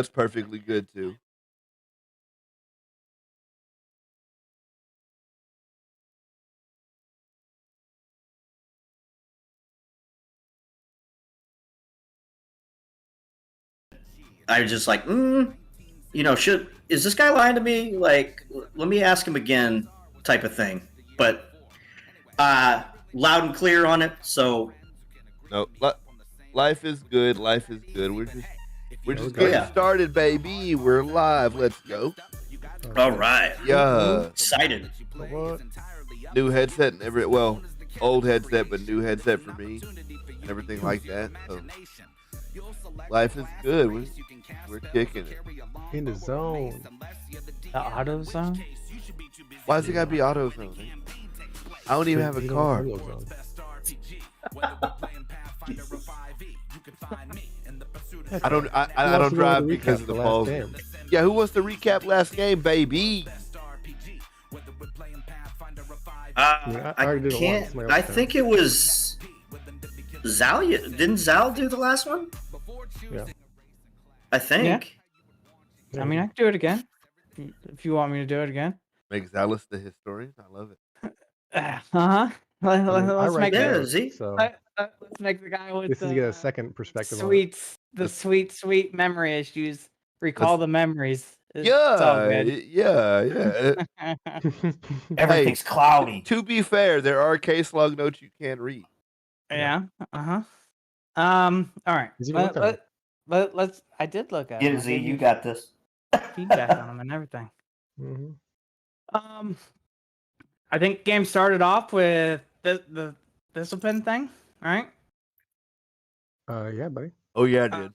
That's perfectly good too. I was just like, is this guy lying to me? Like, let me ask him again, type of thing. But loud and clear on it. So, No, life is good. Life is good. We're Yeah, we're just oh good. getting yeah, started, baby. We're live. Let's go. all right, Yeah. excited. What? New headset and old headset, but new headset for me and everything like that. So life is good. We're kicking it. In the zone. The auto zone? Why does it gotta be auto zone? I don't even have a You don't car. real zone. I don't. Who I wants don't to go drive with the because recap of the last balls. game? Yeah, who wants to recap last game, baby? I I already did it once. can't. My I other think it was Zal. Didn't Zal do the last one? Yeah. I think. I mean, I can do it again. If you want me to do it again. Make Zalis the historian. I love it. Uh-huh. I mean, I Let's write make the Yeah, notes, Z. so let's make the guy with this is to the get a second perspective on it. sweet memory issues recall Let's- the memories. It's all Yeah, good. yeah. Everything's cloudy. To be fair, there are case log notes you can't read. Yeah. Uh-huh. All right. He's even looked at them. Let's I did look at Yeah, him. I Z, gave you you got this. feedback on him and everything. Mhm. I think game started off with the discipline thing, right? Yeah, buddy. Oh yeah, I did.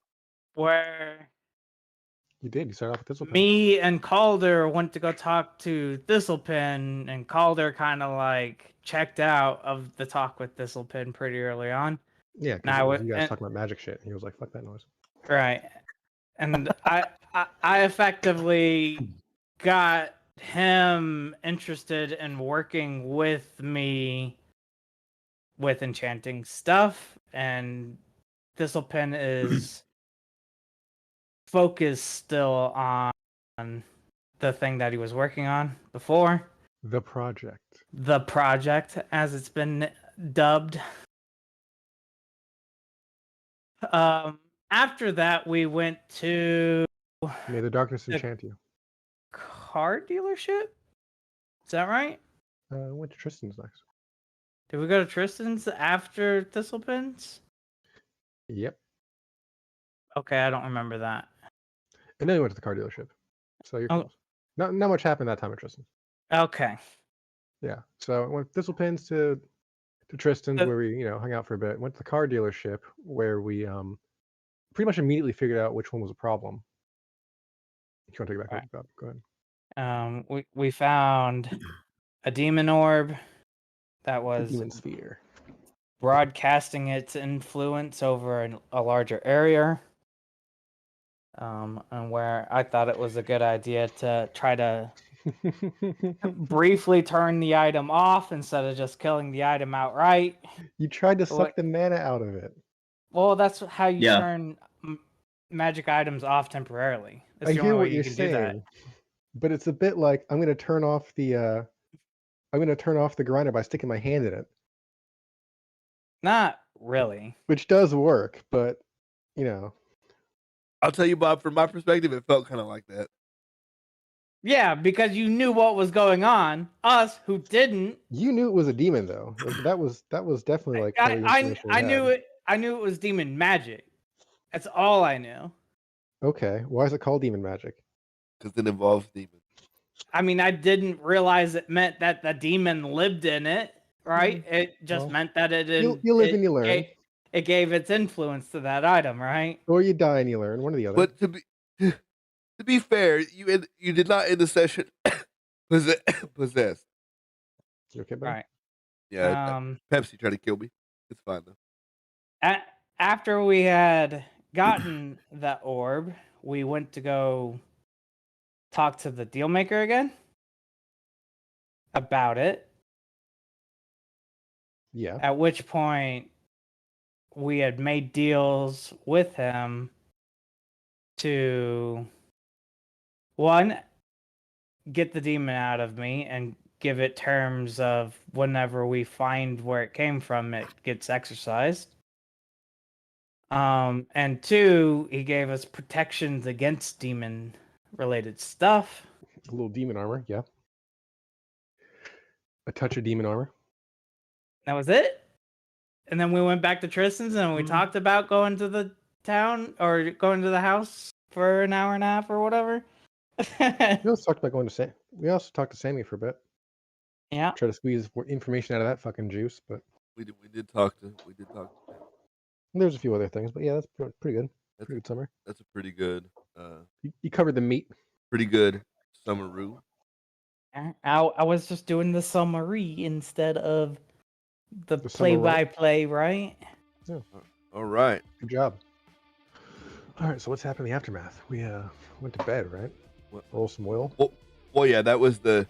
Where You did. You started off with this one. me and Calder went to go talk to Thistlepin, and Calder kind of like checked out of the talk with Thistlepin pretty early on. Yeah, Now, because you guys talking about magic shit. He was like, "Fuck that noise." right, and I effectively got him interested in working with me with enchanting stuff, and Thistlepin is focused still on the thing that he was working on before. The project. The project, as it's been dubbed. After that, we went to May the darkness The- enchant you. car dealership. Is that right? Went to Tristan's next. Did we go to Tristan's after Thistlepin's? Yep. Okay, I don't remember that. And then we went to the car dealership. So you're Oh. close. Not much happened that time at Tristan's. Okay. Yeah. So I went Thistlepins to Tristan's Uh, where we, hung out for a bit. Went to the car dealership where we pretty much immediately figured out which one was a problem. If you want to take it back, Right. Bob, go ahead. We found a demon orb that was Demon sphere. broadcasting its influence over a larger area. And where I thought it was a good idea to try to briefly turn the item off instead of just killing the item outright. You tried to suck What- the mana out of it. Well, that's how you Yeah. turn magic items off temporarily. That's I the hear only way what you you're can do that. saying, but it's a bit like I'm going to turn off the grinder by sticking my hand in it, Not really. which does work, but I'll tell you, Bob. From my perspective, it felt kind of like that. Yeah, because you knew what was going on. Us who didn't. you knew it was a demon though. That was definitely like part of the information we I knew had. it. I knew it was demon magic. That's all I knew. Okay, why is it called demon magic? Because it involves demons. I mean, I didn't realize it meant that the demon lived in it, right? It just Well, meant that it didn't. you live and you learn. It gave its influence to that item, right? Or you die and you learn, one or the other. But to be fair, you did not end the session possessed. You okay, buddy? Right. Yeah, Pepsi tried to kill me. It's fine though. After we had gotten that orb, we went to go talk to the deal maker again about it. Yeah. At which point we had made deals with him to one, get the demon out of me and give it terms of whenever we find where it came from, it gets exercised. And two, he gave us protections against demon related stuff. A little demon armor, yeah. A touch of demon armor. That was it. And then we went back to Tristan's and we talked about going to the town or going to the house for an hour and a half or whatever. We also talked about going to Sam. We also talked to Sammy for a bit. Yeah. Try to squeeze more information out of that fucking juice, but We did talk to them. there's a few other things. But yeah, that's pretty good. That's Pretty good summer. That's a pretty good You covered the meat. pretty good summeroo. I was just doing the summary instead of the The summary? play-by-play, right? All right. Good job. All right, so what's happened in the aftermath? We went to bed, right? What? Roll some oil. Well, yeah, that was the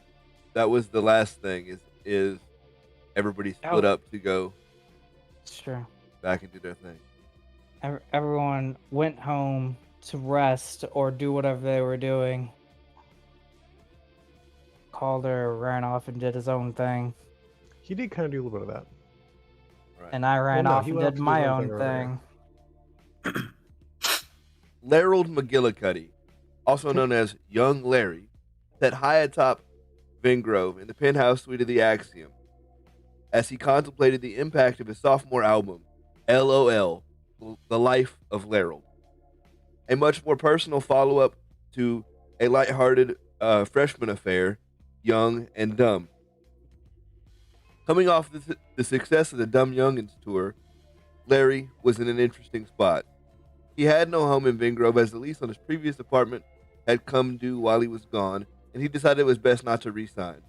last thing. Is everybody split up to go Sure. back and do their thing. Everyone went home to rest or do whatever they were doing. Calder ran off and did his own thing, He did kind of do a little bit of that. Right. and I ran Well, no, off he and went off did to do my his own own thing thing. Larold McGillicuddy, also known as Young Larry, sat high atop Vingrove in the penthouse suite of the Axiom as he contemplated the impact of his sophomore album, LOL, The Life of Larold, a much more personal follow-up to a lighthearted freshman affair, Young and Dumb. Coming off the success of the Dumb Youngins tour, Larry was in an interesting spot. He had no home in Vingrove as the lease on his previous apartment had come due while he was gone, and he decided it was best not to re-sign.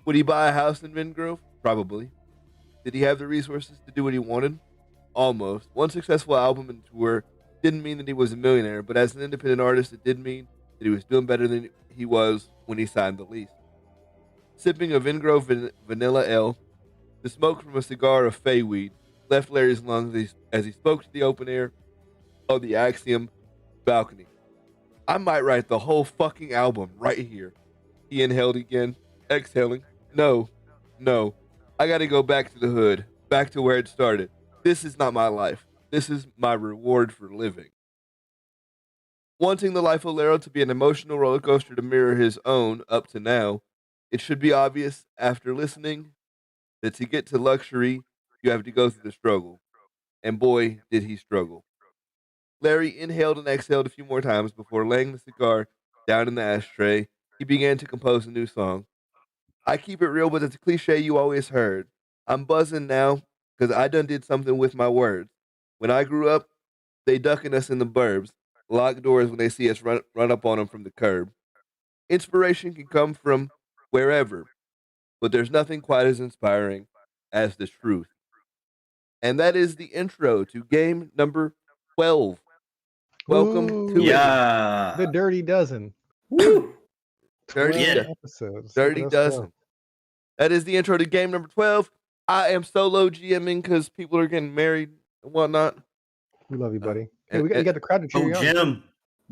Would he buy a house in Vingrove? Probably. Did he have the resources to do what he wanted? Almost. One successful album and tour didn't mean that he was a millionaire, but as an independent artist, it did mean that he was doing better than he was when he signed the lease. Sipping a Vingrove Vanilla Ale, the smoke from a cigar of fey weed left Larry's lungs as he spoke to the open air of the Axiom balcony. I might write the whole fucking album right here. He inhaled again, exhaling. No. I gotta go back to the hood, back to where it started. This is not my life. This is my reward for living. Wanting the life of Larold to be an emotional roller coaster to mirror his own up to now, it should be obvious after listening that to get to luxury, you have to go through the struggle. And boy, did he struggle. Larry inhaled and exhaled a few more times before laying the cigar down in the ashtray. He began to compose a new song. I keep it real, but it's a cliche you always heard. I'm buzzing now because I done did something with my words. When I grew up, they ducking us in the burbs, lock doors when they see us run up on them from the curb. Inspiration can come from wherever, but there's nothing quite as inspiring as the truth. And that is the intro to game number 12. Welcome Ooh, to Yeah. the Dirty Dozen. Woo. Dirty, Get 12 it. episodes. Dirty Look at us Dozen. go. That is the intro to game number 12. I am solo GMing because people are getting married and whatnot. We love you, buddy. Hey, and- you got the crowd to cheer Oh, you on. Jim.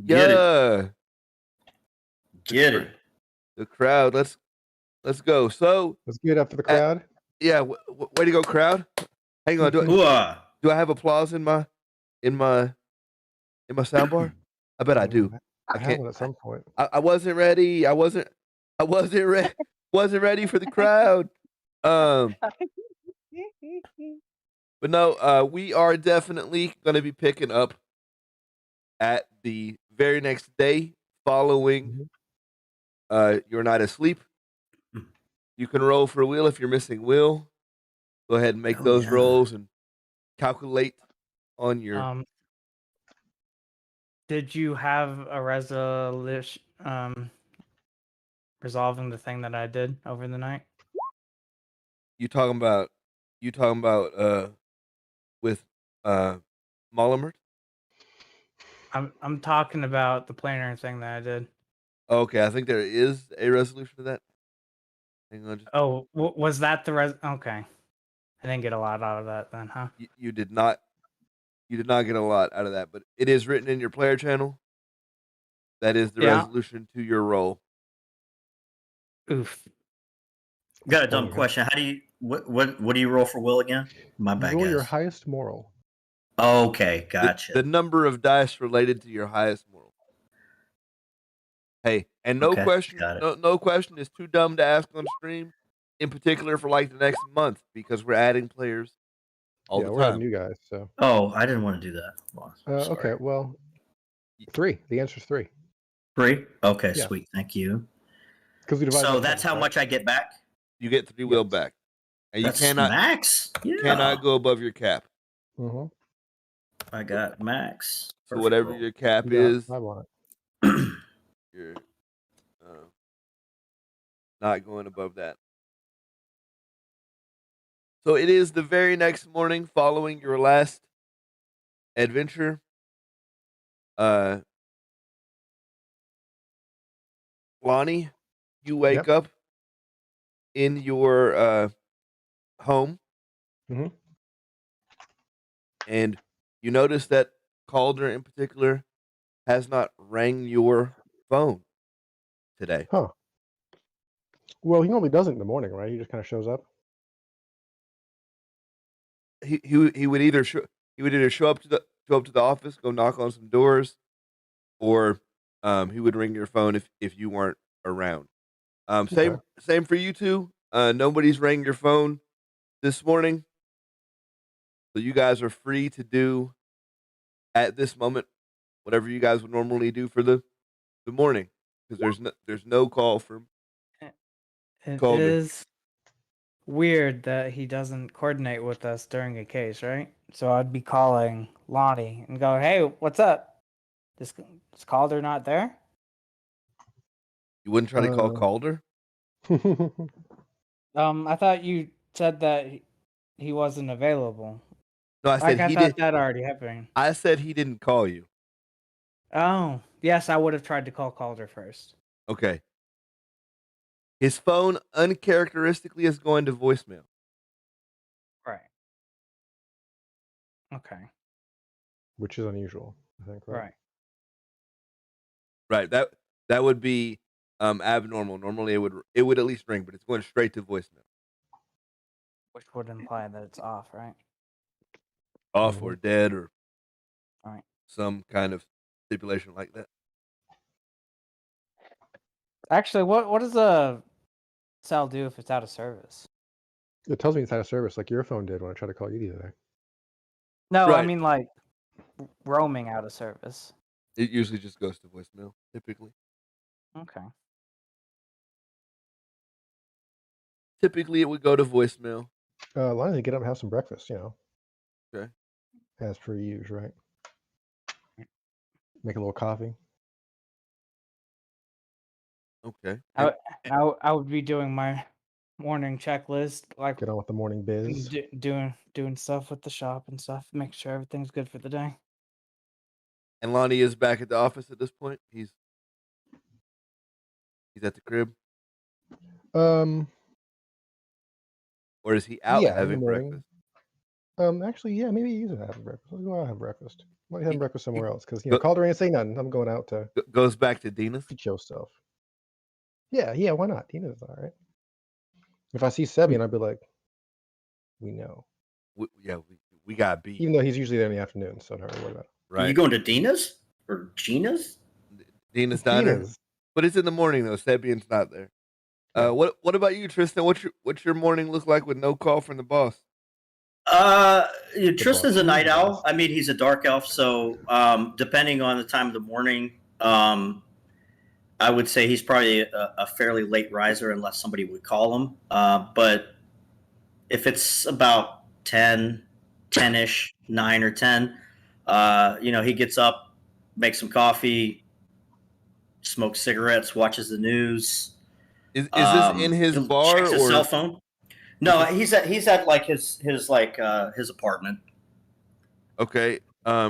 Get it. Yeah, Get it. the crowd. Let's go. So Let's give it up for the crowd. yeah, way to go, crowd. Hang on, Ooh-ah. do I have applause in my soundbar? I bet I do. I have can't- one at some point. I wasn't ready. I wasn't ready for the crowd. But no, we are definitely going to be picking up at the very next day following your night of sleep. You can roll for a wheel if you're missing Will. Go ahead and make Oh, those yeah. rolls and calculate on your. Did you have a resolution resolving the thing that I did over the night? You talking about with Mollymert? I'm talking about the planar thing that I did. Okay, I think there is a resolution to that. Hang on, just, Oh, was that the Okay, I didn't get a lot out of that then, huh? you did not get a lot out of that, but it is written in your player channel. That is the Yeah. resolution to your roll. Oof. Got a Oh, dumb yeah. question. How do you what do you roll for will again? My You bad, roll your guys. highest moral. Okay, gotcha. The number of dice related to your highest moral. Hey, and no Okay, question, got it. no question is too dumb to ask on stream, in particular for like the next month, because we're adding players all Yeah, the we're adding time. new guys. So. Oh, I didn't want to do that. Well, sorry. Okay. Well, 3. The answer's 3. 3? Okay, Yeah. sweet. Thank you. Because we divide So by that's 10, how right? much I get back? You get 3 will Yes. back, and That's you cannot max? Yeah. cannot go above your cap. Mm-hmm. I got max. So Perfect whatever roll. your cap You got is, 5 on it. you're not going above that. So it is the very next morning following your last adventure. Lonnie, you wake up in your home, Mhm. and you notice that Calder in particular has not rang your phone today. Huh. Well, he normally doesn't in the morning, right? He just kind of shows up. He would either show up to the office, go knock on some doors, or he would ring your phone if you weren't around. Okay. Same for you two. Nobody's rang your phone this morning, so you guys are free to do at this moment whatever you guys would normally do for the morning, because there's no call from It Calder. is weird that he doesn't coordinate with us during a case, right? So I'd be calling Lonnie and go, "Hey, what's up? Is Calder not there?" You wouldn't try to call Calder? I thought you said that he wasn't available. No, I said I he thought did. that already happened. I said he didn't call you. Oh, yes, I would have tried to call Calder first. Okay. His phone uncharacteristically is going to voicemail. Right. Okay. Which is unusual, I think, right? Right. Right. That would be abnormal. Normally it would at least ring, but it's going straight to voicemail. Which would imply that it's off, right? Off or dead or Right. some kind of stipulation like that. Actually, what does a cell do if it's out of service? It tells me it's out of service, like your phone did when I tried to call you the other day. No, I Right. mean like roaming out of service. It usually just goes to voicemail, typically. Okay. Typically it would go to voicemail. Why don't you get up and have some breakfast, Okay. as per usual, right? Make a little coffee. Okay. I would be doing my morning checklist, like Get on with the morning biz. doing stuff with the shop and stuff, make sure everything's good for the day. And Lonnie is back at the office at this point. He's at the crib, Um, or is he out yeah, in the having morning. breakfast? Actually, yeah, maybe he's having breakfast. Let's go out and have breakfast. Might have He- breakfast somewhere else because go- Calder ain't say nothing. I'm going out to Goes back to Dina's. show stuff. Yeah, why not? Tina's all right. If I see Sebian, I'd be like, we know. We got beat. Even though he's usually there in the afternoon, so don't worry about it. Right. You going to Dina's or Gina's? Dina's diner. Tina's. But it's in the morning though. Sebian's not there. Yeah. What about you, Tristan? What's your morning look like with no call from the boss? Tristan's a boss. night owl. I mean, he's a dark elf, so depending on the time of the morning, I would say he's probably a fairly late riser unless somebody would call him. But if it's about 10-ish, 9 or 10, he gets up, makes some coffee, smokes cigarettes, watches the news. Is this in his bar checks his or cell phone? No, he's at like his apartment. Okay.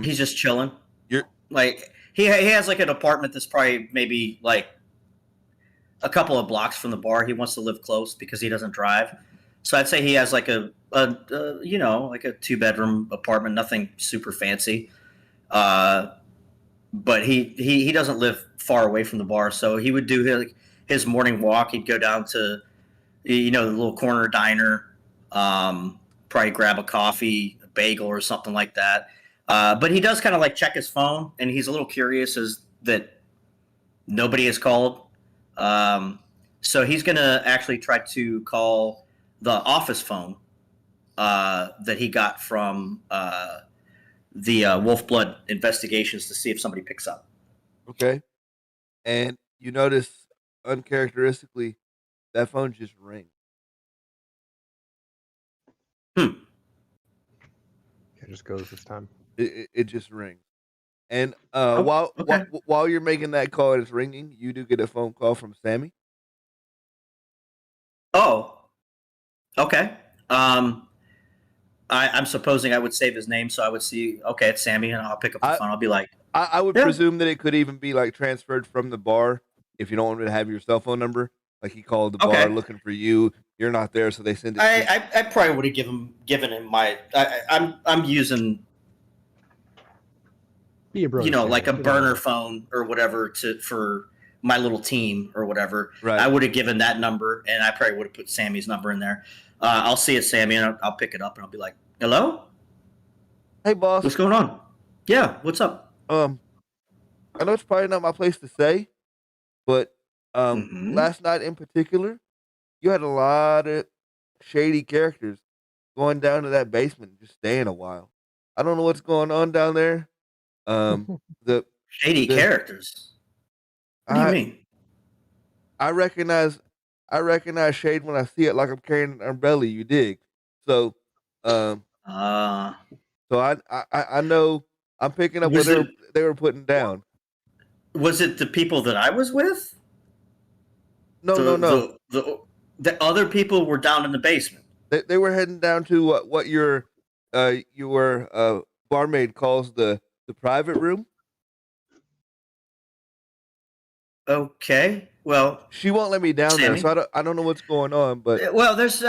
He's just chilling. You're Like he has like an apartment that's probably maybe like a couple of blocks from the bar. He wants to live close because he doesn't drive. So I'd say he has like a like a 2-bedroom apartment, nothing super fancy. But he doesn't live far away from the bar, so he would do his morning walk. He'd go down to the little corner diner, probably grab a coffee, a bagel, or something like that. But he does kind of like check his phone, and he's a little curious as that nobody has called. So he's going to actually try to call the office phone that he got from the Wolf Blood investigations to see if somebody picks up. Okay. And you notice uncharacteristically that phone just rings. It just goes this time. It just rings. And okay. while you're making that call and it's ringing, you do get a phone call from Sammy. Oh, okay. I'm supposing I would save his name, so I would see, okay, it's Sammy, and I'll pick up the phone. I'll be like, I would Yeah. presume that it could even be like transferred from the bar if you don't want me to have your cell phone number. Like he called the Okay. bar looking for you. You're not there, so they send it. I probably would have given him my. I'm using Be a brother, like a Sammy. burner phone or whatever for my little team or whatever. Right. I would have given that number, and I probably would have put Sammy's number in there. I'll see it's Sammy, and I'll pick it up, and I'll be like, "Hello, Hey, boss. what's going on? Yeah, what's up?" I know it's probably not my place to say, but Mhm. last night in particular, you had a lot of shady characters going down to that basement and just staying a while. I don't know what's going on down there. The Shady the- characters. What do you I mean? I recognize shade when I see it, like I'm carrying an umbrella. You dig? So, um, Uh, so I know I'm picking up what Was they were putting down. was it the people that I was with? No, no. The other people were down in the basement. They were heading down to what your barmaid calls the private room. Okay. Well, She won't let me down there, Sammy? so I don't know what's going on. But there's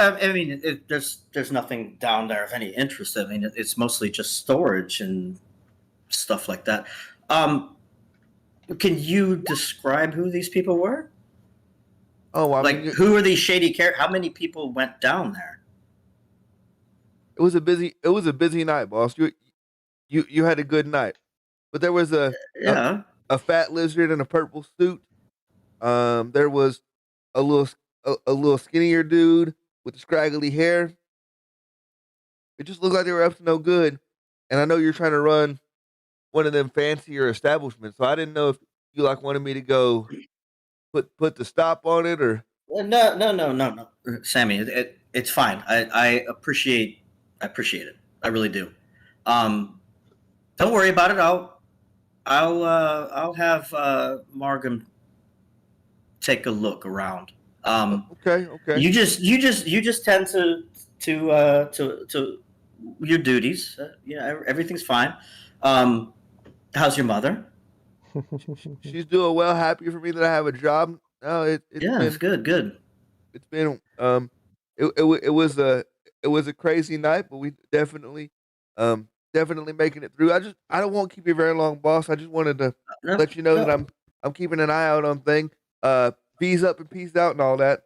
there's nothing down there of any interest. I mean, it's mostly just storage and stuff like that. Can you describe who these people were? oh, I Like, mean, who are these shady characters? How many people went down there? it was a busy night, boss. You had a good night, but there was Yeah. a fat lizard in a purple suit. There was a little skinnier dude with the scraggly hair. It just looked like they were up to no good. And I know you're trying to run one of them fancier establishments, so I didn't know if you like wanted me to go put the stop on it or. No, Sammy. It's fine. I appreciate it. I really do. Don't worry about it. I'll have Margam take a look around. Okay. You just tend to your duties. Everything's fine. How's your mother? She's doing well. Happy for me that I have a job. No, it's It's good. it's been it was a crazy night, but we definitely making it through. I don't want to keep you very long, boss. I just wanted to No, let you know that no. I'm keeping an eye out on things. Peace up and peace out and all that.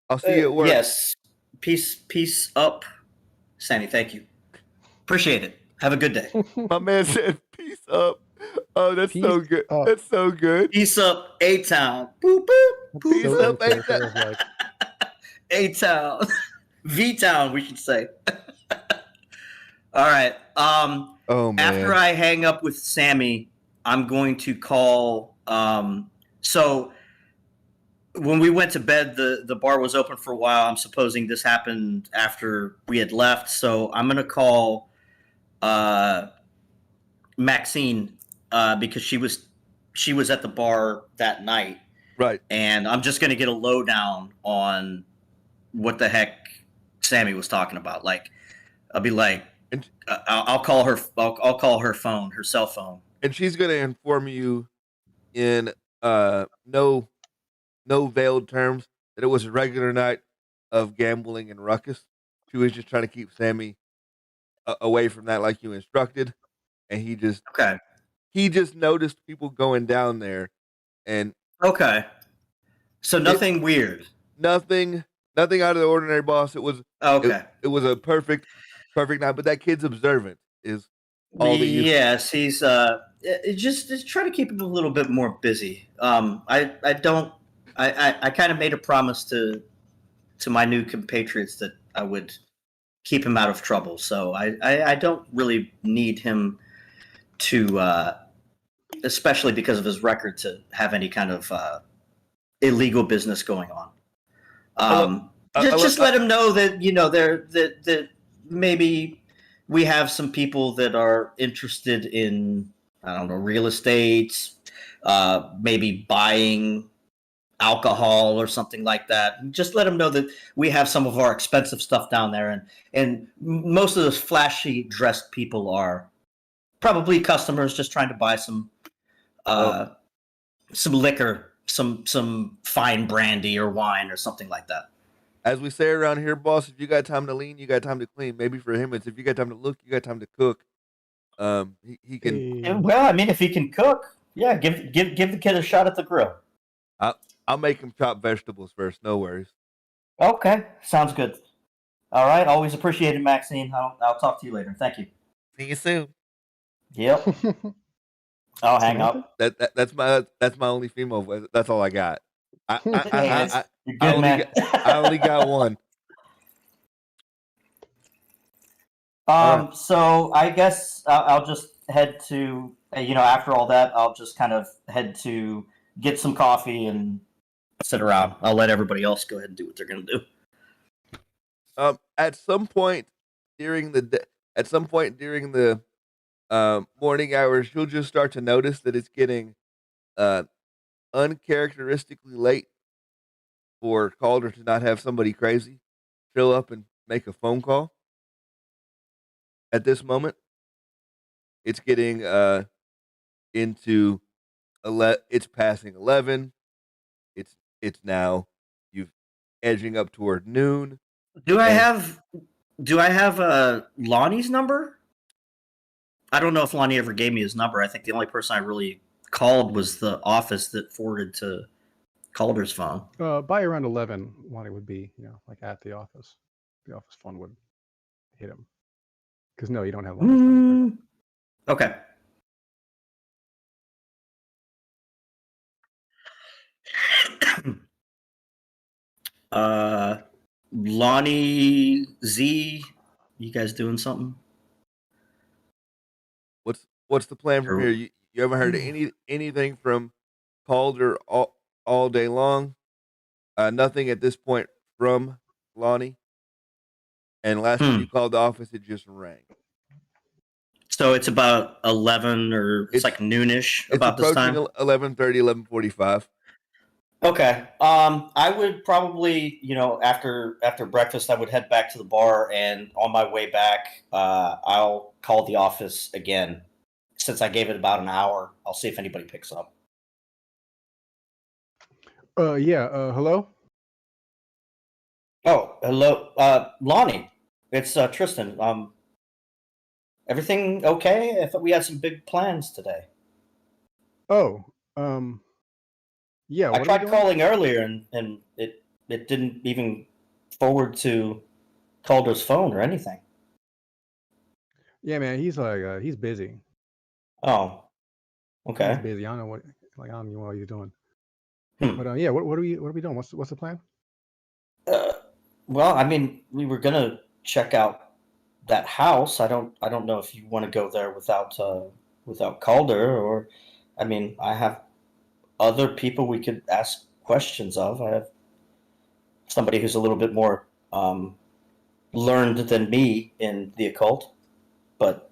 I'll see you at work. Yes. Peace up, Sammy. Thank you. Appreciate it. Have a good day. My man said peace up. Oh, that's so Peace good. up. That's so good. Peace up, A-Town. Boop, boop. Peace So up, in character A-Town. of, like, A-Town. V-Town, we should say. All right. Oh man. After I hang up with Sammy, I'm going to call. So when we went to bed, the bar was open for a while. I'm supposing this happened after we had left. So I'm going to call Maxine because she was at the bar that night. Right. And I'm just going to get a lowdown on what the heck Sammy was talking about. Like, I'll be like, I'll call her. I'll call her phone, her cell phone, And she's gonna inform you in no veiled terms that it was a regular night of gambling and ruckus. She was just trying to keep Sammy away from that, like you instructed, and he just Okay. noticed people going down there and Okay. So nothing weird. nothing out of the ordinary, boss. It was Okay. it was a perfect night. But that kid's observant is all that you. Yes, he's just try to keep him a little bit more busy. I kind of made a promise to my new compatriots that I would keep him out of trouble. So I don't really need him to, especially because of his record, to have any kind of illegal business going on. Just let him know that that maybe we have some people that are interested in, I don't know, real estate, maybe buying alcohol or something like that. Just let them know that we have some of our expensive stuff down there, and most of those flashy dressed people are probably customers just trying to buy some liquor, some fine brandy or wine or something like that. As we say around here, boss, if you got time to lean, you got time to clean. Maybe for him, it's if you got time to look, you got time to cook. He can. Well, I mean, if he can cook, yeah, give the kid a shot at the grill. I'll make him chop vegetables first. No worries. Okay, sounds good. All right, always appreciate it, Maxine. I'll talk to you later. Thank you. See you soon. Yep. I'll hang Samantha? up. That's my only female voice. That's all I got. You're good, man. I only got one. Right. So I guess I'll just head to, after all that, I'll just kind of head to get some coffee and sit around. I'll let everybody else go ahead and do what they're going to do. At some point during the morning hours, you'll just start to notice that it's getting uncharacteristically late for Calder to not have somebody crazy show up and make a phone call. At this moment, it's getting into it's passing 11. It's now you've edging up toward noon. Do I have Lonnie's number? I don't know if Lonnie ever gave me his number. I think the only person I really called was the office that forwarded to Calder's phone. By around 11, Lonnie would be, like at the office. The office phone would hit him. Because no, you don't have Lonnie's number. Okay. Lonnie Z, you guys doing something? What's the plan from here? You haven't heard anything from Calder all day long. Nothing at this point from Lonnie. And last time you called the office, it just rang. So it's about 11 or it's like noonish about this time? 11:30, 11:45. Okay. I would probably, after breakfast, I would head back to the bar, and on my way back, I'll call the office again. Since I gave it about an hour, I'll see if anybody picks up. Hello? Oh, hello. Lonnie. It's Tristan. Everything okay? I thought we had some big plans today. Oh, yeah. I tried calling earlier, and it didn't even forward to Calder's phone or anything. Yeah, man, he's busy. Oh, okay. He's busy. I don't know what you're doing. But yeah, what are we doing? What's the plan? Well, I mean, we were gonna check out that house. I don't know if you want to go there without Calder, or, I mean, I have other people we could ask questions of. I have somebody who's a little bit more learned than me in the occult, but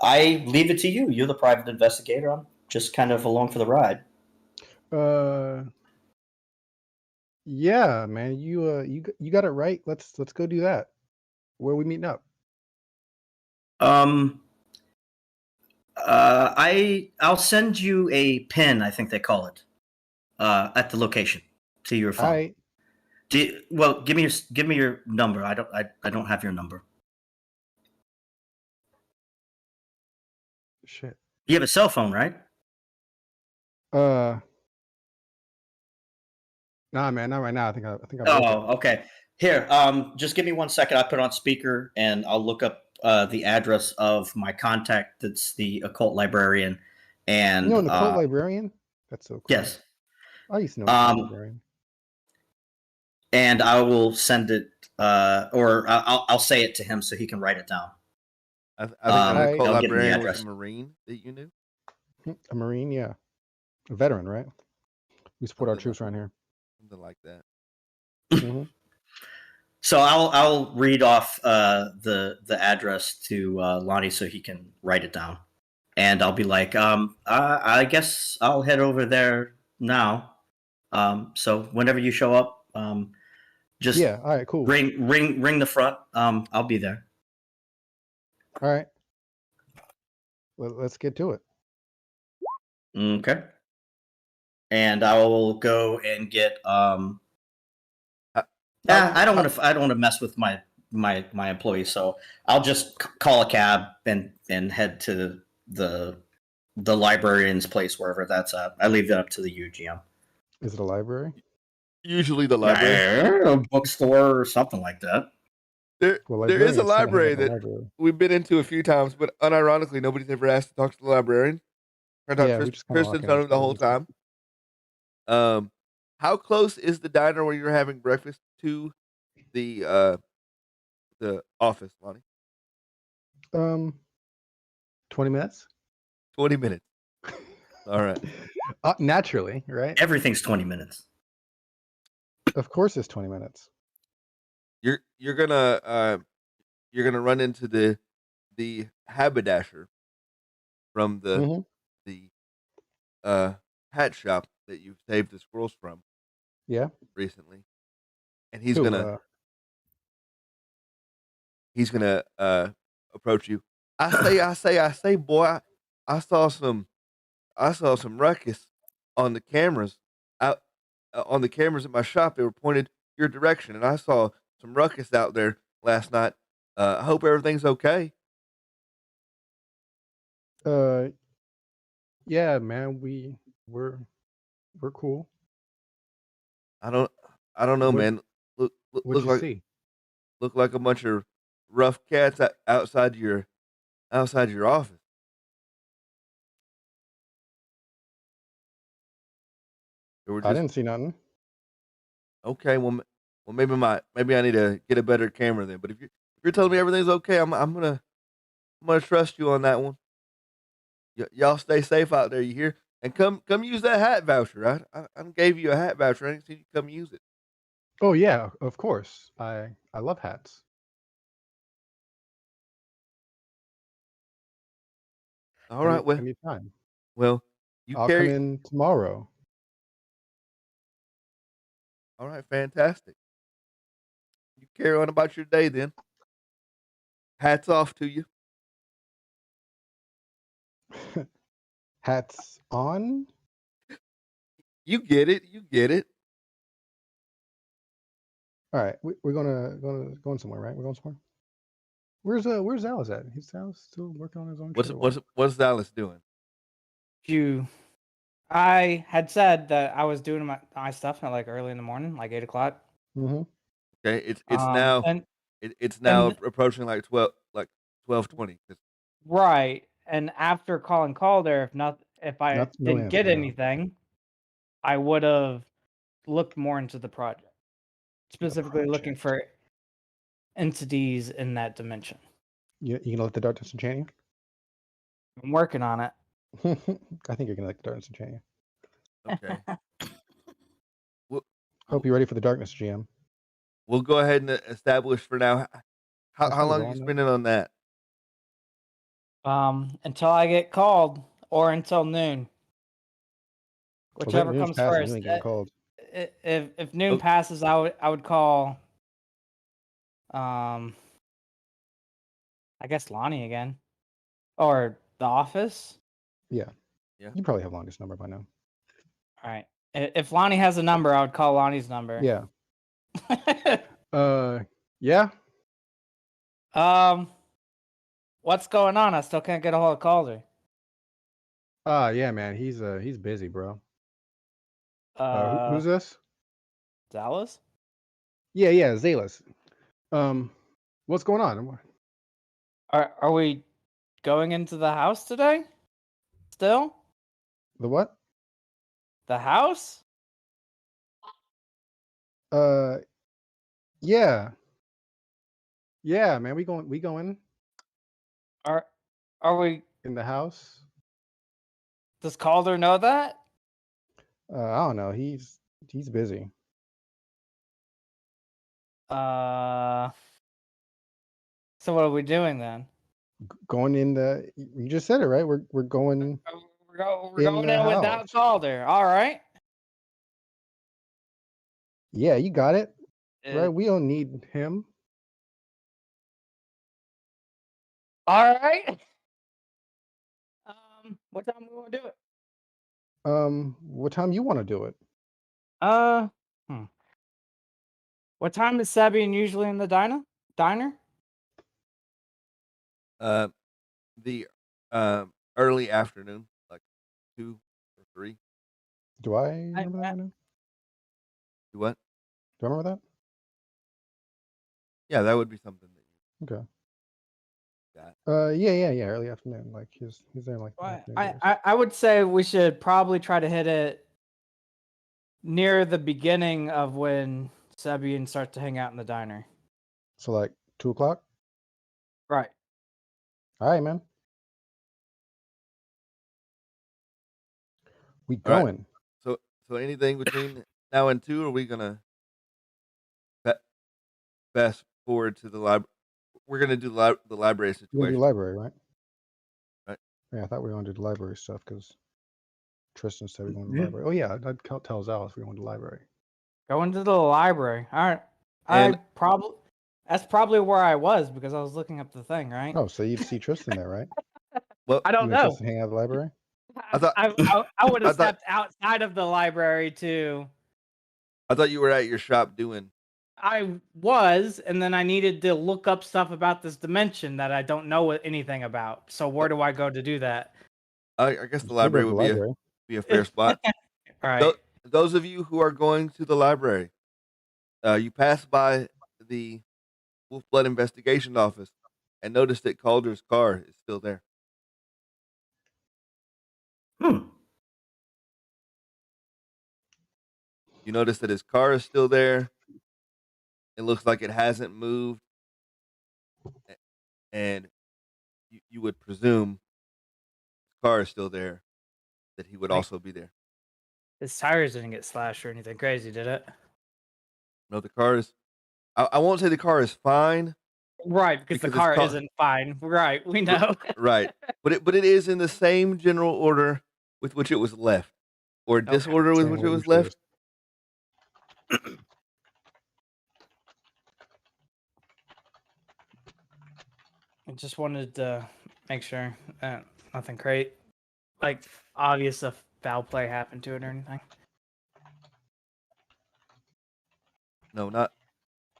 I leave it to you. You're the private investigator. I'm just kind of along for the ride. Yeah, man, you got it right. Let's go do that. Where are we meeting up? I'll send you a pin, I think they call it, at the location to your phone. All right. Give me your number. I don't have your number. Shit. You have a cell phone, right? Nah, man, not right now. I think I broke it. Oh, okay. Here, just give me 1 second. I put it on speaker and I'll look up the address of my contact. That's the occult librarian. And You know an occult librarian? That's so cool. yes, I used to know an occult librarian. and I will send it, or I'll say it to him so he can write it down. I think an occult I'll give him the librarian was address. a Marine that you knew. A Marine, yeah. A veteran, right? We support our Something troops around here. Something like that. Mm-hmm. So I'll read off the address to Lonnie so he can write it down, and I'll be like, I guess I'll head over there now. So whenever you show up, just Yeah. All right. Cool. ring the front. I'll be there. All right. Well, let's get to it. Okay. And I will go and get. I don't want to mess with my employees, so I'll just call a cab and head to the librarian's place, wherever that's at. I leave that up to the UGM. Is it a library? Usually the library. A bookstore or something like that. There is a librarians kinda library hang out in that the library. we've been into a few times, but unironically, nobody's ever asked to talk to the librarian. Yeah, we just kinda walk Tristan's in done and it the whole listen. time. How close is the diner where you're having breakfast to the office, Lonnie? 20 minutes? 20 minutes. All right. Naturally, right? Everything's 20 minutes. Of course, it's 20 minutes. You're gonna run into the haberdasher from Mhm. the hat shop that you've saved the scrolls from Yeah. recently, and he's Who, gonna approach you. I say, boy, I saw some ruckus on the cameras out on the cameras at my shop. They were pointed your direction, and I saw some ruckus out there last night. I hope everything's okay. yeah, man, we're cool. I don't know, What man. what'd you see? Look like a bunch of rough cats outside your office. They were I just didn't see nothing. okay. Maybe I need to get a better camera then. But if you're telling me everything's okay, I'm gonna trust you on that one. Y'all stay safe out there. You hear? And come use that hat voucher. I gave you a hat voucher. I didn't see you come use it. Oh yeah, of course. I love hats. All right. Anytime. Well, you I'll come carry. in tomorrow. All right. Fantastic. You carry on about your day then. Hats off to you. Hats on? You get it. You get it. All right, we're going somewhere, right? We're going somewhere. Where's Alice at? He's still working on his own shit. What's Dallas doing? I had said that I was doing my stuff at like early in the morning, like 8 o'clock. Mm-hmm. Okay, it's now approaching like 12:20. Right, and after calling Calder, if I didn't get anything, I would have looked more into the project, specifically looking for entities in that dimension. You gonna let the darkness enchant you? I'm working on it. I think you're gonna let the darkness enchant you. Okay. Hope you're ready for the darkness, GM. We'll go ahead and establish for now. How long are you spending on that? Until I get called, or until noon, whichever comes first. You ain't getting called. If noon passes, I would call. I guess Lonnie again, or the office. Yeah. You probably have Lonnie's number by now. All right. If Lonnie has a number, I would call Lonnie's number. Yeah. Yeah. What's going on? I still can't get a hold of Calder. Yeah, man. He's busy, bro. Uh, Who's this? Dallas? Yeah, Zalis. What's going on? Are we going into the house today? Still? The what? The house? Uh, yeah, yeah, man. We going Are we? in the house? Does Calder know that? I don't know. He's busy. Uh, so what are we doing then? Going in the. You just said it right. We're going We're in going the in house. without Calder. All right. Yeah, you got it. Right. Uh, We don't need him. all right. What time we want to do it? What time you want to do it? Uh, hmm. What time is Sabian usually in the Diner? Uh, the early afternoon, like 2 or 3. Do I I, remember that I, right now? You what? Do I remember Yeah, that would be something that that? Okay. you got. Yeah. Early afternoon. Like he's there in like the afternoon hours. I would say we should probably try to hit it near the beginning of when Sabian starts to hang out in the diner. So like 2 o'clock. Right. All right, man. We All right. going. So anything between now and 2? Or are we gonna fast forward to the library? We're gonna do the library We're gonna do situation, library, right? right? Yeah, I thought we were gonna do the library stuff because Tristan said we're going to the Yeah. library. Oh yeah, I'd tell Zalis we're going to the library. Go into the library. All right. And That's probably where I was because I was looking up the thing, right? Oh, so you'd see Tristan there, right? well, I You don't and know. Tristan hang out at the library. I thought I would I have thought stepped outside of the library to. I thought you were at your shop doing. I was, and then I needed to look up stuff about this dimension that I don't know anything about. So where do I go to do that? I guess You the still go library to the would library. be a fair spot. All right. Those of you who are going to the library, you pass by the Wolf Blood Investigation Office and notice that Calder's car is still there. Hmm. You notice that his car is still there. It looks like it hasn't moved, and you would presume his car is still there, that he would Like- also be there. His tires didn't get slashed or anything crazy, did it? No, the car is. I won't say the car is fine. Right, because the Because car isn't fine. Right, we know. Right, but it is in the same general order with which it was left, or disorder with Same which it order was usually left. is. I just wanted to make sure that nothing great, like obvious of foul play happened to it or anything. No,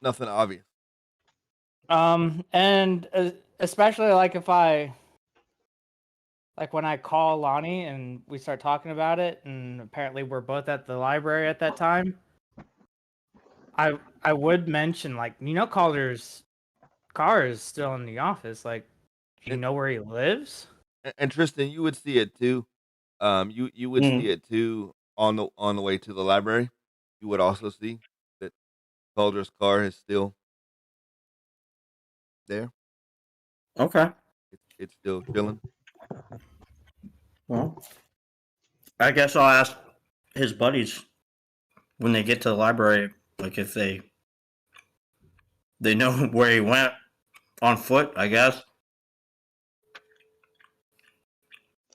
nothing obvious. And especially like if I, like when I call Lonnie and we start talking about it, and apparently we're both at the library at that time. I would mention, like, Calder's car is still in the office. Like, do you know where he lives? And Tristan, you would see it too. You would see it too on the way to the library. You would also see that Calder's car is still there. Okay. It's still chilling. Well, I guess I'll ask his buddies when they get to the library, like if they know where he went on foot. I guess.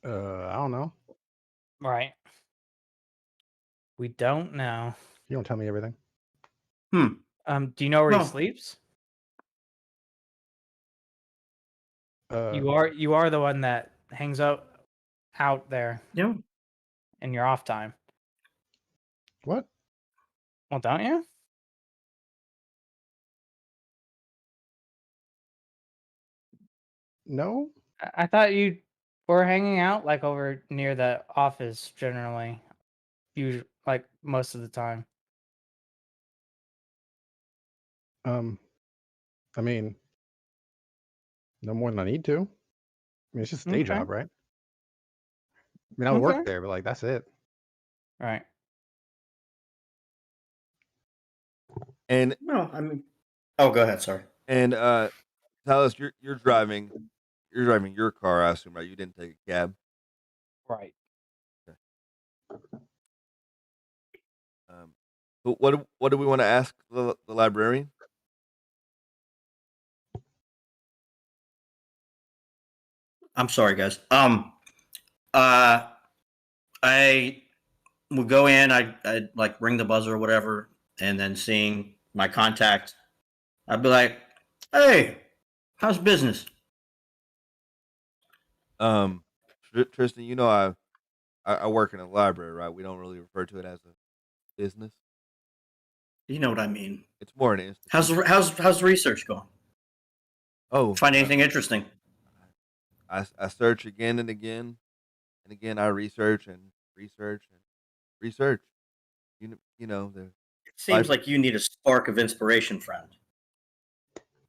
I don't know. Right. We don't know. You don't tell me everything. Hmm. Do you know where he No. sleeps? Uh, You are the one that hangs out there Yeah. in your off time. what? Well, don't you? No. I thought you We're hanging out like over near the office generally, usually like most of the time. I mean, no more than I need to. I mean, it's just a day Okay. job, right? I mean, I would Okay. work there, but like that's it. Right. And No, I mean, oh, go ahead. Sorry. and Talis, you're driving your car, I assume, right? You didn't take a cab. Right. But what do we want to ask the librarian? I'm sorry, guys. I would go in. I'd like ring the buzzer or whatever, and then seeing my contact, I'd be like, "Hey, how's business?" Tristan, you know I work in a library, right? We don't really refer to it as a business. You know what I mean. It's more an institution. How's the research going? Oh, Find anything interesting? I search again and again and again. I research and research and research. You know the It seems life. like you need a spark of inspiration, friend.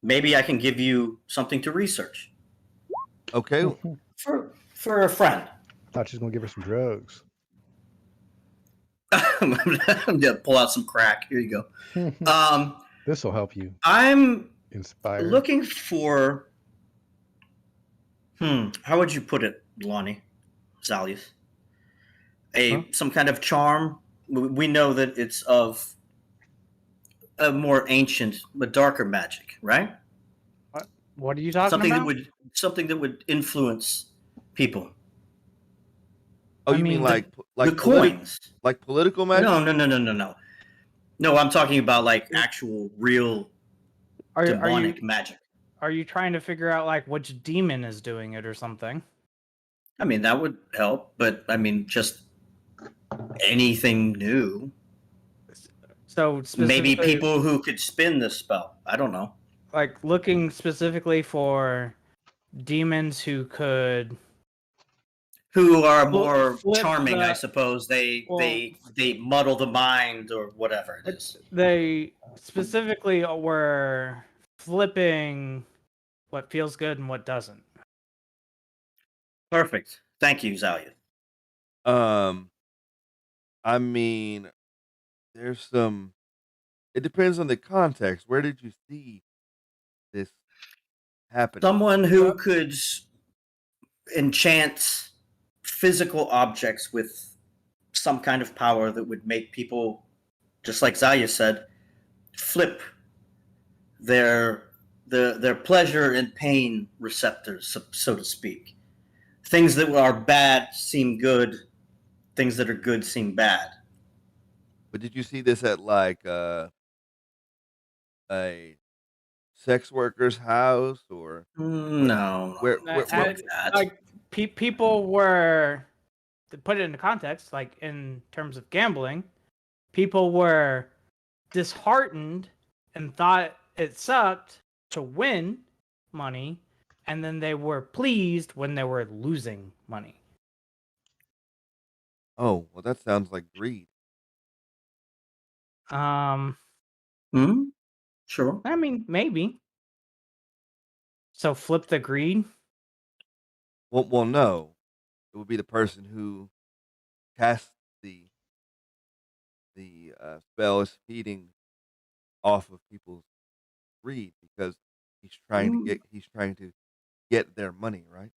Maybe I can give you something to research Okay, for a friend. I thought she was gonna give her some drugs. I'm gonna pull out some crack. Here you go. This will help you I'm inspire. looking for. How would you put it, Lonnie? Zalius? Some kind of charm. We know that it's of a more ancient but darker magic, right? What are you talking about? Something that would influence people. Oh, you mean like the coins? Like political magic? No. No, I'm talking about like actual, real demonic magic. Are you trying to figure out like which demon is doing it or something? I mean, that would help, but I mean, just anything new. So maybe people who could spin this spell. I don't know. Like looking specifically for demons who are more charming, I suppose. They muddle the mind or whatever it is. They specifically were flipping what feels good and what doesn't. Perfect. Thank you, Zalia. I mean, there's some. It depends on the context. Where did you see this happen? Someone who could enchant physical objects with some kind of power that would make people, just like Zalia said, flip their pleasure and pain receptors, so to speak. Things that are bad seem good. Things that are good seem bad. But did you see this at like a sex worker's house or no? Where like people were, to put it into context, like in terms of gambling, people were disheartened and thought it sucked to win money, and then they were pleased when they were losing money. Oh, well, that sounds like greed. Sure. I mean, maybe. So flip the greed? Well, no. It would be the person who casts the spell is feeding off of people's greed because he's trying to get their money, right?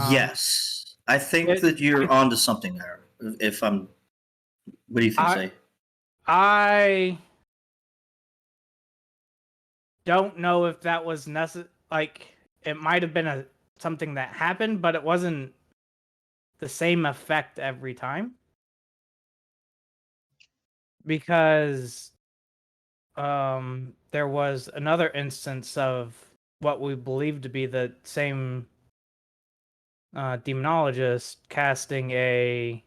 Yes, I think that you're onto something there. What do you think, Zay? I don't know if that was necessary. Like, it might have been something that happened, but it wasn't the same effect every time. Because there was another instance of what we believe to be the same demonologist casting a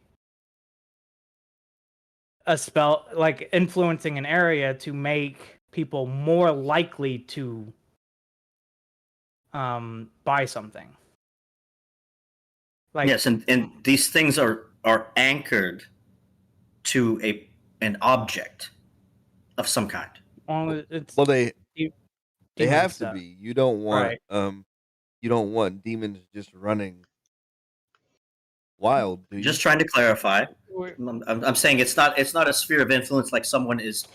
spell, like influencing an area to make people more likely to buy something. Like, yes, and these things are anchored to an object of some kind. it's Well, they demon have to stuff, be. You don't want right? demons just running wild, do you? Just trying to clarify. We're- I'm saying it's not a sphere of influence like someone is,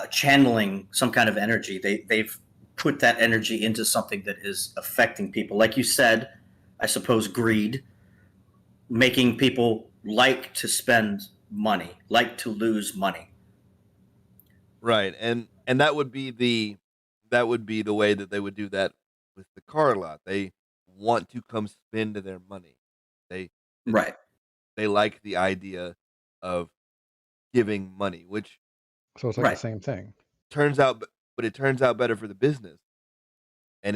channeling some kind of energy. They've put that energy into something that is affecting people. Like you said, I suppose greed, making people like to spend money, like to lose money. Right, and that would be the way that they would do that with the car lot. They want to come spend their money. They it's Right. they like the idea of giving money, which So it's like the Right. same thing. turns out but it turns out better for the business, and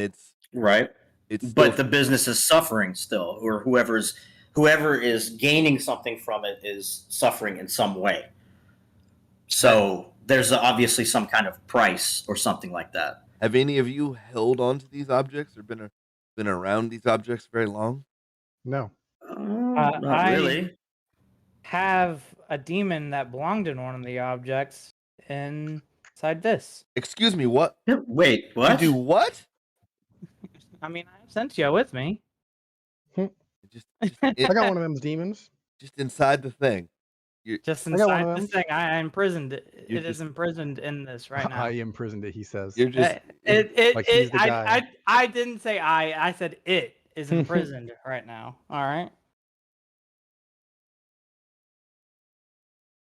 Right. it's still But the business is suffering still, or whoever is gaining something from it is suffering in some way. ha So there's obviously some kind of price or something like that. have any of you held on to these objects or been around these objects very long? No. Not I really. have a demon that belonged in one of the objects inside this. Excuse me, what? Wait, You do what? what? I mean, I have Sentia with me. Just I got one of them demons. just inside the thing. You Just I got one inside of this them. thing. I imprisoned it. you're It is just imprisoned in this right now. I imprisoned it, he says. you're just Like he's the guy. I didn't say I said it is imprisoned right now. All right.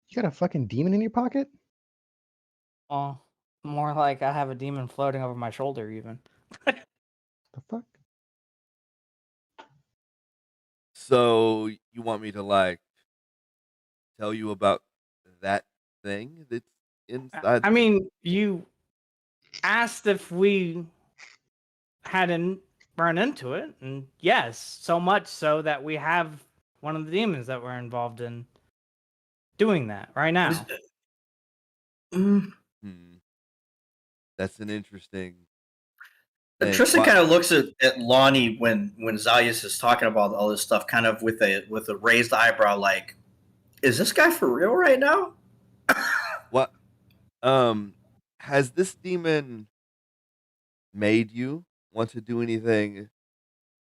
You got a fucking demon in your pocket? Well, more like I have a demon floating over my shoulder, even. The fuck? so you want me to like tell you about that thing that's inside I the mean, you asked if we hadn't run into it, and yes, so much so that we have one of the demons that we're involved in doing that right now. Mm, Hmm, that's an interesting thing. Tristan kind of looks at Lonnie when Zayas is talking about all this stuff, kind of with a raised eyebrow, like, is this guy for real right now? What has this demon made you want to do anything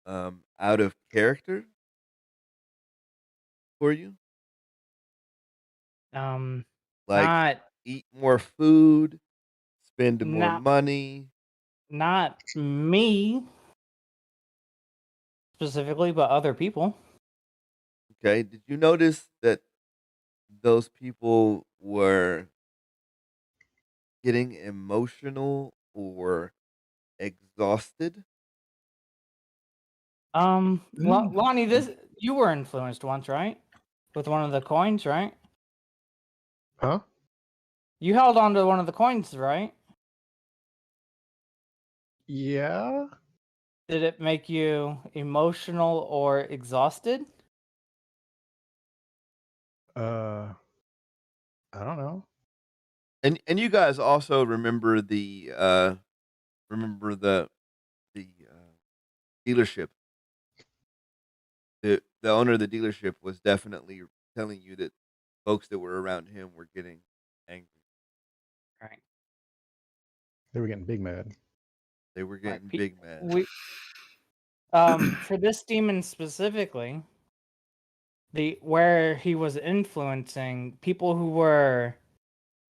out of character for you? Um, Like not eat more food, spend more not money. not me specifically, but other people. Okay. Did you notice that those people were getting emotional or exhausted? Lonnie, this you were influenced once, right? With one of the coins, right? Huh? You held on to one of the coins, right? Yeah. Did it make you emotional or exhausted? I don't know. And you guys also remember the dealership. The owner of the dealership was definitely telling you that folks that were around him were getting angry. Right. They were getting big mad. They were Right. getting big mad. We for this demon specifically, where he was influencing people who were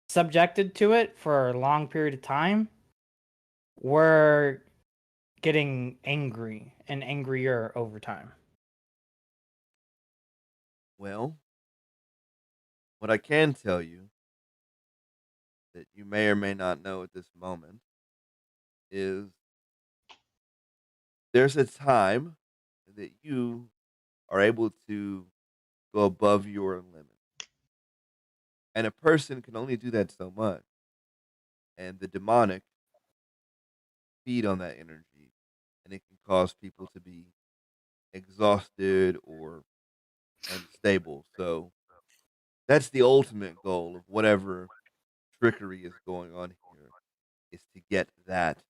subjected to it for a long period of time were getting angry and angrier over time. Well, what I can tell you that you may or may not know at this moment is there's a time that you are able to go above your limit. And a person can only do that so much. And the demonic feed on that energy, and it can cause people to be exhausted or unstable. So that's the ultimate goal of whatever trickery is going on here, is to get that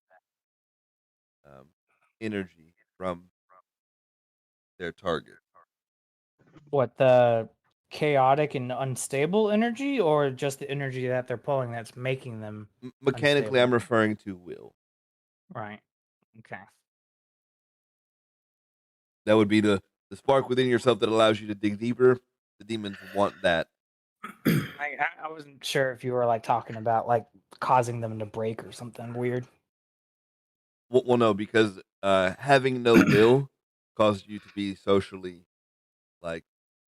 energy from their target. What, the chaotic and unstable energy, or just the energy that they're pulling that's making them Mechanically, unstable? I'm referring to will. Right. Okay. That would be the spark within yourself that allows you to dig deeper. The demons want that. I wasn't sure if you were like talking about like causing them to break or something weird. Well, no, because having no will causes you to be socially, like,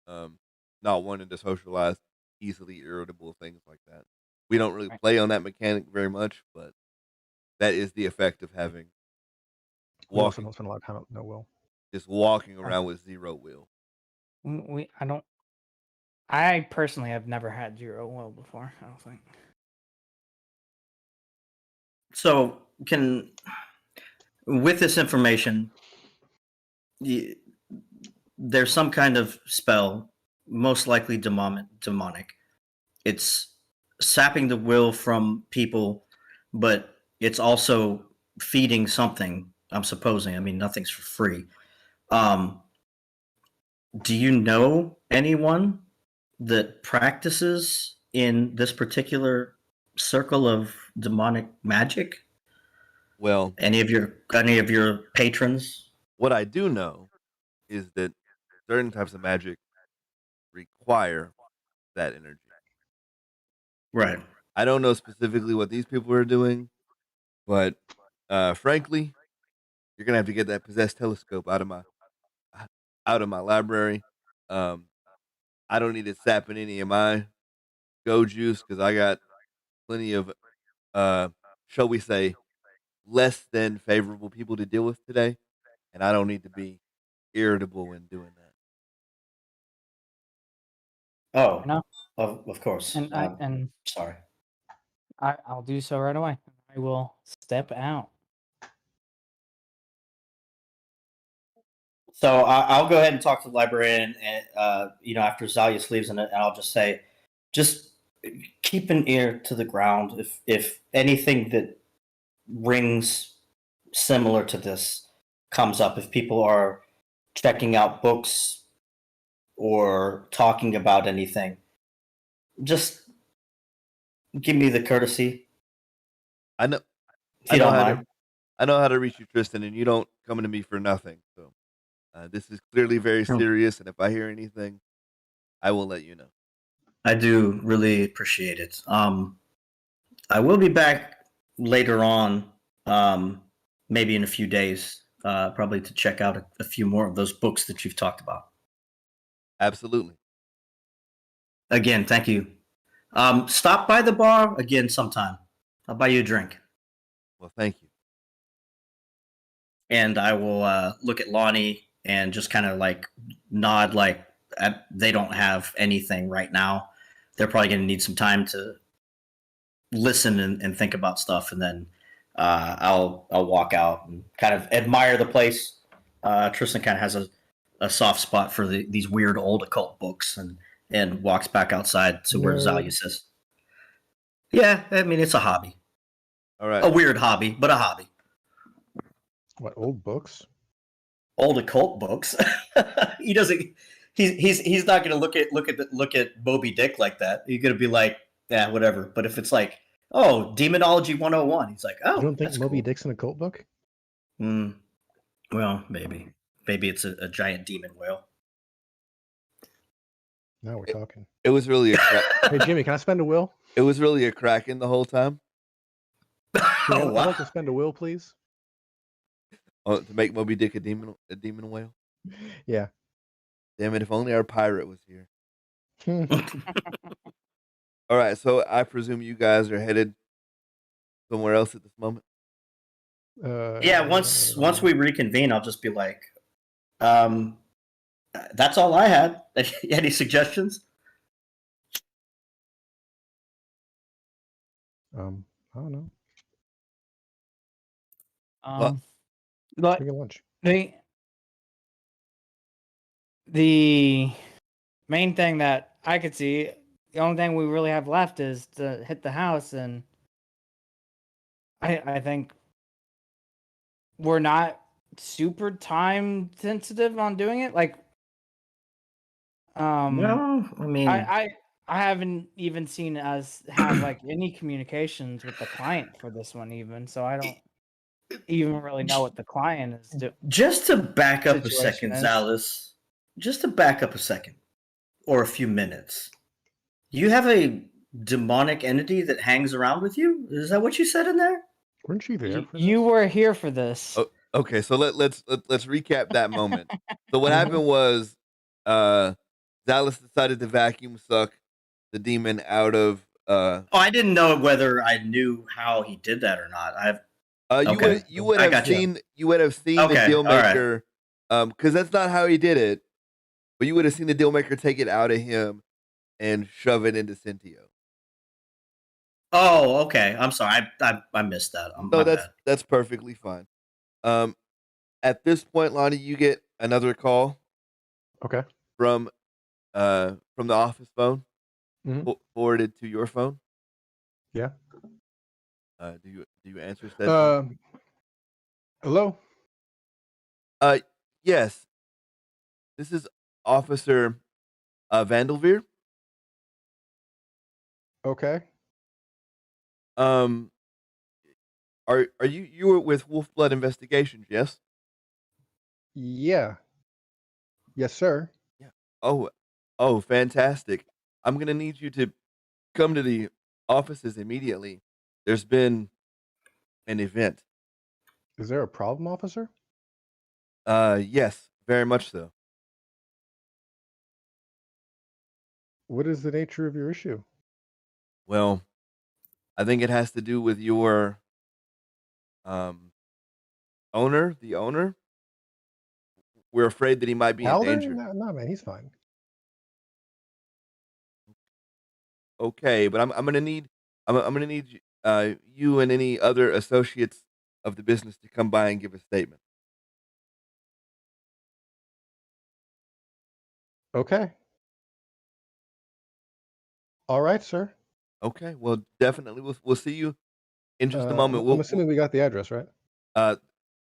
not wanting to socialize, easily irritable, things like that. We don't really Right. play on that mechanic very much, but that is the effect of having We also walking, don't spend a lot of time with no will. just walking around with zero will. I personally have never had zero will before, I don't think. So, with this information, there's some kind of spell, most likely demonic. It's sapping the will from people, but it's also feeding something. I'm supposing. I mean, nothing's for free. Do you know anyone that practices in this particular circle of demonic magic? Well, Any of your patrons? what I do know is that certain types of magic require that energy. Right. I don't know specifically what these people are doing, but frankly, you're gonna have to get that possessed telescope out of my library. I don't need it sapping any of my go juice because I got plenty of shall we say, less than favorable people to deal with today, and I don't need to be irritable in doing that. Oh, No, of course. and Sorry. I'll do so right away. I will step out. So I'll go ahead and talk to the librarian, and after Zalius leaves, and I'll just say, just keep an ear to the ground. If anything that rings similar to this comes up, if people are checking out books or talking about anything, just give me the courtesy. I know, If you don't mind. I know how to reach you, Tristan, and you don't come to me for nothing. So this is clearly very serious, and if I hear anything, I will let you know. I do really appreciate it. I will be back later on, maybe in a few days, probably to check out a few more of those books that you've talked about. Absolutely. Again, thank you. Stop by the bar again sometime. I'll buy you a drink. Well, thank you. And I will look at Lonnie and just kind of like nod, like they don't have anything right now. They're probably going to need some time to listen and think about stuff, and then I'll walk out and kind of admire the place. Tristan kind of has a soft spot for these weird old occult books, and walks back outside to where Zalius is. Yeah, I mean, it's a hobby. All right. A weird hobby, but a hobby. What, old books? Old occult books. He doesn't. He's not going to look at Moby Dick like that. He's going to be like, yeah, whatever. But if it's like, oh, Demonology 101, he's like, oh, You don't think that's Moby cool. Dick's an occult book? Well, maybe it's a giant demon whale. Now we're talking. It was really a Hey, Jimmy, can I spend a will? It was really a Kraken the whole time. I'd like to spend a will, please. To make Moby Dick a demon whale. Yeah. Damn it! If only our pirate was here. All right, so I presume you guys are headed somewhere else at this moment. Yeah. Once we reconvene, I'll just be like, that's all I had. Any suggestions? I don't know. But Bring a lunch. The main thing that I could see, the only thing we really have left is to hit the house, and I think we're not super time sensitive on doing it. Like, No, I mean, I haven't even seen us have like any communications with the client for this one, even. So I don't even really know what the client is doing. just to back up a Situation second, is. Zalus, just to back up a second or a few minutes. You have a demonic entity that hangs around with you? Is that what you said in there? Weren't you there? For You this? were here for this. Oh, okay, so let's recap that moment. So what happened was, Dallas decided to vacuum suck the demon out of. Oh, I didn't know whether I knew how he did that or not. You would I have got you. seen the Okay, deal all right. maker, because that's not how he did it. But you would have seen the deal maker take it out of him and shove it into Cintio. Oh, okay. I'm sorry. I missed that. No, My bad. that's perfectly fine. At this point, Lonnie, you get another call. Okay. From the office phone, forwarded to your phone. Yeah. Do you answer said? Hello. Yes. This is Officer Vandelveer. Okay. Are you were with Wolfblood Investigations? Yes. Yeah. Yes, sir. Yeah. Oh, fantastic! I'm gonna need you to come to the offices immediately. There's been an event. Is there a problem, officer? Yes, very much so. What is the nature of your issue? Well, I think it has to do with your owner, the owner. We're afraid that he might be in Halder? danger. No, man, he's fine. Okay, but I'm gonna need you and any other associates of the business to come by and give a statement. Okay. All right, sir. Okay, well, definitely we'll see you in just a moment. I'm assuming we got the address, right?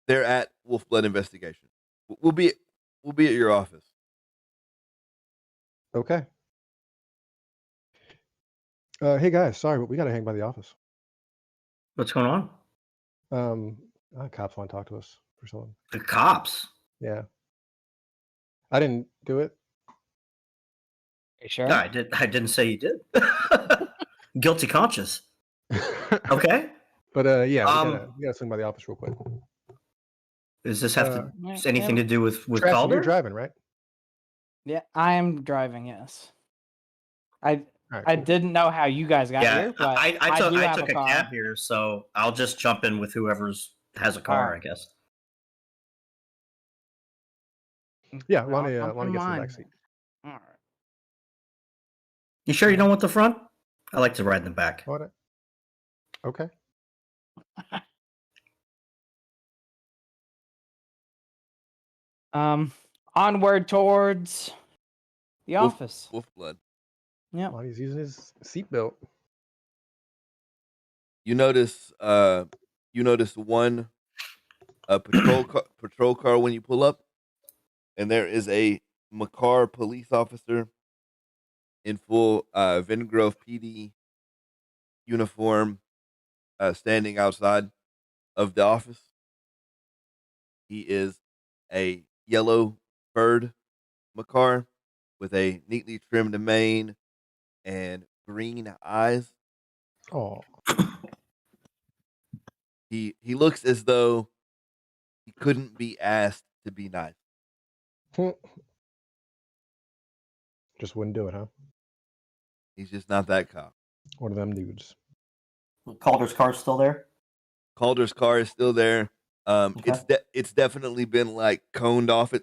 They're at Wolfblood Investigation. We'll be at your office. Okay. Hey guys, sorry, but we gotta hang by the office. What's going on? Cops want to talk to us for something. The cops. Yeah. I didn't do it. You sure? No, I didn't say you did. Guilty conscience. Okay. But yeah, we gotta swing by the office real quick. Does this have anything to do with Trash, Calder? you're driving, right? Yeah, I am driving. Yes. Right, I cool. didn't know how you guys got here, but I took a car. cab here, so I'll just jump in with whoever's has a car, Alright. I guess. Yeah, I'll Lonnie jump in gets in the mine. back seat. All right. You sure you don't want the front? I like to ride in the back. What? Okay. Onward towards the office. Wolfblood. Yeah. Lonnie's using his seatbelt. You notice one patrol car when you pull up, and there is a Makar police officer in full Vingrove PD uniform standing outside of the office. He is a yellow furred Makar with a neatly trimmed mane and green eyes. Oh. He looks as though he couldn't be asked to be nice. Just wouldn't do it, huh? He's just not that cop. One of them dudes. Calder's car's still there? Calder's car is still there. Okay. It's definitely been like coned off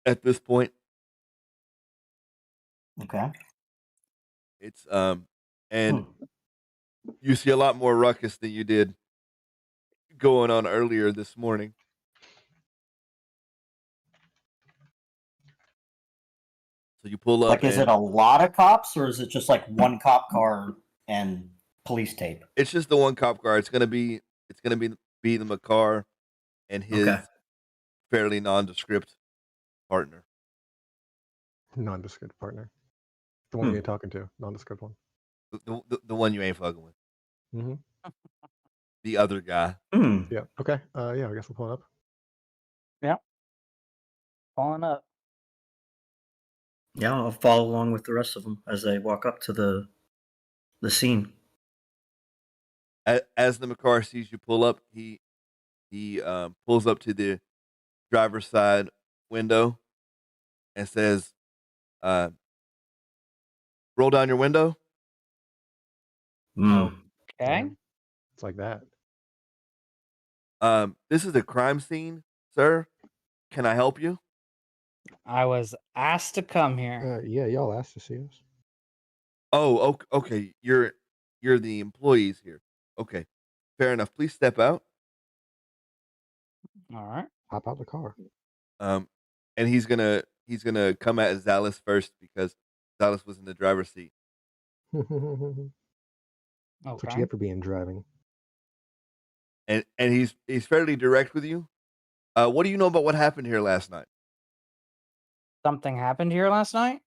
at this point. Okay. It's and you see a lot more ruckus than you did going on earlier this morning. So you pull up. Like, is it a lot of cops, or is it just like one cop car and police tape? It's just the one cop car. It's gonna be the Makar and his fairly nondescript partner. Nondescript partner. The one you ain't talking to. Nondescript one. The one you ain't fucking with. Mm-hmm. The other guy. Yeah. Okay. Yeah, I guess we'll pull it up. Yeah. Falling up. Yeah, I'll follow along with the rest of them as they walk up to the scene. As the Makar sees you pull up, he pulls up to the driver's side window and says, "Roll down your window." Mm. Okay. It's like that. This is a crime scene, sir. Can I help you? I was asked to come here. Yeah, y'all asked to see us. Oh, okay. You're the employees here. Okay, fair enough. Please step out. All right. Hop out the car. And he's gonna come at Zalis first because Zalis was in the driver's seat. That's what you get for being driving. And he's fairly direct with you. What do you know about what happened here last night? Something happened here last night?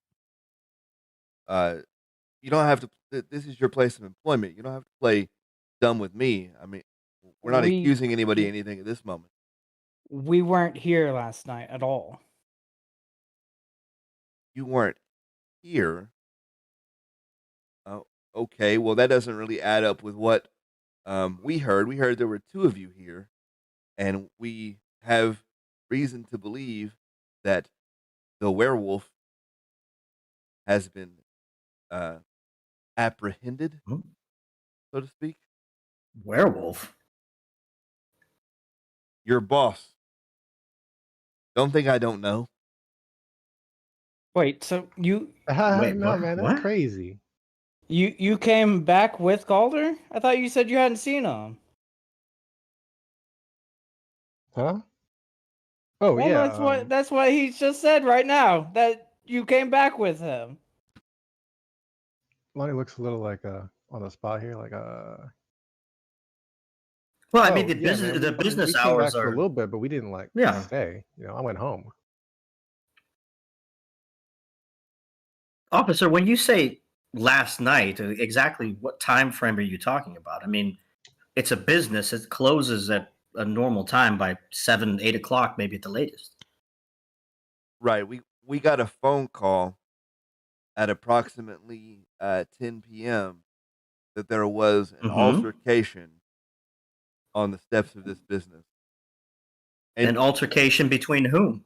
You don't have to. This is your place of employment. You don't have to play dumb with me. I mean, we're not accusing anybody of anything at this moment. We weren't here last night at all. You weren't here. Okay. Well, that doesn't really add up with what we heard. We heard there were two of you here, and we have reason to believe that the werewolf has been apprehended, so to speak. Werewolf? Your boss. Don't think I don't know. Wait, so you Wait, no, what? man, that's What? crazy. you came back with Calder? I thought you said you hadn't seen him. Huh? Oh Well, yeah. that's what he just said right now. That you came back with him. Lonnie looks a little like on the spot here, like Well, I mean, oh, yeah, man, the we business came hours back for a are. little bit, but we didn't Yeah. stay. I went home. Officer, when you say last night, exactly what time frame are you talking about? I mean, it's a business. It closes at a normal time by 7, 8 o'clock, maybe at the latest. Right. We got a phone call at approximately 10 p.m. that there was an altercation on the steps of this business. An altercation between whom?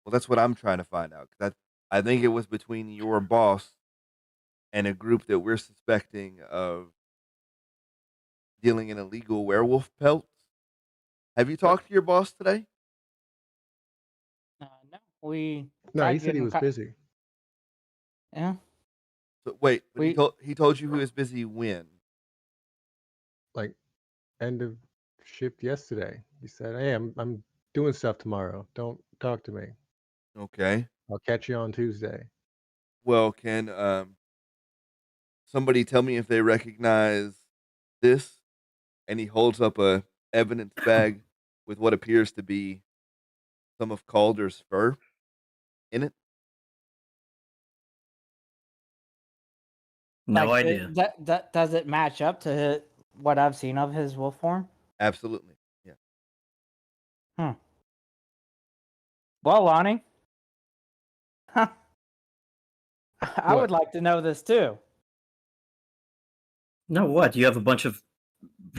Well, that's what I'm trying to find out. 'Cause I think it was between your boss and a group that we're suspecting of dealing in illegal werewolf pelts. Have you talked to your boss today? No, we. No, he said he was busy. Yeah. So wait, but he told you he was busy when? Like end of shift yesterday. He said, "Hey, I'm doing stuff tomorrow. Don't talk to me. Okay. I'll catch you on Tuesday." Well, can somebody tell me if they recognize this? And he holds up a evidence bag with what appears to be some of Calder's fur in it. No idea. That does it match up to what I've seen of his wolf form? Absolutely. Yeah. Well, Lonnie, I would like to know this too. No, what? You have a bunch of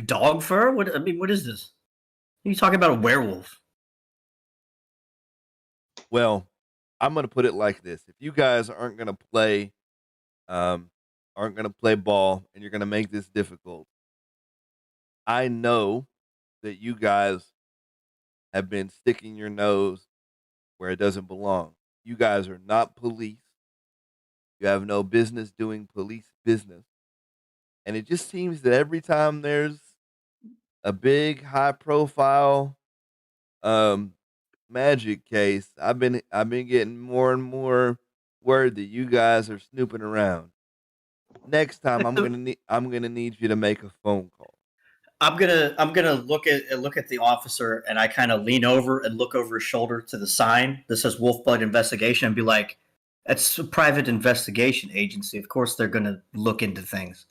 dog fur? What is this? Are you talking about a werewolf? Well, I'm gonna put it like this: if you guys aren't gonna play ball, and you're gonna make this difficult, I know that you guys have been sticking your nose where it doesn't belong. You guys are not police. You have no business doing police business. And it just seems that every time there's a big high profile magic case, I've been getting more and more word that you guys are snooping around. Next time I'm gonna need you to make a phone call. I'm gonna look at the officer, and I kind of lean over and look over his shoulder to the sign that says Wolfblood Investigation, and be like, "It's a private investigation agency. Of course, they're gonna look into things."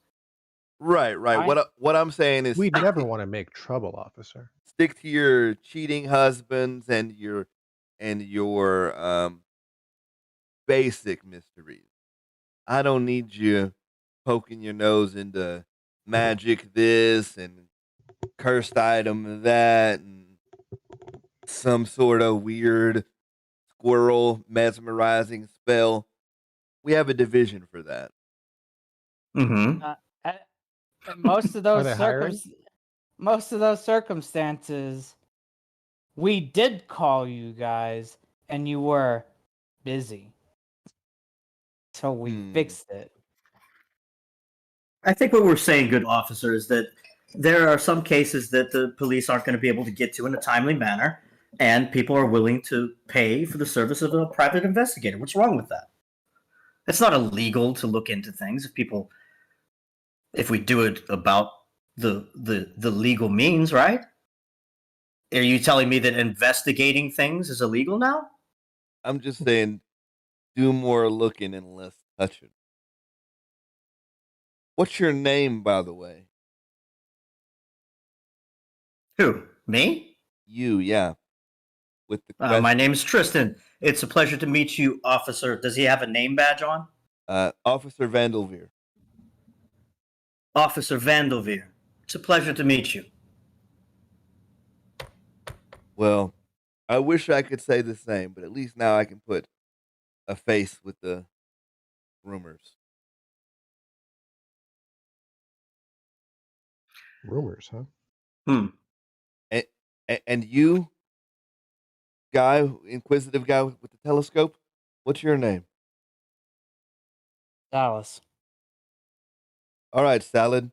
Right. What I'm saying is, We never want to make trouble, officer. stick to your cheating husbands and your basic mysteries. I don't need you poking your nose into magic this and cursed item that and some sort of weird squirrel mesmerizing spell. We have a division for that. Mm-hmm. And most of those they hiring? circumstances, we did call you guys, and you were busy, so we fixed it. I think what we're saying, good officer, is that there are some cases that the police aren't going to be able to get to in a timely manner, and people are willing to pay for the service of a private investigator. What's wrong with that? It's not illegal to look into things if we do it about the legal means, right? Are you telling me that investigating things is illegal now? I'm just saying, do more looking and less touching. What's your name, by the way? Who? Me? You, yeah. With the question. My name's Tristan. It's a pleasure to meet you, officer. Does he have a name badge on? Officer Vandelveer. Officer Vandelveer. It's a pleasure to meet you. Well, I wish I could say the same, but at least now I can put a face with the rumors. Rumors, huh? And you, guy, inquisitive guy with the telescope, what's your name? Dallas. All right, Salad.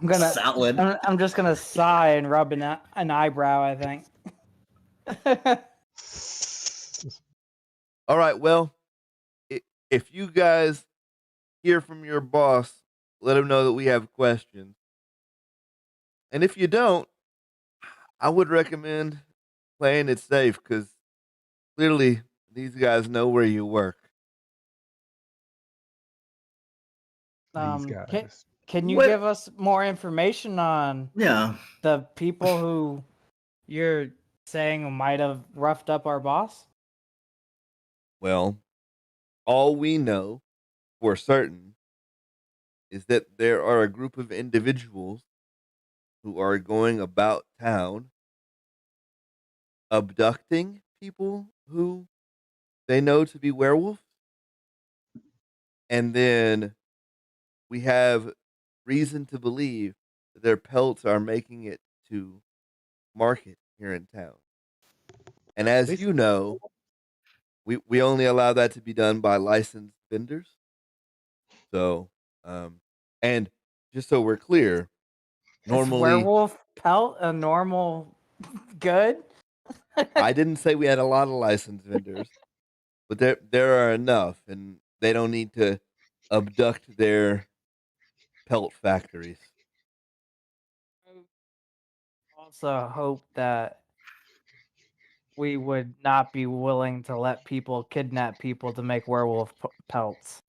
Salad. I'm just gonna sigh and rub an eyebrow, I think. All right, well, if you guys hear from your boss, let him know that we have questions. And if you don't, I would recommend playing it safe, because clearly these guys know where you work. These guys. Can you give us more information on the people who you're saying might have roughed up our boss? Well, all we know for certain is that there are a group of individuals who are going about town abducting people who they know to be werewolves. And then we have reason to believe that their pelts are making it to market here in town. And as you know, we only allow that to be done by licensed vendors. So, and just so we're clear, normally, is werewolf pelt a normal good? I didn't say we had a lot of licensed vendors, but there are enough, and they don't need to abduct their pelt factories. Also hope that we would not be willing to let people kidnap people to make werewolf pelts.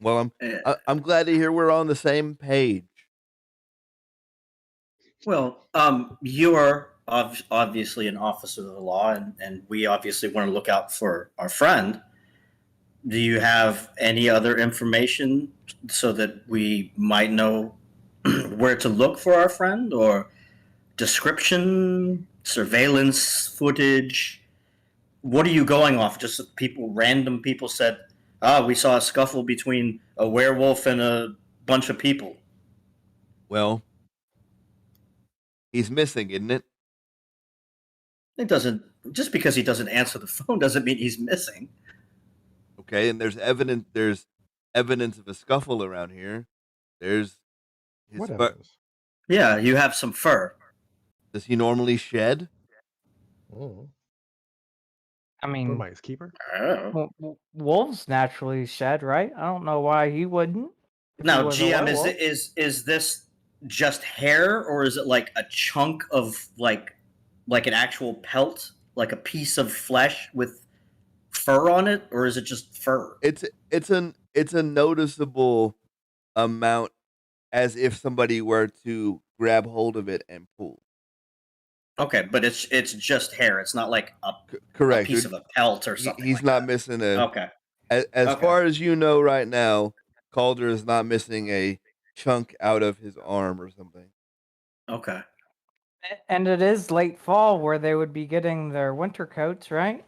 Well, I'm glad to hear we're on the same page. Well, you are obviously an officer of the law, and we obviously want to look out for our friend. Do you have any other information so that we might know where to look for our friend, or description, surveillance footage? What are you going off? Just random people said, we saw a scuffle between a werewolf and a bunch of people. Well, he's missing, isn't it? It doesn't, just because he doesn't answer the phone doesn't mean he's missing. Okay, and there's evidence of a scuffle around here. There's his fur. Yeah, you have some fur. Does he normally shed? Oh. I What mean, am I, his keeper? wolves naturally shed, right? I don't know why he wouldn't. If he Now, was a GM, werewolf. is this just hair, or is it like a chunk of like an actual pelt, like a piece of flesh with fur on it, or is it just fur? It's a noticeable amount, as if somebody were to grab hold of it and pull. Okay, but it's just hair. It's not like a Correct. piece of a pelt or something. He's like not that. missing a. Okay. As Okay. far as you know right now, Calder is not missing a chunk out of his arm or something. Okay. And it is late fall where they would be getting their winter coats, right?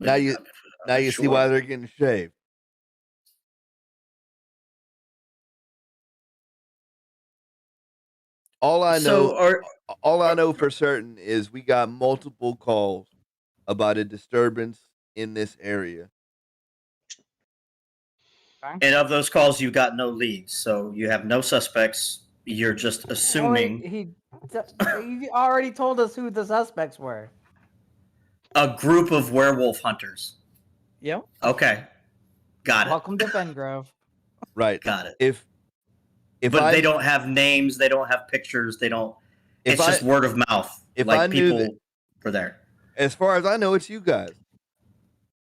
Now you see why they're getting shaved. All I know for certain is we got multiple calls about a disturbance in this area. And of those calls, you got no leads, so you have no suspects. You're just assuming he already told us who the suspects were. a group of werewolf hunters. Yep. Okay. Got it. Welcome to Bengrove. Right. Got it. If but they don't have names, they don't have pictures, they don't. It's just word of mouth. If like I knew people were there. As far as I know, it's you guys.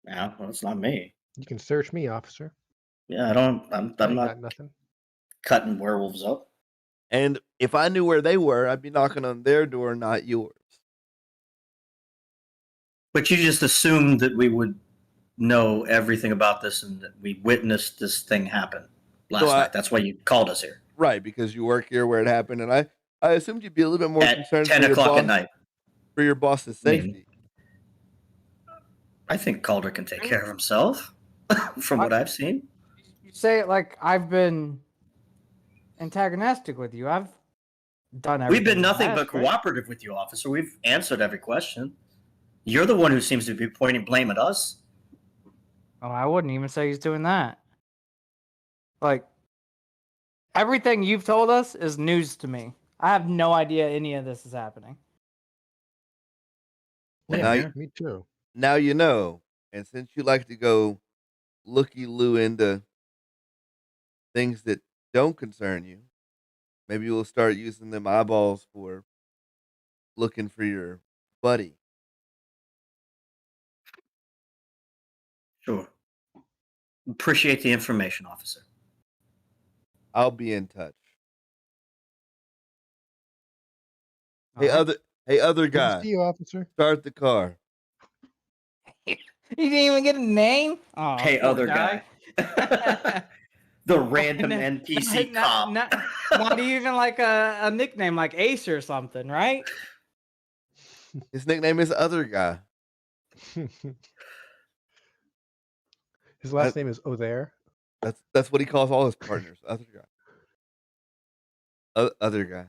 Yeah, well, it's not me. You can search me, officer. Yeah, I'm not got nothing. Cutting werewolves up. And if I knew where they were, I'd be knocking on their door, not yours. But you just assumed that we would know everything about this and that we witnessed this thing happen last night. That's why you called us here. Right, because you work here where it happened, and I assumed you'd be a little bit more At concerned 10 o'clock at night. For your boss's safety. I think Calder can take care of himself, from what I've seen. You say it like I've been antagonistic with you. I've done everything. We've been nothing but cooperative with you, officer. We've answered every question. You're the one who seems to be pointing blame at us. Oh, I wouldn't even say he's doing that. Like, everything you've told us is news to me. I have no idea any of this is happening. Yeah, me too. Now you know. And since you like to go looky-loo into things that don't concern you, maybe we'll start using them eyeballs for looking for your buddy. Sure. Appreciate the information, officer. I'll be in touch. Hey, other guy. Good to see you, officer. Start the car. You didn't even get a name? Oh, hey, other guy. The random NPC cop. Not even like a nickname like Ace or something, right? His nickname is Other Guy. His last name is Othere. That's what he calls all his partners. Other Guy. Other Guy.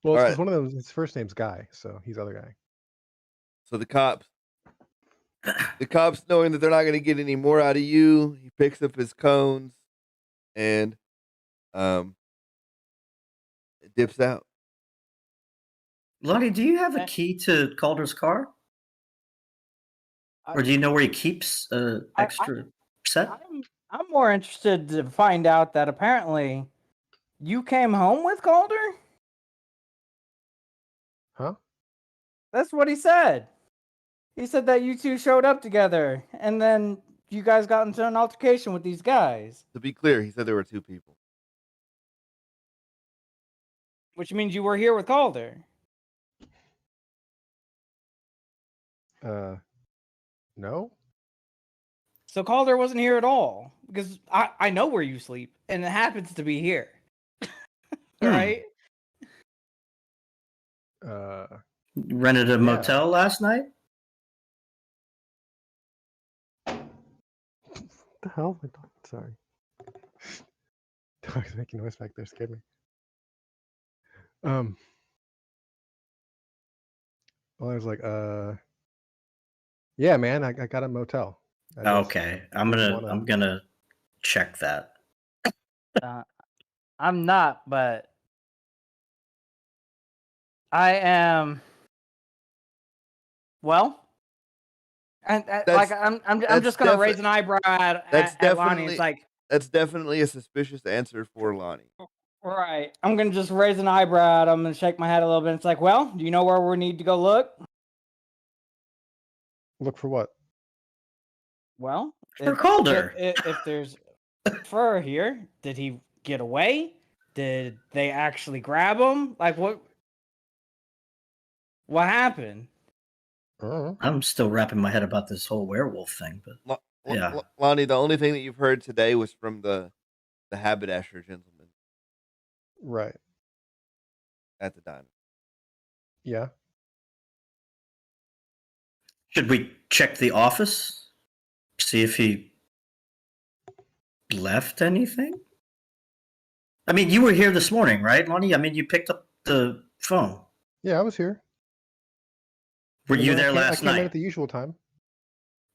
Well, it's one of them. His first name's Guy, so he's Other Guy. So the cops, knowing that they're not going to get any more out of you, he picks up his cones and dips out. Lottie, do you have a key to Calder's car? Or do you know where he keeps extra set? I'm more interested to find out that apparently you came home with Calder? Huh? That's what he said. He said that you two showed up together and then you guys got into an altercation with these guys. To be clear, he said there were two people. Which means you were here with Calder. No. So Calder wasn't here at all because I know where you sleep and it happens to be here. Right? Rented a motel last night? What the hell? Sorry. Dog's making noise back there. Scared me. Well, I was like, yeah, man, I got a motel. Okay, I'm gonna check that. I'm not, but I am Well, and like I'm just gonna raise an eyebrow at Lonnie. It's like that's definitely a suspicious answer for Lonnie. Right. I'm gonna just raise an eyebrow at him and shake my head a little bit. It's like, well, do you know where we need to go look? Look for what? Well, For Calder. If there's fur here, did he get away? Did they actually grab him? Like what happened? I'm still wrapping my head about this whole werewolf thing, but yeah. Lonnie, the only thing that you've heard today was from the haberdasher gentleman. Right. At the diner. Yeah. Should we check the office? See if he left anything? I mean, you were here this morning, right, Lonnie? I mean, you picked up the phone. Yeah, I was here. Were you there last night? I came in at the usual time.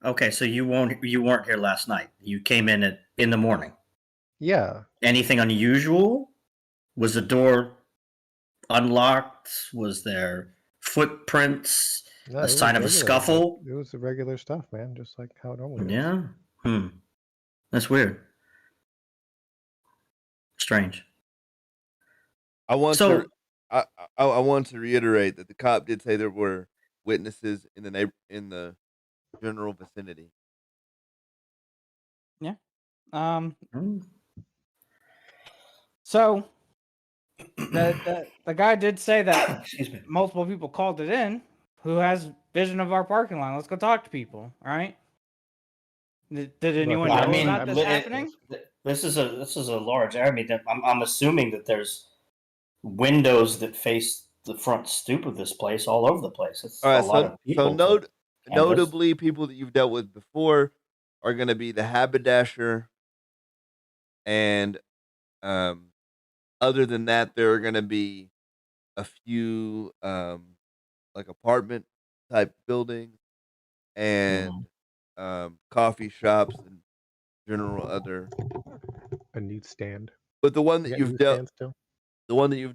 Okay, so you weren't here last night. You came in in the morning. Yeah. Anything unusual? Was the door unlocked? Was there footprints? No, a sign of a scuffle? It was the regular stuff, man, just like how it normally is. Yeah. That's weird. Strange. I want to reiterate that the cop did say there were witnesses in the general vicinity. Yeah. So the guy did say that multiple people called it in who has vision of our parking lot. Let's go talk to people. All right. Did anyone know about this happening? This is a large area. I mean, I'm assuming that there's windows that face the front stoop of this place all over the place. It's all right, a lot of people. So notably, people that you've dealt with before are going to be the haberdasher, and other than that, there are going to be a few like apartment type buildings and coffee shops and general other. A newsstand. But the one that you've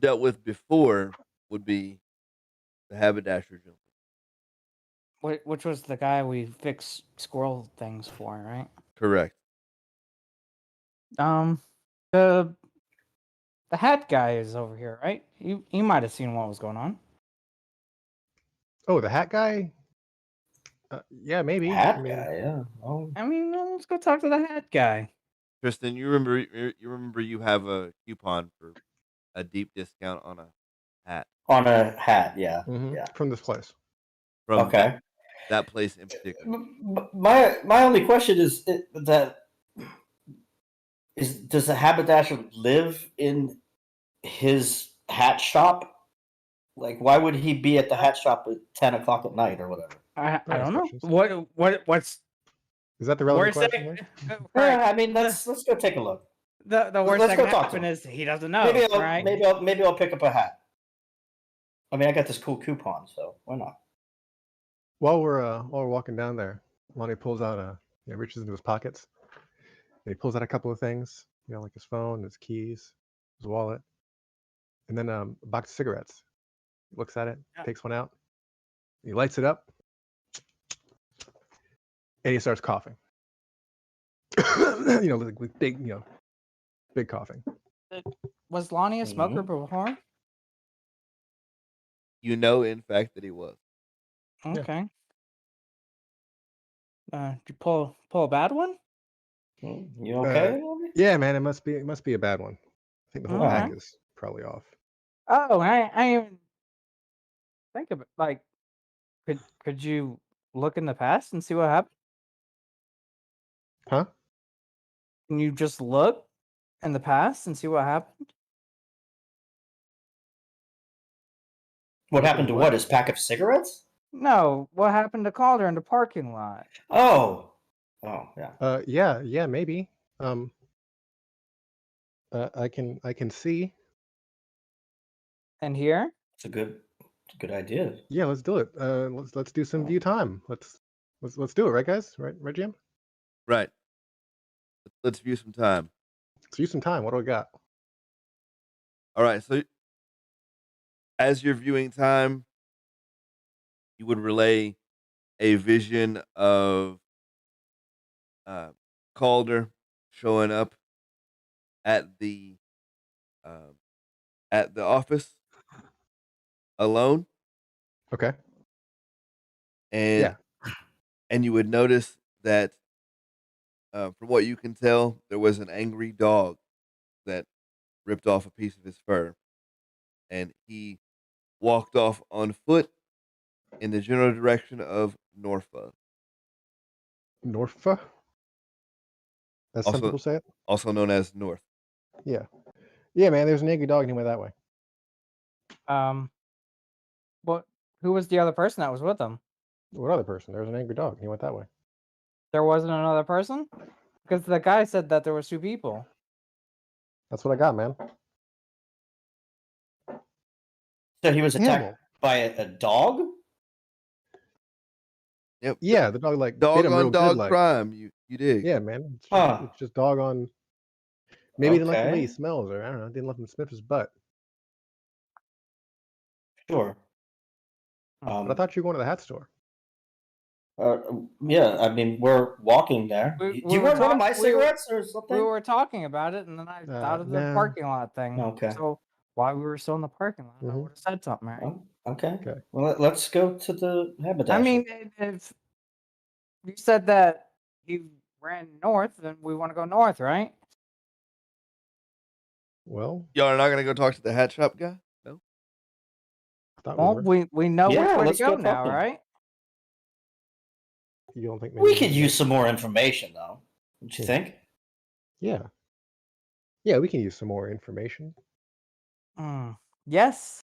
dealt with before would be the haberdasher gentleman. Which was the guy we fixed squirrel things for, right? Correct. The hat guy is over here, right? You might have seen what was going on. Oh, the hat guy? Yeah, maybe. Hat guy, yeah. Oh. I mean, let's go talk to the hat guy. Tristan, you remember you have a coupon for a deep discount on a hat. On a hat, yeah. Mm-hmm. Yeah. From this place. From that place in particular. My only question is does the haberdasher live in his hat shop? Like, why would he be at the hat shop at 10 o'clock at night or whatever? I don't know. What's is that the relevant question? Right. I mean, let's go take a look. The worst that can happen is he doesn't know. Maybe I'll pick up a hat. I mean, I got this cool coupon, so why not? While we're walking down there, Lonnie pulls out reaches into his pockets. And he pulls out a couple of things, like his phone, his keys, his wallet, and then a box of cigarettes. He looks at it, takes one out, he lights it up, and he starts coughing. Like big coughing. Was Lonnie a smoker before? In fact, that he was. Okay. Did you pull a bad one? You okay? Yeah, man, it must be a bad one. I think the whole pack is probably off. Oh, I even think of it. Like, could you look in the past and see what happened? Huh? Can you just look in the past and see what happened? What happened to what? His pack of cigarettes? No, what happened to Calder in the parking lot? Oh, yeah. Yeah, maybe. I can see. And here? It's a good idea. Yeah, let's do it. Let's do some view time. Let's do it, right, guys? Right, Jim? Right. Let's view some time. Let's view some time. What do we got? All right. So, as you're viewing time, you would relay a vision of Calder showing up at the office alone. Okay. And you would notice that from what you can tell, there was an angry dog that ripped off a piece of his fur, and he walked off on foot in the general direction of Norfa. Norfa? As some people say it? Also known as North. Yeah. Yeah, man, there's an angry dog and he went that way. Who was the other person that was with him? What other person? There was an angry dog and he went that way. There wasn't another person? Because the guy said that there was 2 people. That's what I got, man. So he was attacked by a dog? Yep. Yeah, the dog like dog bit him on real dog good, crime. You dig? Yeah, man. It's just dog on. Maybe didn't like the way he smells, or I don't know. Didn't let him sniff his butt. Sure. But I thought you were going to the hat store. Yeah, I mean, we're walking there. Do you want one of my cigarettes or something? We were talking about it, and then I thought of the parking lot thing. Okay. So while we were still in the parking lot, I would have said something, right? Oh, okay. Well, let's go to the haberdasher. I mean, if you said that you ran north, then we want to go north, right? Well, y'all are not gonna go talk to the hat shop guy? No. Well, we know which way to go now, right? You don't think we could use some more information, though? Don't you think? Yeah. Yeah, we can use some more information. Yes.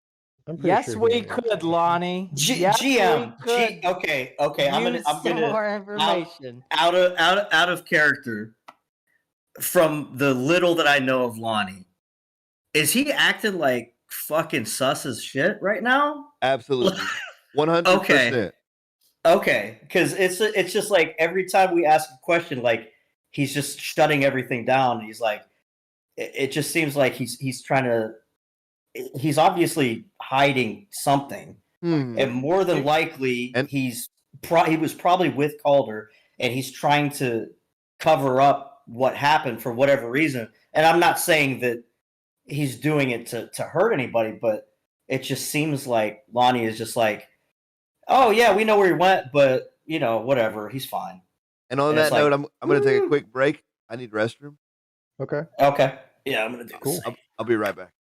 I'm sure we could, Lonnie. GM. Okay. I'm gonna more information. Out of character. From the little that I know of Lonnie, is he acting like fucking sus as shit right now? Absolutely, 100%. Okay, because it's just like every time we ask a question, like he's just shutting everything down. He's like, it just seems like he's trying to. He's obviously hiding something, and more than likely, he was probably with Calder, and he's trying to cover up what happened for whatever reason. And I'm not saying that he's doing it to hurt anybody, but it just seems like Lonnie is just like, oh yeah, we know where he went, but you know, whatever, he's fine. And on that note, I'm going to take a quick break. I need restroom. Okay. Yeah, I'm going to do cool. I'll be right back.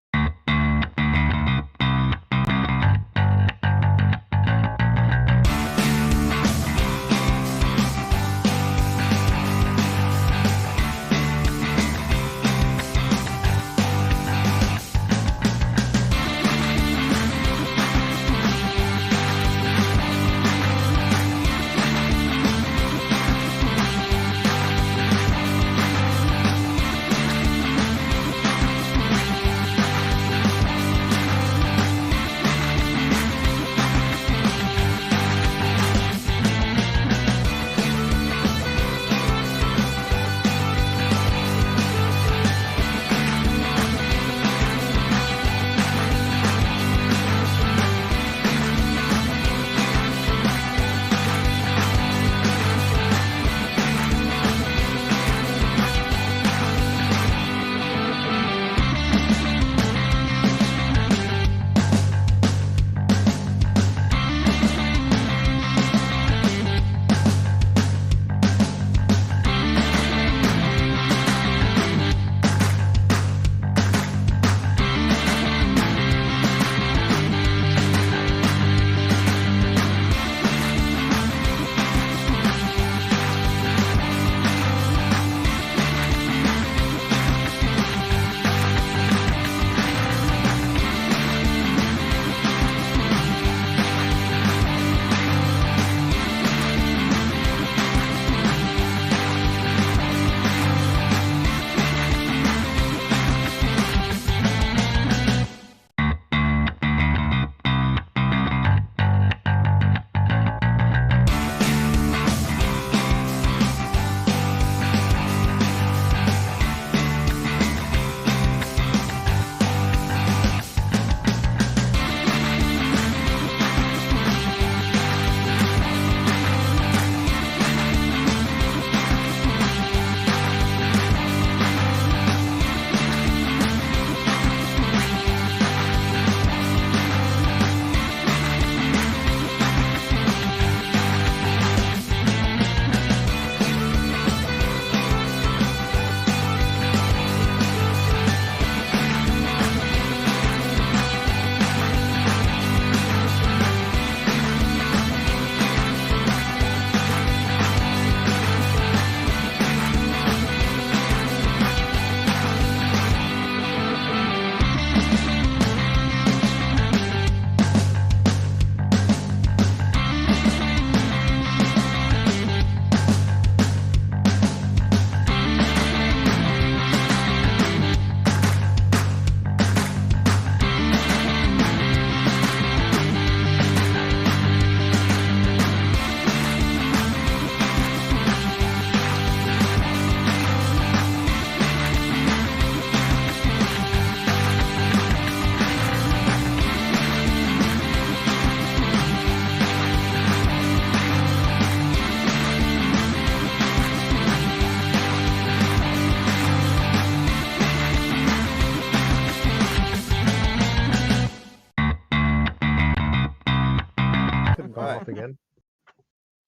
off again.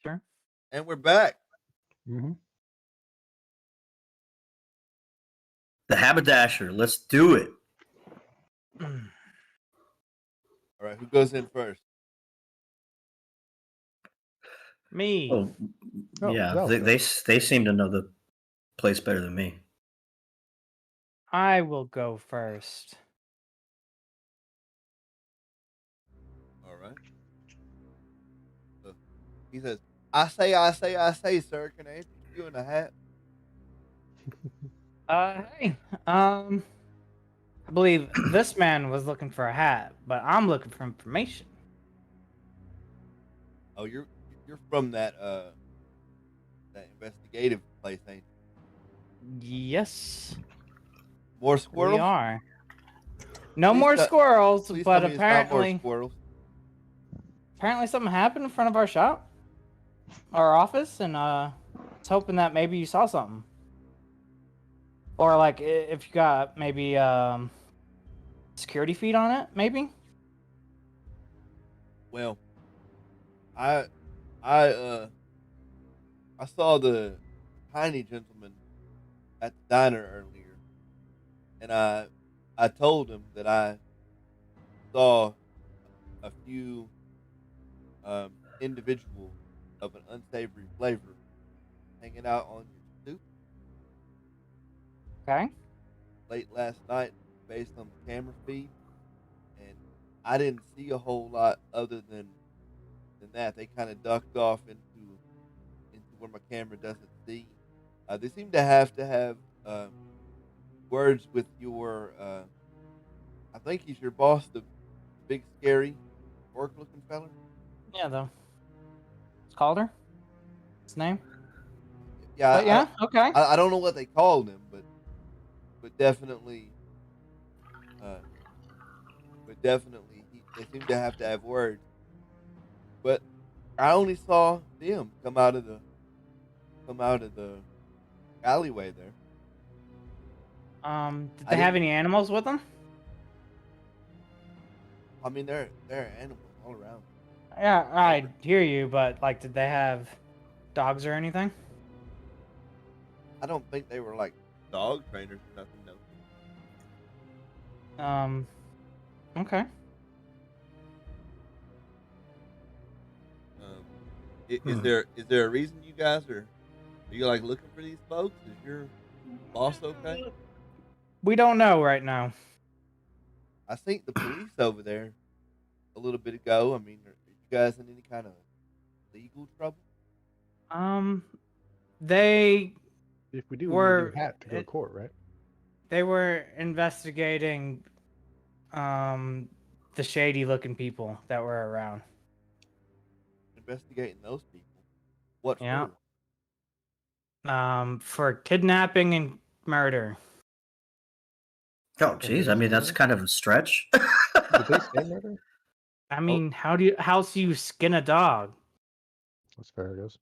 Sure. And we're back. Mm-hmm. The haberdasher. Let's do it. All right, who goes in first? Me. Oh, yeah. that was They seem to know the place better than me. I will go first. All right. So he says, I say, sir. Can I interest you in a hat? Hey. I believe this man was looking for a hat, but I'm looking for information. Oh, you're from that investigative place, ain't you? Yes, More squirrels? we are. No Please more tell- squirrels, Please but tell me it's not more apparently squirrels. something happened in front of our shop, our office, and it's hoping that maybe you saw something. Or like if you got maybe security feed on it, maybe. Well, I saw the tiny gentleman at the diner earlier, and I told him that I saw a few individuals of an unsavory flavor hanging out on your stoop Okay. late last night, based on the camera feed, and I didn't see a whole lot other than that. They kind of ducked off into where my camera doesn't see. They seem to have words with your. I think he's your boss, the big scary orc looking fella. Yeah, it's Calder. His name. Yeah, But yeah, okay. I don't know what they called him, but definitely, they seem to have words. But I only saw them come out of the alleyway there. Did they have any animals with them? I mean, there are animals all around. Yeah, I hear you, but like, did they have dogs or anything? I don't think they were like dog trainers or nothing. No. Okay. Is there a reason you guys are you like looking for these folks? Is your boss okay? We don't know right now. I seen the police over there a little bit ago. I mean, are you guys in any kind of legal trouble? They If we do, we were need a hat to go to court, right? They were investigating the shady looking people that were around. Investigating those people. What Yeah. for? For kidnapping and murder. Oh, geez. I mean, that's kind of a stretch. Did they say murder? I mean, how do you skin a dog? That's fair, it is.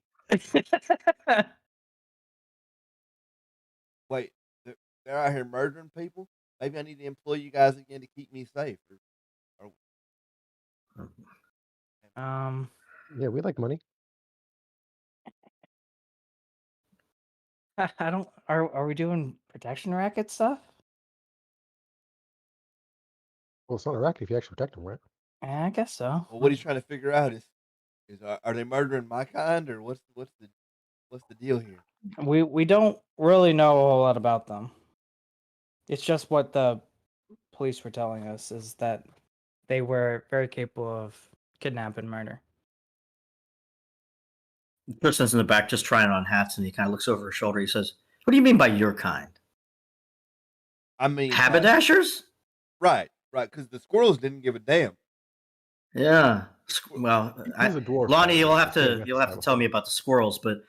Wait, they're out here murdering people? Maybe I need to employ you guys again to keep me safe. Yeah, we like money. I don't. Are we doing protection racket stuff? Well, it's not a racket if you actually protect them, right? I guess so. Well, what he's trying to figure out is are they murdering my kind, or what's the deal here? We don't really know a whole lot about them. It's just what the police were telling us is that they were very capable of kidnap and murder. The person's in the back just trying on hats, and he kind of looks over his shoulder. He says, "What do you mean by your kind? I mean, haberdashers?" Right, because the squirrels didn't give a damn. Yeah. Well, he's a dwarf. Lonnie, you'll have to tell me about the squirrels, but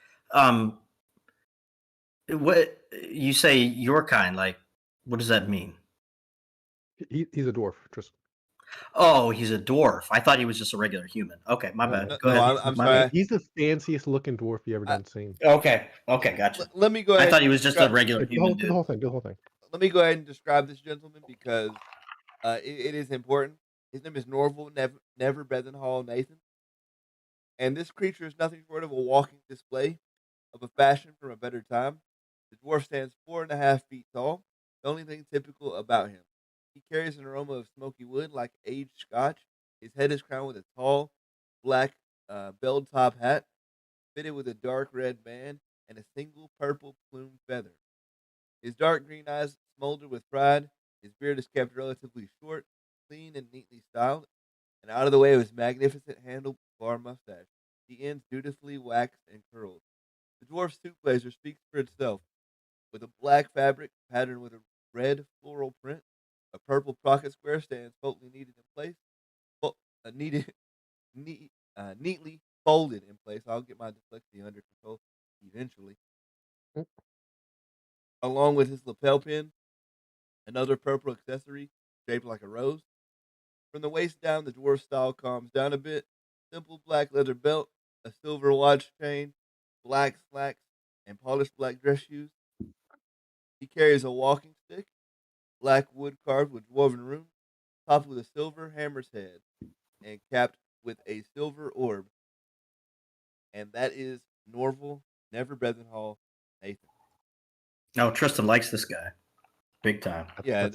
what you say your kind? Like, what does that mean? He's a dwarf. Just. Oh, he's a dwarf. I thought he was just a regular human. Okay, my bad. Go ahead. I'm sorry. He's the fanciest looking dwarf you ever done seen. Okay, gotcha. Let me go ahead. I thought he was just a regular human. Do the whole thing. Let me go ahead and describe this gentleman because it is important. His name is Norval Never Bedenhall Nathan, And this creature is nothing short of a walking display of a fashion from a better time. The dwarf stands 4.5 feet tall. The only thing typical about him, he carries an aroma of smoky wood like aged scotch. His head is crowned with a tall, black belled top hat, fitted with a dark red band and a single purple plumed feather. His dark green eyes smolder with pride. His beard is kept relatively short, clean, and neatly styled, and out of the way of his magnificent handlebar mustache, the ends dutifully waxed and curled. The dwarf's suit blazer speaks for itself, with a black fabric patterned with a red floral print. A purple pocket square stands folded needed in place, fo- needed, neatly folded in place. I'll get my dyslexia under control eventually. Mm. Along with his lapel pin, another purple accessory shaped like a rose. From the waist down, the dwarf style calms down a bit. Simple black leather belt, a silver watch chain, black slacks, and polished black dress shoes. He carries a walking stick, black wood carved with dwarven runes, topped with a silver hammer's head, and capped with a silver orb. And that is Norval Never Hall Nathan. No, Tristan likes this guy, big time. Yeah,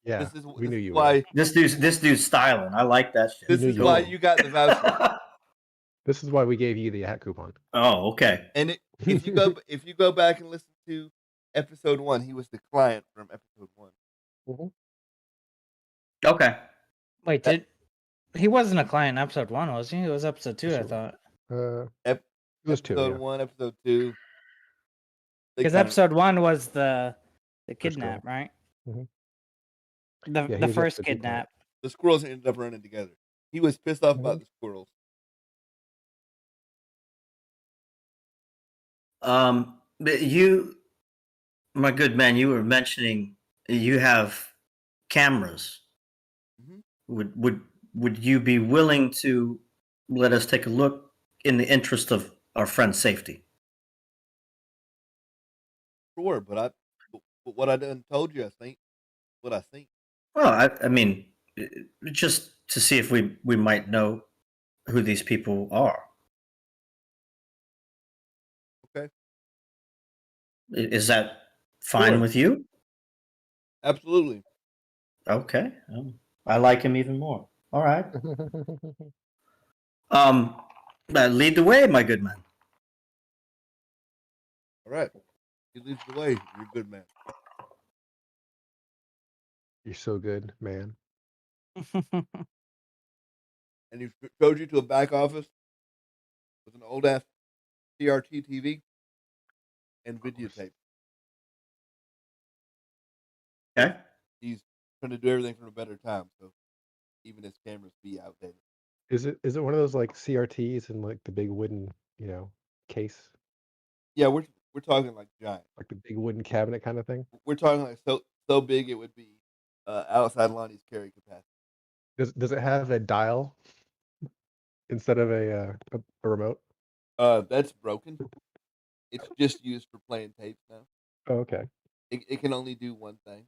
Yeah, this is we this knew is you why would. This dude's styling. I like that shit. this knew is you why would. you got the voucher. This is why we gave you the hat coupon. Oh, okay. And if you go back and listen to episode 1, he was the client from episode 1. Mhm. Okay. Wait, he wasn't a client in episode 1, was he? It was episode 2, I thought. It was 2, Episode yeah. 1, episode 2. Because episode 1 was the First kidnap, girl. right? Mhm. The Yeah, he the was first episode 2 client. kidnap. The squirrels ended up running together. He was pissed off about the squirrels. But you, my good man, you were mentioning you have cameras. Mhm. Would you be willing to let us take a look in the interest of our friend's safety? Sure, but what I done told you, I think what I think. Well, I mean, just to see if we might know who these people are. Okay, Is that fine Sure. with you? Absolutely. Okay. I like him even more. All right. Um, lead the way, my good man. All right. He leads the way. You're a good man. You're so good, man. And he showed you to a back office with an old ass CRT TV and videotape. Okay. He's trying to do everything for a better time, so even his cameras be outdated. Is it one of those like CRTs in like the big wooden, case, Yeah, we're talking like giant. like the big wooden cabinet kind of thing? We're talking like so big it would be outside Lonnie's carry capacity. Does it have a dial instead of a remote? That's broken. It's just used for playing tapes now. Oh, okay. It can only do one thing.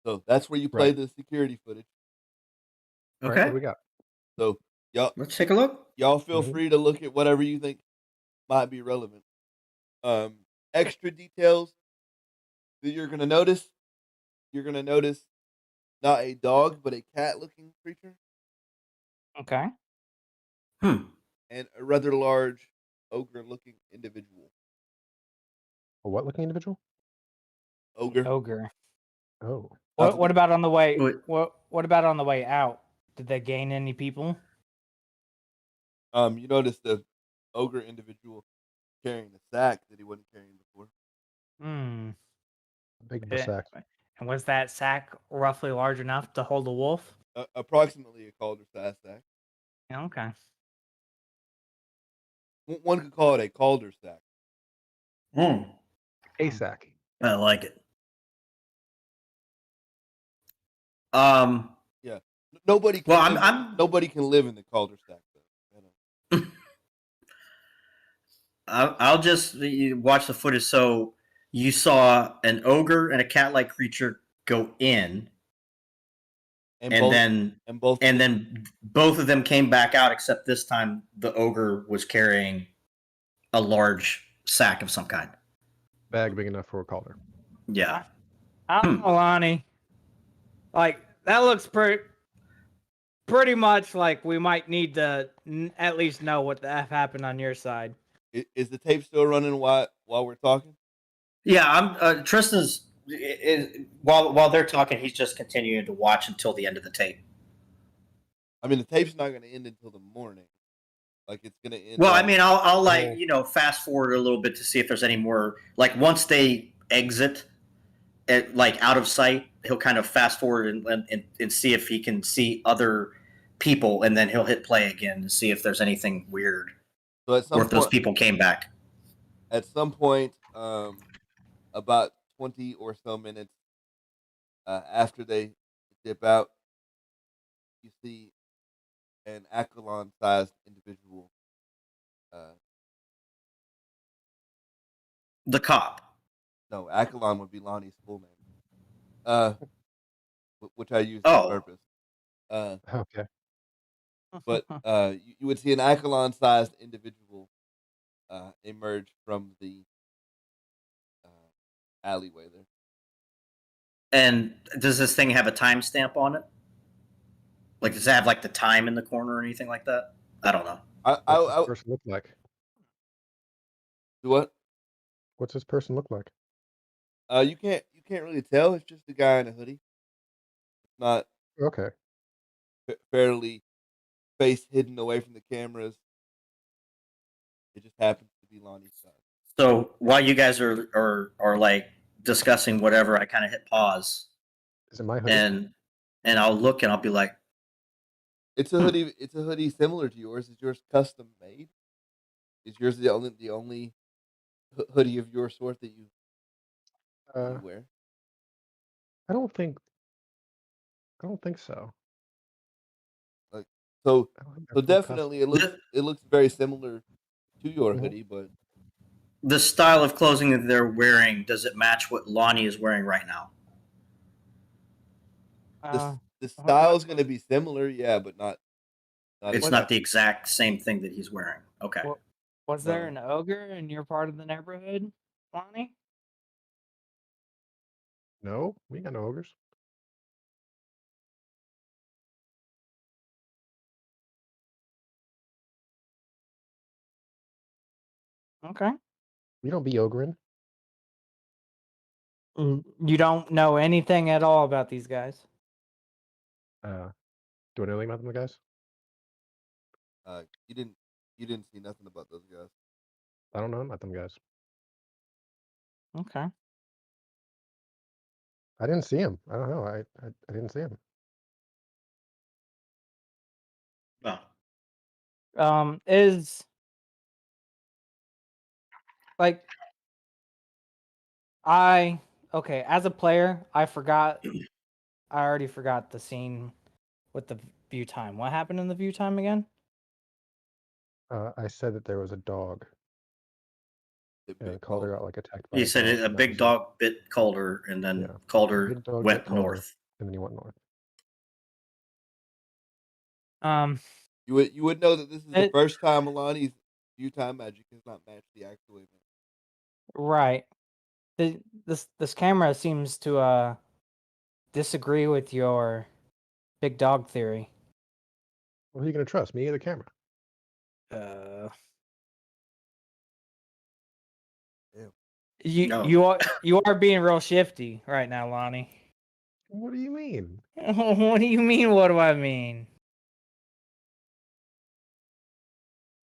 So that's where you play Right. the security footage. All right, what Okay. do we got? So Let's take a look. y'all feel Mhm. free to look at whatever you think might be relevant. Extra details that you're gonna notice. You're gonna notice not a dog, but a cat-looking creature Okay. and a rather large ogre-looking individual. A what looking individual? Ogre. Ogre. Oh, What about on the way? Wait. What about on the way out? Did they gain any people? You notice the ogre individual carrying a sack that he wasn't carrying before. Hmm. big Eh, sack. And was that sack roughly large enough to hold a wolf? Approximately a Calder size sack. Yeah, okay. One could call it a Calder sack. A sack. I like it. Yeah. Nobody can Well, live nobody can live in the Calder sack though. I'll just watch the footage. So you saw an ogre and a cat-like creature go in, and both both of them came back out, except this time the ogre was carrying a large sack of some kind. Bag big enough for a Calder. Yeah. I don't know, Lonnie. Like, that looks pretty much like we might need to at least know what the F happened on your side. Is the tape still running while we're talking? Yeah, I'm Tristan's while they're talking, he's just continuing to watch until the end of the tape. I mean, the tape's not going to end until the morning. Like, it's going to end. Well, I mean, I'll like, fast forward a little bit to see if there's any more. Like, once they exit, like out of sight, he'll kind of fast forward and see if he can see other people, and then he'll hit play again to see if there's anything weird, so at some or if those people came back. At some point, about 20 or so minutes after they dip out, you see an Accolon-sized individual. The cop. No, Accolon would be Lonnie's full name. Which I used on purpose. Okay. But you would see an Accolon-sized individual emerge from the alleyway there. And does this thing have a timestamp on it? Like, does it have like the time in the corner or anything like that? I don't know. What's this person look like? What? What's this person look like? You can't really tell. It's just a guy in a hoodie. It's not okay. Fairly face hidden away from the cameras. It just happens to be Lonnie's side. So while you guys are like discussing whatever, I kind of hit pause. Is it my hoodie? And I'll look and I'll be like, it's a hoodie. It's a hoodie similar to yours. Is yours custom made? Is yours the only hoodie of your sort that you wear? I don't think so. Like so definitely it looks very similar to your hoodie, but the style of clothing that they're wearing, does it match what Lonnie is wearing right now? The style is going to be similar, yeah, but not. It's not the exact same thing that he's wearing. Okay. Was there an ogre in your part of the neighborhood, Lonnie? No, we got no ogres. Okay. We don't be ogring. You don't know anything at all about these guys? Do I know anything about them guys? You didn't see nothing about those guys. I don't know about them guys. Okay. I didn't see him. I don't know. I didn't see him. Oh. Is like as a player, I already forgot the scene with the view time. What happened in the view time again? I said that there was a dog. And Calder got like attacked by. You said a big dog bit Calder, and then Calder went north. And then he went north. You would know that this is the first time Alani's view time magic has not matched the actual event. Right. This camera seems to disagree with your big dog theory. Well, who are you gonna trust, me or the camera? You are being real shifty right now, Lonnie. What do you mean? What do you mean? What do I mean?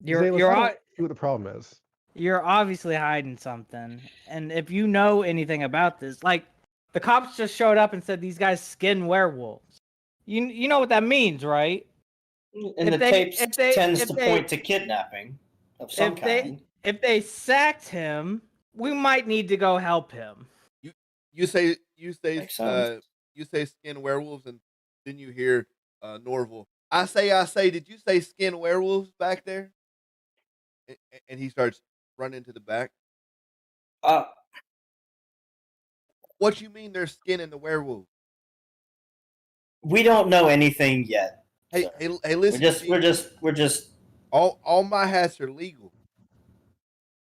You're what the problem is. You're obviously hiding something, and if you know anything about this, like the cops just showed up and said these guys skin werewolves. You know what that means, right? And the tape tends to point to kidnapping of some kind. If they sacked him, we might need to go help him. You say skin werewolves, and then you hear Norval. I say, did you say skin werewolves back there? And he starts running to the back. What you mean there's skin in the werewolf? We don't know anything yet. Hey, listen. We're just. All my hats are legal.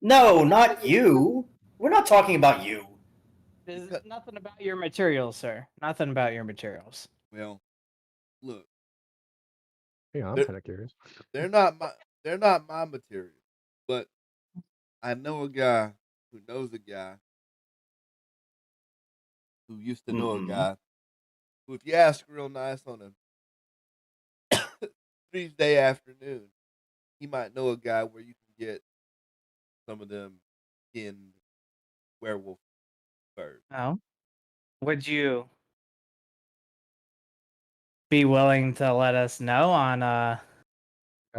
No, not you. We're not talking about you. There's nothing about your materials, sir. Nothing about your materials. Well, look. Yeah, I'm kind of curious. They're not my material, but I know a guy who knows a guy who used to know a guy who, if you ask real nice on a Tuesday afternoon, he might know a guy where you can get some of them skinned werewolf furs. Oh, would you be willing to let us know on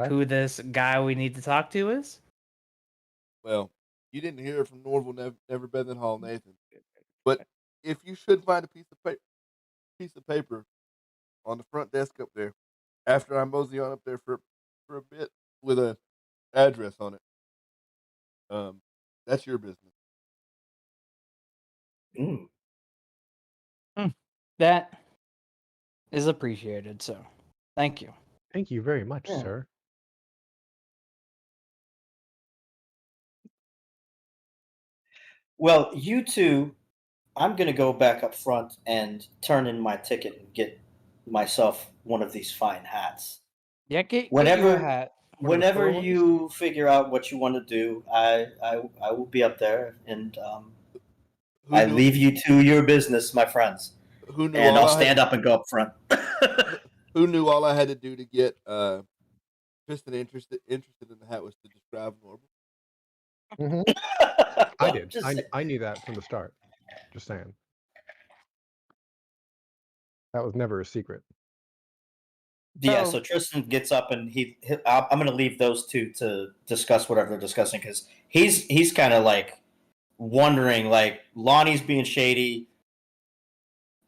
who this guy we need to talk to is? Well, you didn't hear it from Norval Never Bethlehem Hall, Nathan. But if you should find a piece of paper on the front desk up there, after I mosey on up there for a bit with a address on it, that's your business. That is appreciated, so thank you. Thank you very much, sir. Well, you two, I'm going to go back up front and turn in my ticket and get myself one of these fine hats. Yeah, get you a hat. Whenever you figure out what you want to do, I will be up there, and I leave you to your business, my friends. Who knew? And I'll stand up and go up front. Who knew all I had to do to get Tristan interested in the hat was to describe Norval? I did. I knew that from the start. Just saying. That was never a secret. Yeah, so Tristan gets up and I'm going to leave those two to discuss whatever they're discussing, because he's kind of like wondering, like, Lonnie's being shady,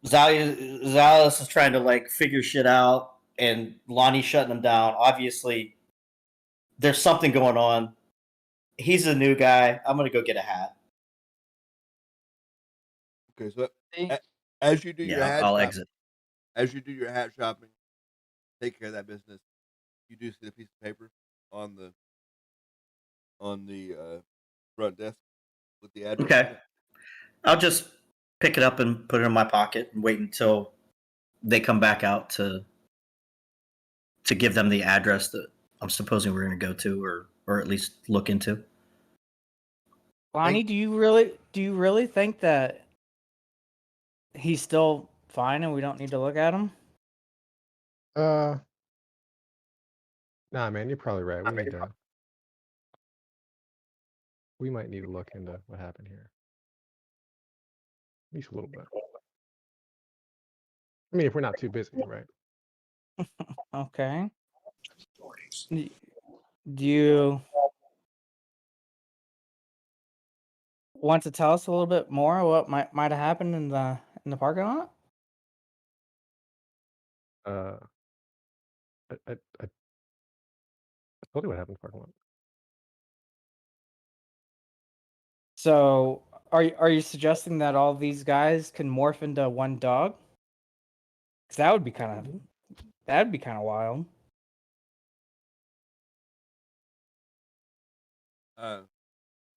Zalius is trying to like figure shit out, and Lonnie's shutting him down. Obviously, there's something going on. He's a new guy. I'm going to go get a hat. Okay, so as you do your hat I'll shopping, exit. As you do your hat shopping, take care of that business. You do see the piece of paper on the front desk with the address. Okay. I'll just pick it up and put it in my pocket and wait until they come back out to give them the address that I'm supposing we're going to go to, or at least look into. Lonnie, do you really think that he's still fine and we don't need to look at him? Nah, man, you're probably right. We might need to look into what happened here. At least a little bit. I mean, if we're not too busy, right? Okay. Do you want to tell us a little bit more what might have happened in the parking lot? I told you what happened in the parking lot. So, are you suggesting that all these guys can morph into one dog? Because that would be kind of wild.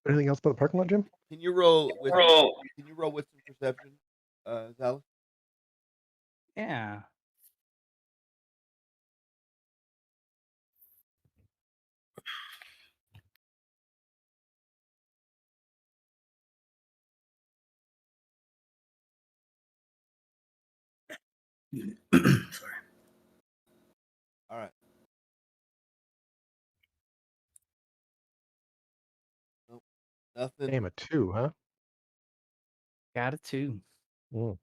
Anything else about the parking lot, Jim? Can you roll with some perception, Zalius? Yeah. Sorry. All right. Nope. Nothing. Damn, a 2, huh? Got a 2. Mm.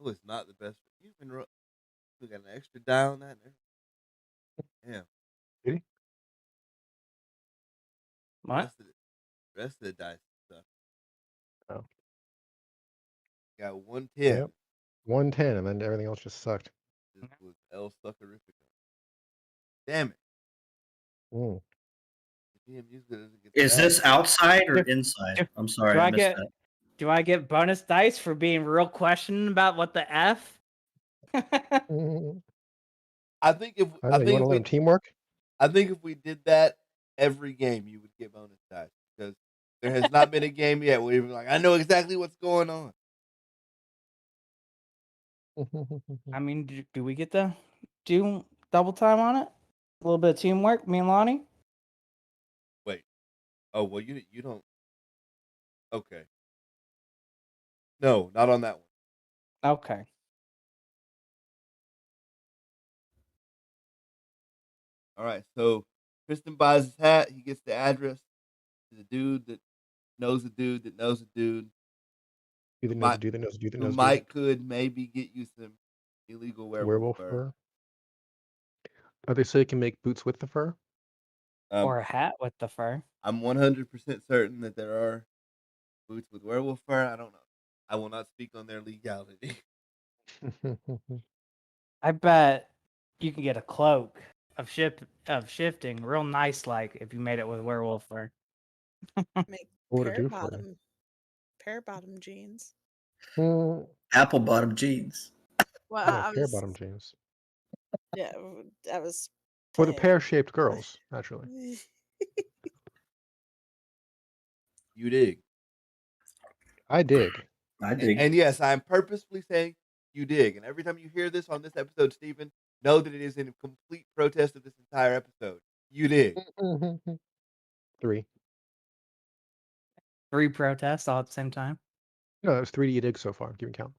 It was not the best. You got an extra die on that there. Yeah. Did he? What? Rest of the dice stuff. Oh. Got 110. Yep. 110, and then everything else just sucked. This was El Suckerifica. Damn it. Mm. Is this outside or inside? I'm sorry, I missed that. Do I get bonus dice for being real questioning about what the F? I think if I don't know, you want to let them teamwork? I think if we did that every game, you would get bonus dice because there has not been a game yet where you're like, I know exactly what's going on. I mean, do we get to do double time on it? A little bit of teamwork, me and Lonnie? Wait. Oh, well, you don't. Okay. No, not on that one. Okay. All right. So Tristan buys his hat. He gets the address to the dude that knows a dude that knows a dude. Dude that knows a dude that knows a dude that knows a dude. Mike could maybe get you some illegal werewolf fur. Oh, they say you can make boots with the fur? Or a hat with the fur. I'm 100% certain that there are boots with werewolf fur. I don't know. I will not speak on their legality. I bet you can get a cloak of shifting real nice, like if you made it with werewolf fur. Make What would it do pair bottom jeans. Apple bottom jeans. Well, yeah, pair bottom jeans. Yeah, I was. For the pear-shaped girls, naturally. You dig. I dig. I dig. And yes, I'm purposefully saying you dig. And every time you hear this on this episode, Stephen, know that it is in complete protest of this entire episode. You dig. 3. 3 protests all at the same time? No, that was 3 you dig so far. Give me count.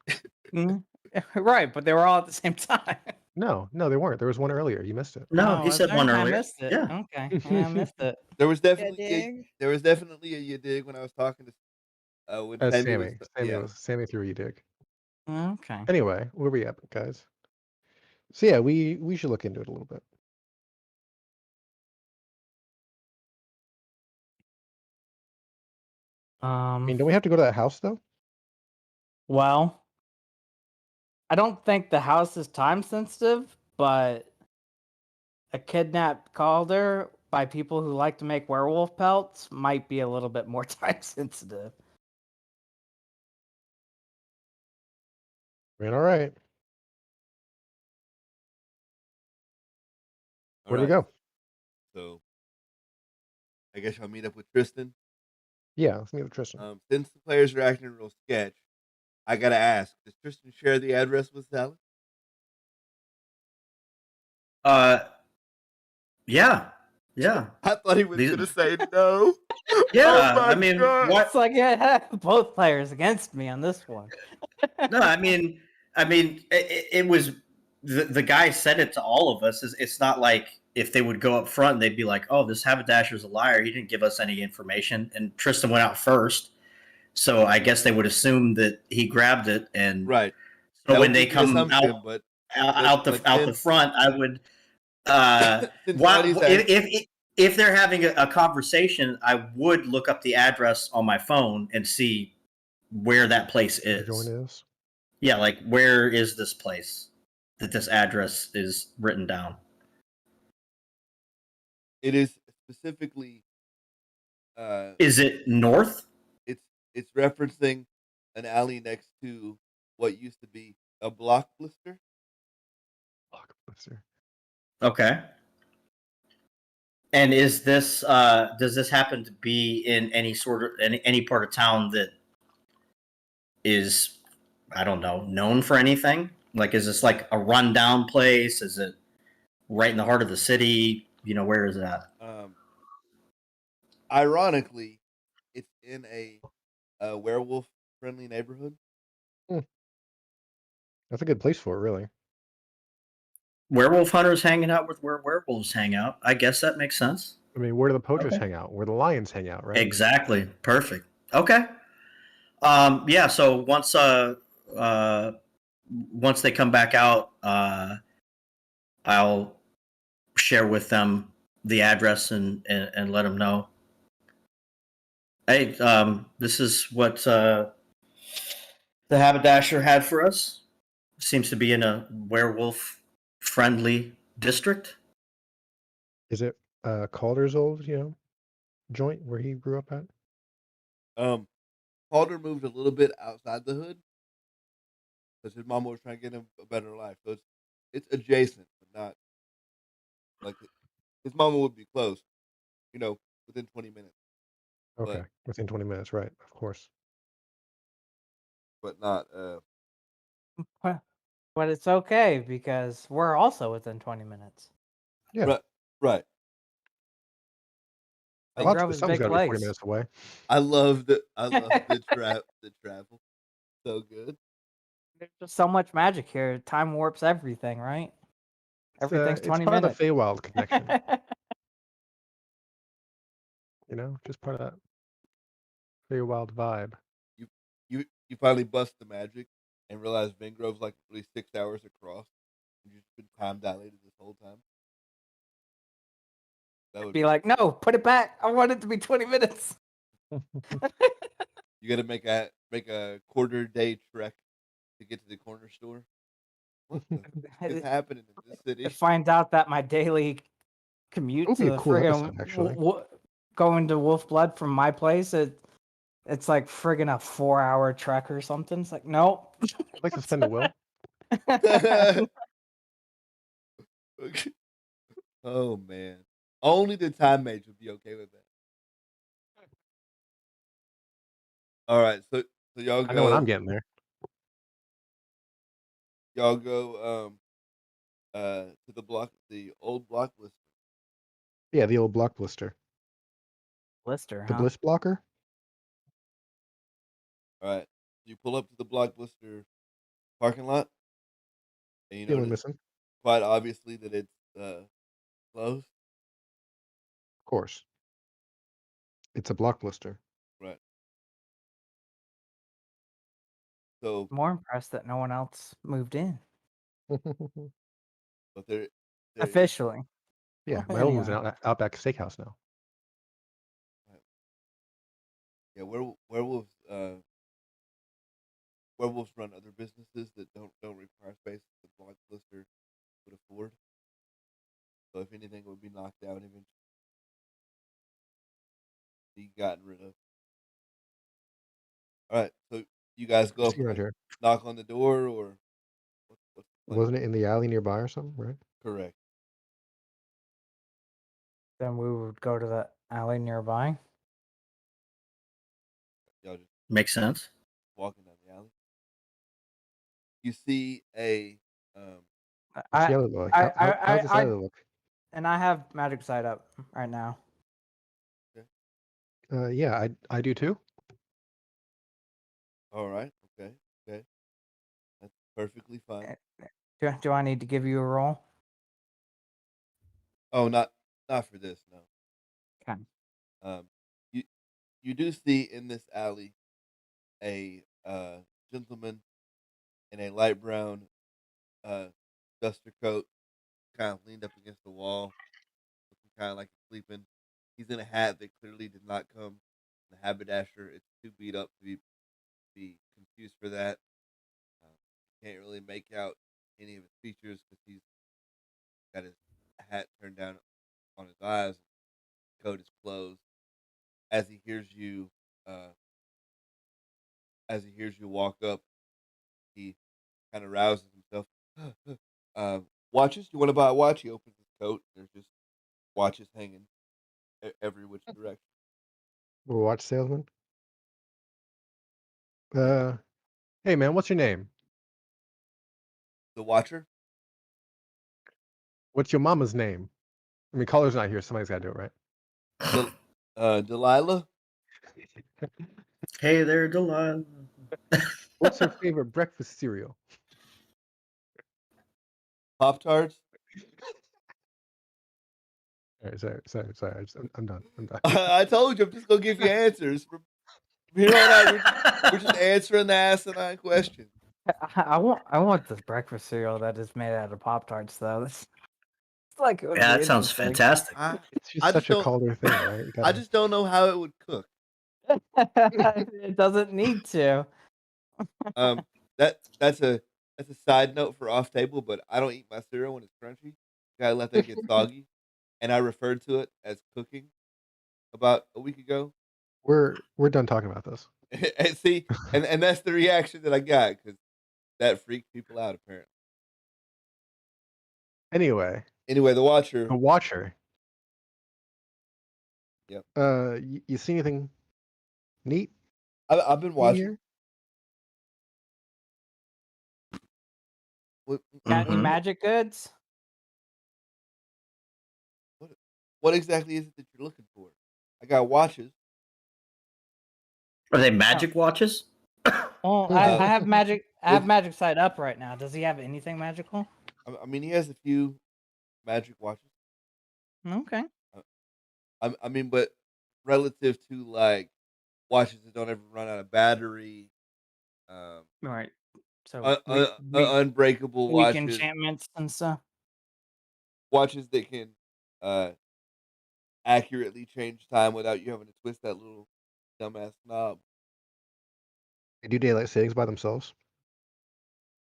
Right, but they were all at the same time. No, they weren't. There was one earlier. You missed it. No, he said one earlier. I missed it. Yeah. Okay, I missed it. There was definitely a you dig when I was talking to when Sammy. Sammy threw you dig. Okay. Anyway, where we at, guys? So yeah, we should look into it a little bit. I mean, don't we have to go to that house though? Well, I don't think the house is time sensitive, but a kidnapped Calder by people who like to make werewolf pelts might be a little bit more time sensitive. I mean, all right. Where do we go? So, I guess I'll meet up with Tristan. Yeah, let's meet with Tristan. Since the players are acting real sketch, I gotta ask: does Tristan share the address with Sally? Yeah. I thought he was gonna say no. Yeah, Oh I mean, It's like both players against me on this one. No, I mean, it was the guy said it to all of us. It's not like if they would go up front, they'd be like, "Oh, this haberdasher's a liar. He didn't give us any information." And Tristan went out first, so I guess they would assume that he grabbed it. And right. So when they come out the front, I would. If they're having a conversation, I would look up the address on my phone and see where that place is. Yeah, like where is this place that this address is written down? It is specifically. Is it north? It's referencing an alley next to what used to be a Blockbuster. Okay. And is this does this happen to be in any sort of any part of town that is, I don't know, known for anything? Like, is this like a rundown place? Is it right in the heart of the city? You know, where is that? Ironically, it's in a werewolf-friendly neighborhood. That's a good place for it, really. Werewolf hunters hanging out with where werewolves hang out. I guess that makes sense. I mean, where do the poachers hang out? Where the lions hang out, right? Exactly. Perfect. Okay. Yeah. So once they come back out, I'll share with them the address and let them know. Hey, this is what the haberdasher had for us. Seems to be in a werewolf-friendly district. Is it Calder's old, joint where he grew up at? Calder moved a little bit outside the hood because his mama was trying to get him a better life. So it's adjacent, but not like his mama would be close, within 20 minutes, Okay, but within 20 minutes, right? Of course. not. But it's okay because we're also within 20 minutes. Yeah. Right. The Big Grove the is sun's big got to be 40 place. minutes away. I love the the travel. So good. There's just so much magic here. Time warps everything, right? Everything's It's 20 part minutes. of the Feywild connection. Just part of that Feywild vibe. You finally bust the magic and realize Vingrove's like at least 6 hours across. And you've been time dilated this whole time. That would be like, no, put it back. I want it to be 20 minutes. You got to make a quarter day trek to get to the corner store. What the heck is happening in this city? Find out that my daily commute It would be to a cool episode, friggin' actually. going to Wolf Blood from my place, it's like friggin' a 4-hour trek or something. It's like, nope. I'd like to spend a will. Oh man, only the time mage would be okay with that. All right, so y'all I know what I'm go. getting there. Y'all go to the old block list. Yeah, the old block blister. Blister, The huh? bliss blocker? All right, you pull up to the Blockbuster parking lot, and you The only notice missing. quite obviously that it's closed. Of course. It's a block blister. Right. So, More impressed that no one else moved in. but there is Officially. Yeah, my old one's Anyway. an Outback Steakhouse now. Yeah, werewolves run other businesses that don't require space that the Blockbuster would afford. So if anything, it would be knocked out eventually, be gotten rid of. All right, so you guys go up See and around here. knock on the door, or what's the plan? Wasn't it in the alley nearby or something, right? Correct. Then we would go to the alley nearby. Y'all just Makes sense. walking down the alley. You see a What's the alley look? How's this alley look? And I have magic sight up right now. Yeah, I do too. all right, okay, that's perfectly fine. Do I need to give you a roll? Oh, not for this, no. Okay. You do see in this alley a gentleman in a light brown duster coat, kind of leaned up against the wall, looking kind of like he's sleeping. He's in a hat that clearly did not come from the haberdasher. It's too beat up to be confused for that. Can't really make out any of his features because he's got his hat turned down on his eyes. His coat is closed. As he hears you, walk up, he kind of rouses himself. Watches? You want to buy a watch? He opens his coat. There's just watches hanging every which direction. We're a watch salesman. Hey man, what's your name? The Watcher? What's your mama's name? I mean, caller's not here. Somebody's got to do it, right? Delilah? Hey there, Delilah. What's her favorite breakfast cereal? Pop-Tarts? All right, sorry. I'm done. I told you, I'm just going to give you answers. From here on out, we're just answering the asinine questions. I want this breakfast cereal that is made out of Pop-Tarts, though. It's like Yeah, that sounds fantastic. It's just such a Calder thing, right? I just don't know how it would cook. It doesn't need to. That's a side note for off table, but I don't eat my cereal when it's crunchy. Gotta let that get soggy. And I referred to it as cooking about a week ago. We're done talking about this. And see, and that's the reaction that I got because that freaked people out apparently. Anyway, the Watcher. The Watcher. Yep. You see anything neat? I've been watching. Got any magic goods? What exactly is it that you're looking for? I got watches. Are they magic watches? Well, I have magic. I have magic side up right now. Does he have anything magical? I mean, he has a few magic watches. Okay. I mean, but relative to like watches that don't ever run out of battery, Right. So unbreakable weak watches, enchantments and stuff. Watches that can accurately change time without you having to twist that little dumbass knob. They do daylight savings by themselves.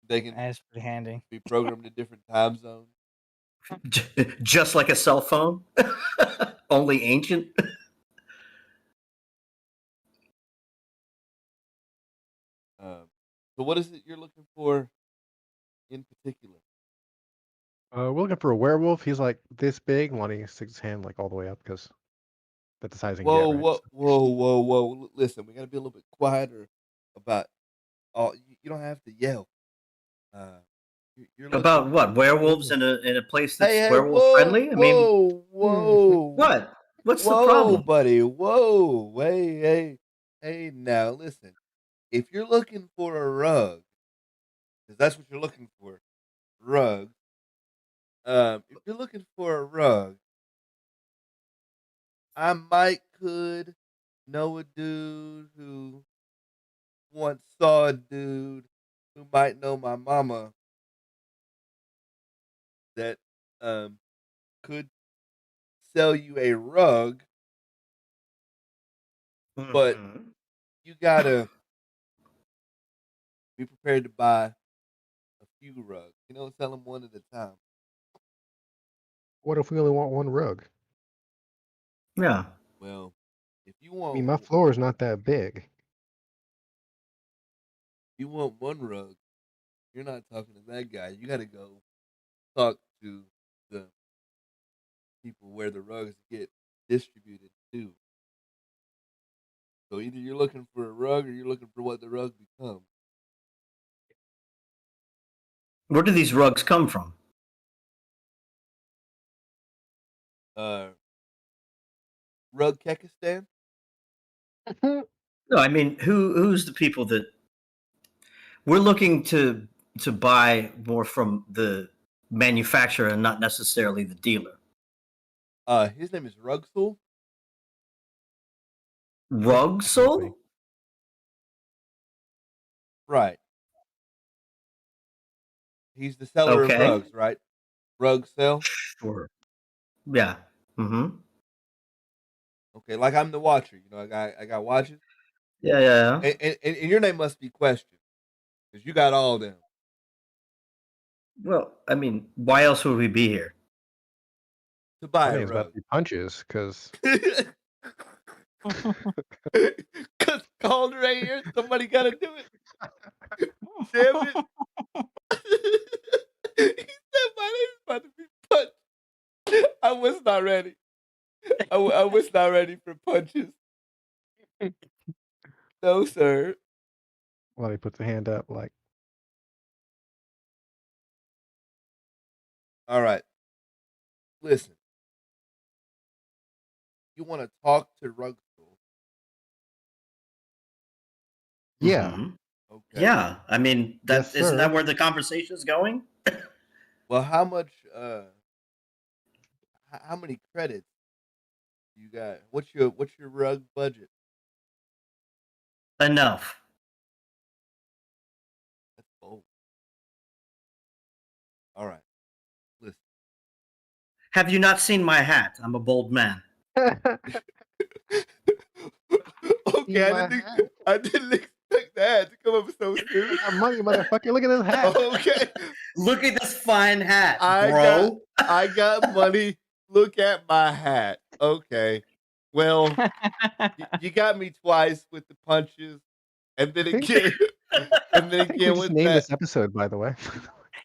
They can. That's pretty handy. Be programmed to different time zones. Just like a cell phone, only ancient. So, what is it you're looking for in particular? We're looking for a werewolf. He's like this big. When he sticks his hand like all the way up because that's the size he can get. Right? Whoa! Listen, we gotta be a little bit quieter about. Oh, you don't have to yell. You're about what? Werewolves in a place that's werewolf friendly? I mean, what? What's the problem, buddy? Whoa! Hey! Now listen. If you're looking for a rug, because that's what you're looking for, rug. If you're looking for a rug, I could know a dude who once saw a dude who might know my mama that could sell you a rug, but you gotta be prepared to buy a few rugs. Sell them one at a time. What if we only want one rug? Yeah. Well, if you want, I mean, my floor is not that big. If you want one rug, you're not talking to that guy. You got to go talk to the people where the rugs get distributed to. So either you're looking for a rug or you're looking for what the rug becomes. Where do these rugs come from? Rug Kekistan? No, I mean, who's the people that we're looking to buy more from the manufacturer and not necessarily the dealer? His name is Rugsoul. Rugsoul? Right. He's the seller of rugs, right? Rug sell? Sure. Yeah. Mm-hmm. Okay, like I'm the watcher. I got watches. Yeah. And your name must be Question, because you got all them. Well, I mean, why else would we be here? To buy a rug. About to be Punches, because because cold right here. Somebody got to do it. Damn it! He said my name's about to be punched. I was not ready. I was not ready for punches. No, sir. Well, he puts a hand up like. All right. Listen. You want to talk to Rugsoul? Yeah. Mm-hmm. Okay. Yeah. I mean, isn't that where the conversation is going? Well, how much? How many credits you got? What's your rug budget? Enough. That's bold. All right. Listen. Have you not seen my hat? I'm a bold man. Okay, I didn't expect that to come up so soon. Money, motherfucker! Look at this hat. Okay, look at this fine hat, bro. I got money. Look at my hat. Okay, Well, you got me twice with the punches, and then think again, and then I think we again just with named that, this episode, by the way.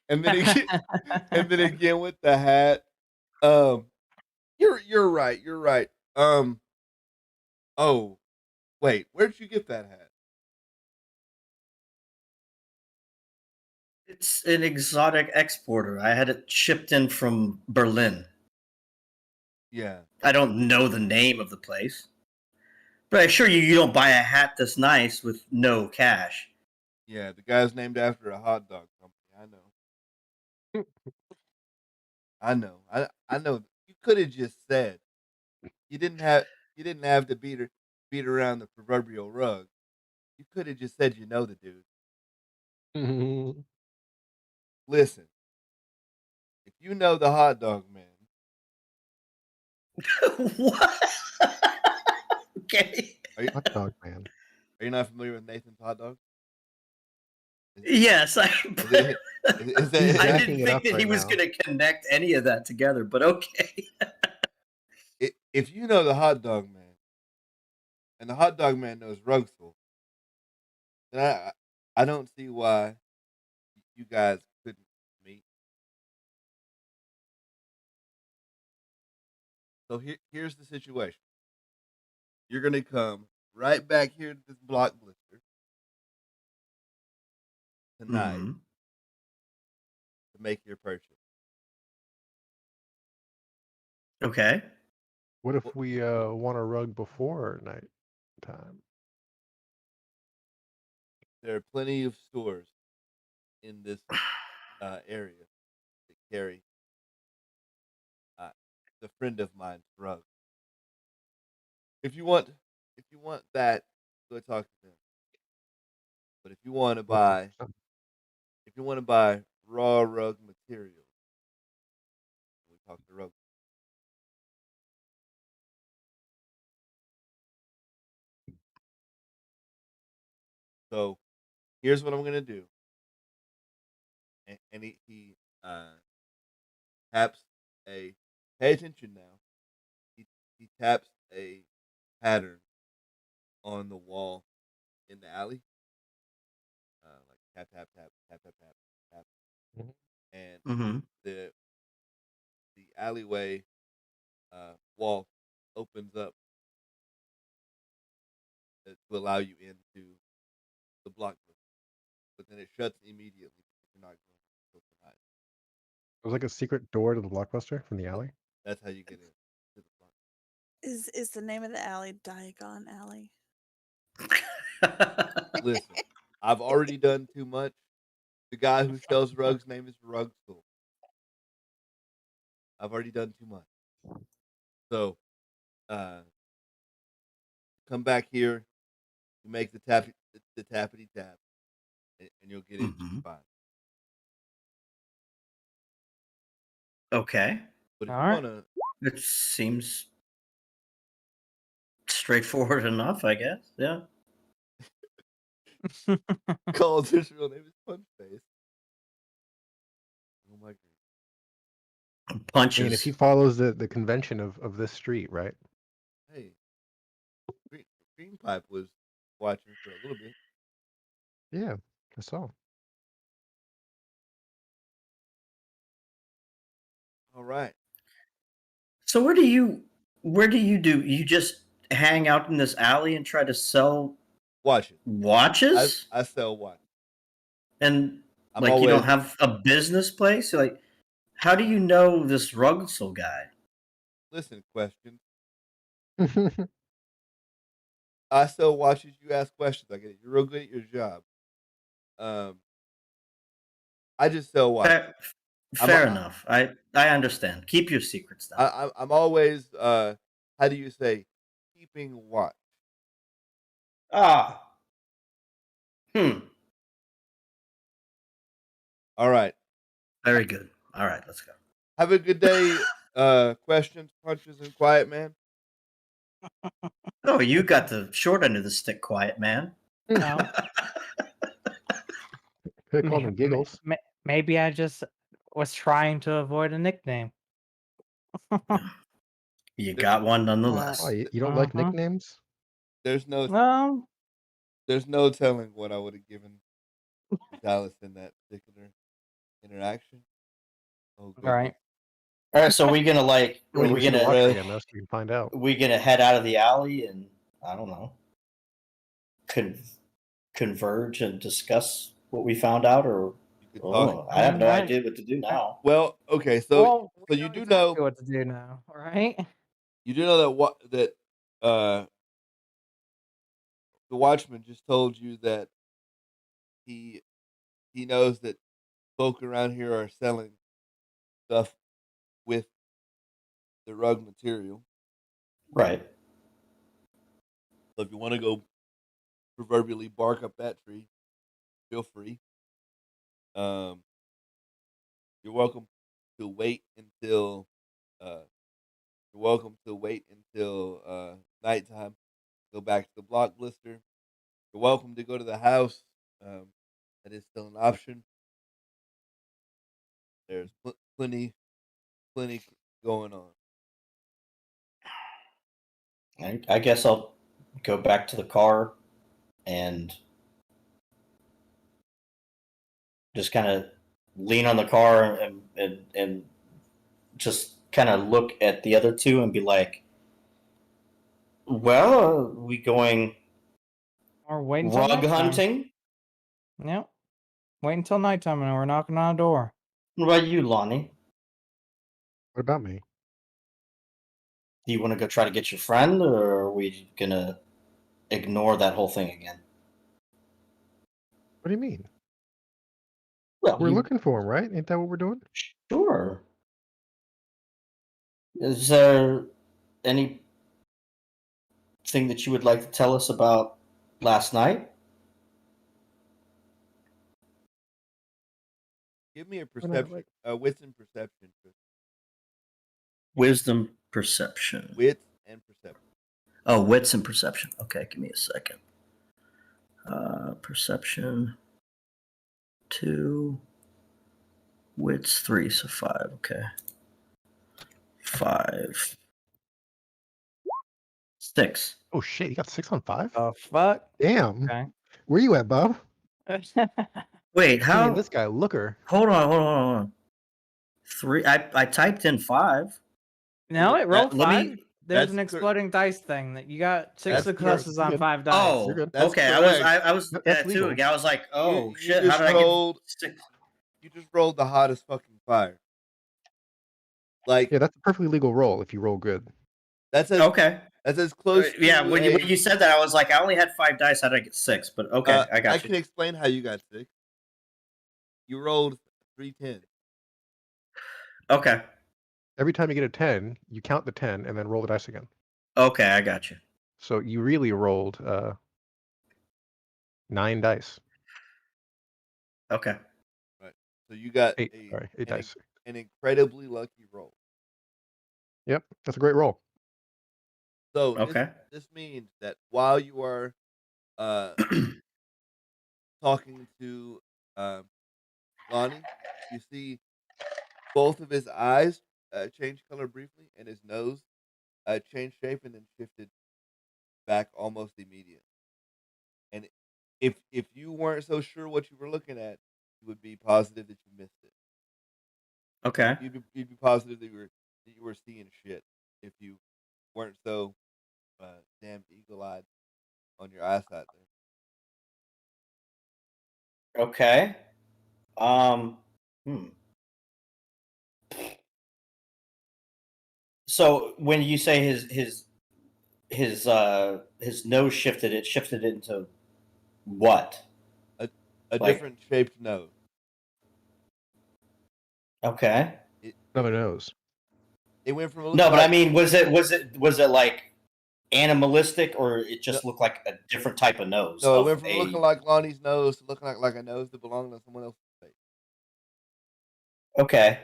and then again, and then again with the hat. Um, you're right. You're right. Oh, wait, where'd you get that hat? It's an exotic exporter. I had it shipped in from Berlin. Yeah, I don't know the name of the place, but I assure you, you don't buy a hat this nice with no cash. yeah. The guy's named after a hot dog company. I know. I know. I know. You could have just said you didn't have you didn't have to beat around the proverbial rug. You could have just said you know the dude. Listen, if you know the hot dog man, What? Okay. Hot dog man. are you not familiar with Nathan's hot dog? Yes, Is it? Is He's that? I jacking didn't it think up that he right was now. going to connect any of that together, but okay. If you know the hot dog man, and the hot dog man knows Rugsel, then I don't see why you guys couldn't meet. So here's the situation. You're gonna come right back here to this block blister tonight Hmm. to make your purchase. Okay. What if Well, we want a rug before night time? there are plenty of stores in this area that carry uh, the friend of mine's rug. If you want, if you want that, go talk to them. But Okay. if you want to buy raw rug materials, we talk to rug. So here's what I'm gonna do, and he taps a. Pay attention now. He taps a pattern on the wall in the alley, like tap tap tap tap tap tap tap, Mhm. and Hmm. the alleyway wall opens up to allow you into the block, but then it shuts immediately if you're not going until tonight. It was like a secret door to the Blockbuster from the That, alley. that's how you get in to the block. Is the name of the alley Diagon Alley? Listen, I've already done too much. The guy who sells rugs' name is Rugsel. I've already done too much. So, uh, come back here, you make the tappity tap, and you'll get in just Hmm. fine. Okay. But if All you right. wanna It seems straightforward enough, I guess. Yeah. call his real name is Punchface. Oh my god. I mean, if Punches. he follows the convention of this street, right? Hey, Green, Green Pipe was watching for a little bit. Yeah, I saw. All right. So where do you just hang out in this alley and try to sell Watch it. watches? I sell watch. And I'm like you don't always have a business place? Like how do you know this Rugsel guy? listen. Questions. I sell watches. You ask questions. I get it. You're real good at your job. Um, I just sell watches. Fair, I'm fair enough. I understand. Keep your secrets though. I'm always how do you say keeping watch. Ah. Hmm. All right. Very good. All right, let's go. Have a good day. Questions, punches, and quiet man. Oh, you got the short end of the stick, quiet man. No, Could have called him Giggles. maybe I just was trying to avoid a nickname. You got one nonetheless. Oh, you don't like nicknames? There's no telling what I would have given Dallas in that particular interaction. Oh, All right. All right, so are we gonna like? Well, Are you we should gonna? watch it again, though, so we can find out. We gonna head out of the alley and I don't know, converge and discuss what we found out, or I have no idea what to do now. Well, okay, so you do know what to do now, all right? You do know that the Watchman just told you that he knows that folk around here are selling stuff with the rug material. Right. So if you want to go proverbially bark up that tree, feel free. You're welcome to wait until nighttime. Go back to the block blister. You're welcome to go to the house. That is still an option. There's plenty going on. I guess I'll go back to the car and just kind of lean on the car and just kind of look at the other two and be like, well, are we going rug hunting? Yep. Wait until nighttime and we're knocking on a door. What about you, Lonnie? What about me? Do you want to go try to get your friend, or are we gonna ignore that whole thing again? What do you mean? Well, we're looking for him, right? Ain't that what we're doing? Sure. Is there anything that you would like to tell us about last night? Give me a perception, wisdom perception. Wisdom perception. Wits and perception. Oh, wits and perception. Okay, give me a second. Perception 2, wits 3, so 5. Okay, 5, 6. Oh shit! You got 6 on 5. Oh fuck! Damn. Okay. Where you at, Bob? Wait, how? This guy, looker. Hold on. 3. I typed in 5. No, it rolled 5. There's That's an exploding dice thing that you got 6 That's successes on 5 dice. Oh, That's okay. correct. I was That's too. legal. I was like, oh You shit! just How did rolled- I get 6? You just rolled the hottest fucking fire. Like, Yeah, that's a perfectly legal roll if you roll good. that's Okay. That's as close. Yeah, to when you said that, I was like, I only had 5 dice. How did I get 6? But okay, I got I you. can explain how you got 6. You rolled 3 10s. Okay. Every time you get a 10, you count the 10 and then roll the dice again. Okay, I got you. So you really rolled 9 dice. Okay. Right. So you got 8 dice. An incredibly lucky roll. Yep, that's a great roll. So Okay. this means that while you are talking to Lonnie, you see both of his eyes change color briefly, and his nose changed shape and then shifted back almost immediately. And if you weren't so sure what you were looking at, you would be positive that you missed it. Okay. You'd be positive that you were seeing shit if you weren't so damn eagle-eyed on your eyesight there. Okay. So when you say his nose shifted, it shifted into what? A different shaped nose. Okay. Another nose. It went from No, but I mean, was it like animalistic, or it just looked like a different type of nose? No, it went from looking like Lonnie's nose to looking like a nose that belonged to someone else's face. Okay.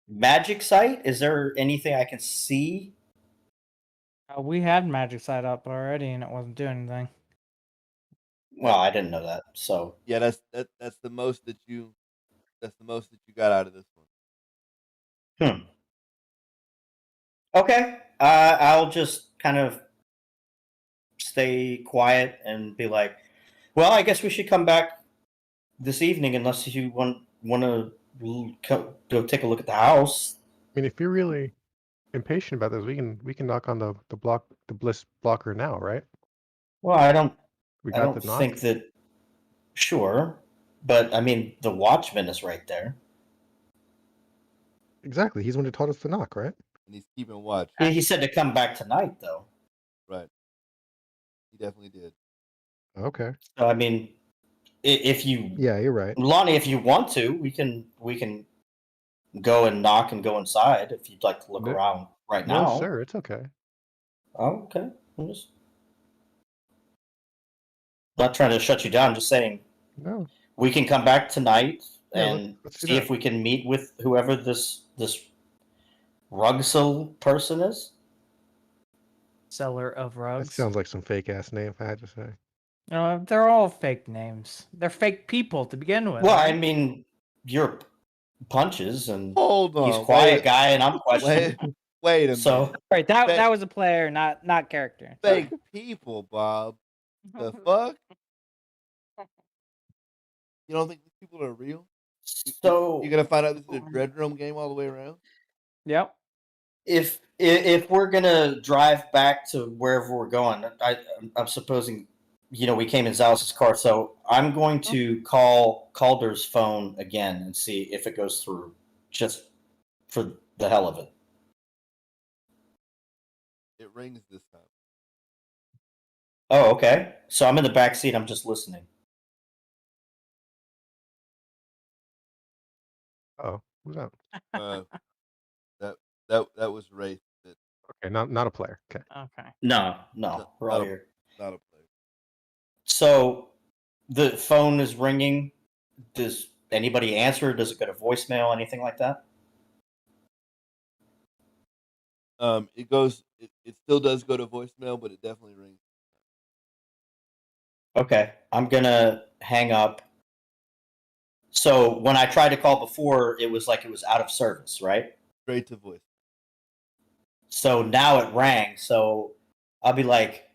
Magic sight? Is there anything I can see? We had magic sight up already, and it wasn't doing anything. Well, I didn't know that. So yeah, that's the most that you got out of this one. Okay. I'll just kind of stay quiet and be like, well, I guess we should come back this evening unless you want to go take a look at the house. I mean, if you're really impatient about this, we can knock on the bliss blocker now, right? Well, I don't the knock. think that. Sure, but I mean, the watchman is right there. Exactly. He's the one who taught us to knock, right? And he's keeping watch. He said to come back tonight, though. Right. He definitely did. Okay. So I mean, if you you're right, Lonnie, if you want to, we can go and knock and go inside if you'd like to look around right now. No, sir, it's okay. Oh, okay. I'm just not trying to shut you down. Just saying. No. We can come back tonight and let's see if we can meet with whoever this Rugsel person is. Seller of rugs. That sounds like some fake ass name, if I had to say. They're all fake names. They're fake people to begin with. Well, right? I mean, you're Punches and Hold on, he's quiet guy, and I'm questioning. Wait a minute. So right, that was a player, not character. Fake people, Bob. The fuck? You don't think these people are real? So you're gonna find out this is a Dread Realm game all the way around? Yep. If we're gonna drive back to wherever we're going, I'm supposing, we came in Zal's car, so I'm going to call Calder's phone again and see if it goes through, just for the hell of it. It rings this time. Oh, okay. So I'm in the back seat. I'm just listening. Oh, who's that? That was Wraith. Okay, not a player. Okay. No, we're all here. Not a player. So the phone is ringing. Does anybody answer? Does it go to voicemail? Anything like that? It goes. It still does go to voicemail, but it definitely rings. Okay, I'm gonna hang up. So when I tried to call before, it was like it was out of service, right? Straight to voice. So now it rang. So I'll be like,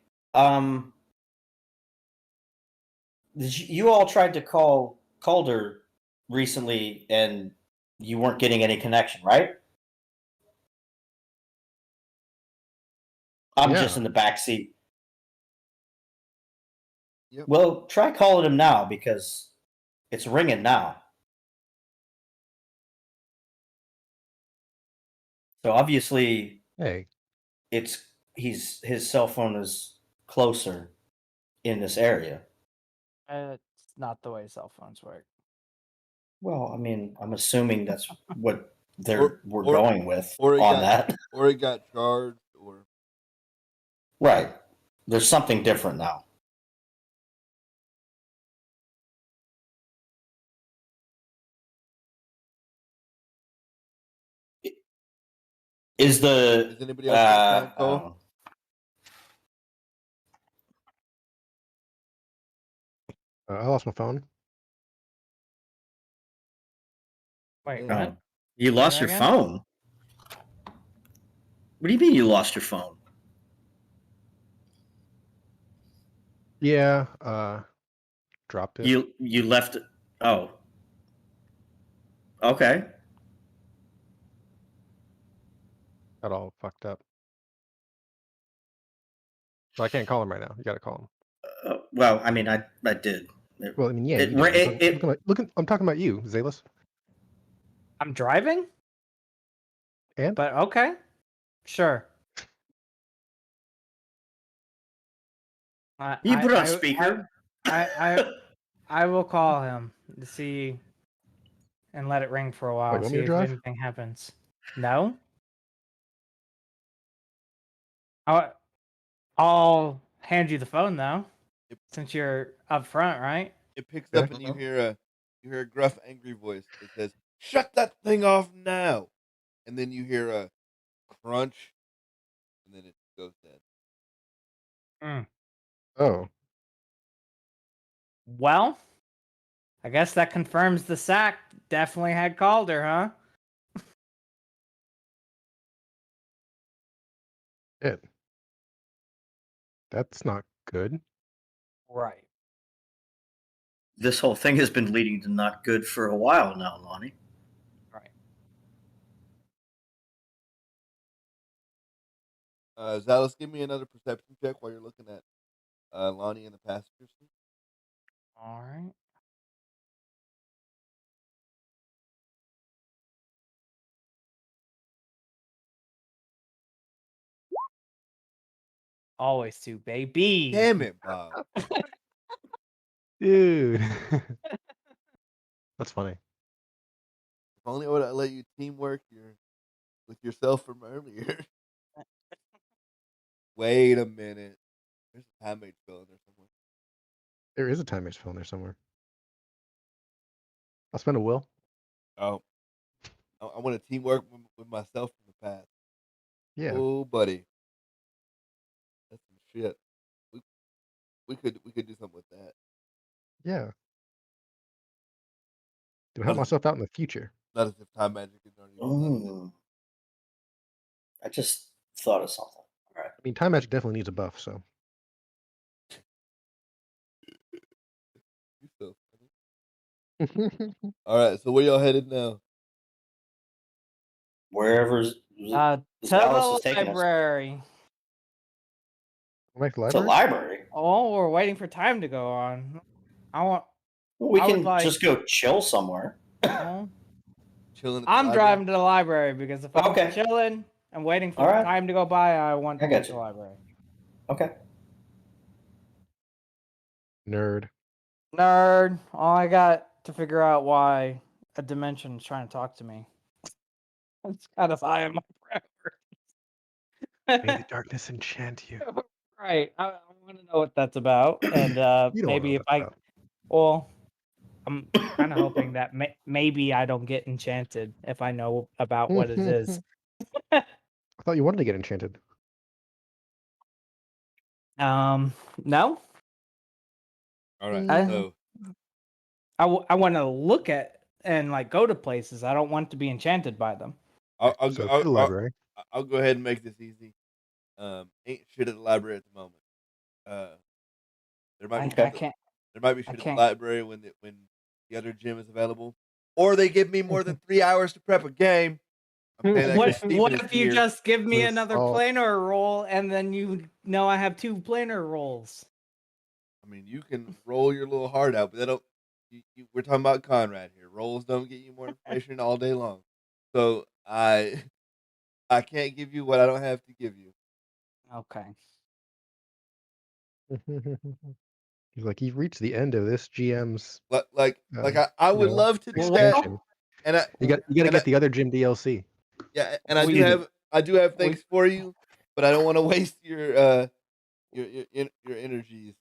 you all tried to call Calder recently, and you weren't getting any connection, right? I'm just in the back seat. Yep. Well, try calling him now because it's ringing now. So obviously, his cell phone is closer in this area. It's not the way cell phones work. Well, I mean, I'm assuming that's what we're going with on that. Or it got charged, or right. There's something different now. Is anybody else on call? I lost my phone. Wait, what? You lost your phone? What do you mean you lost your phone? Yeah, dropped it. You left it. Oh. Okay. Got all fucked up. So I can't call him right now. You got to call him. Well, I mean, I did. Well, I mean, yeah. I'm talking about you, Zalis. I'm driving? And? But okay. Sure. You put it on speaker. I will call him to see and let it ring for a while. See if anything happens. No? I'll hand you the phone though, since you're up front, right? It picks up and you hear a gruff, angry voice that says, "Shut that thing off now!" And then you hear a crunch, and then it goes dead. Oh. Well, I guess that confirms the sack definitely had Calder, huh? It. That's not good. Right. This whole thing has been leading to not good for a while now, Lonnie. Right. Zalis, give me another perception check while you're looking at Lonnie in the passenger seat. All right. Always to, baby. Damn it, Bob. Dude. That's funny. If only I would have let you teamwork with yourself from earlier. Wait a minute. There's a time mage spell in there somewhere. There is a time mage spell in there somewhere. I'll spend a will. Oh. I want to teamwork with myself from the past. Yeah. Oh, buddy. That's some shit. We could do something with that. Yeah. To help myself out in the future. Not as if time magic is already busted. I just thought of something. All right. I mean, time magic definitely needs a buff, so. You so funny. All right, so where y'all headed now? Wherever to the library. Like to library. Oh, we're waiting for time to go on. We can just go chill somewhere. Chilling. I'm driving to the library because if I'm chilling and waiting for time to go by, I want to go to the library. Okay. Nerd. All I got to figure out why a dimension is trying to talk to me. It's kind of high on my priority. May the darkness enchant you. Right. I want to know what that's about, and maybe if I'm kind of hoping that maybe I don't get enchanted if I know about what it is. I thought you wanted to get enchanted. No. All right. So I want to look at and like go to places. I don't want to be enchanted by them. I'll go to the library. I'll go ahead and make this easy. Ain't shit at the library at the moment. There might be there might be shit at the library when the other gym is available, or they give me more than 3 hours to prep a game. What if you just give me another planar roll and then you know I have 2 planar rolls? I mean, you can roll your little heart out, but they don't. We're talking about Conrad here. Rolls don't get you more information all day long. So I can't give you what I don't have to give you. Okay. He's like, you've reached the end of this GM's. I would love to do that. And you got to get the other gym DLC. Yeah, and I do have things for you, but I don't want to waste your energies.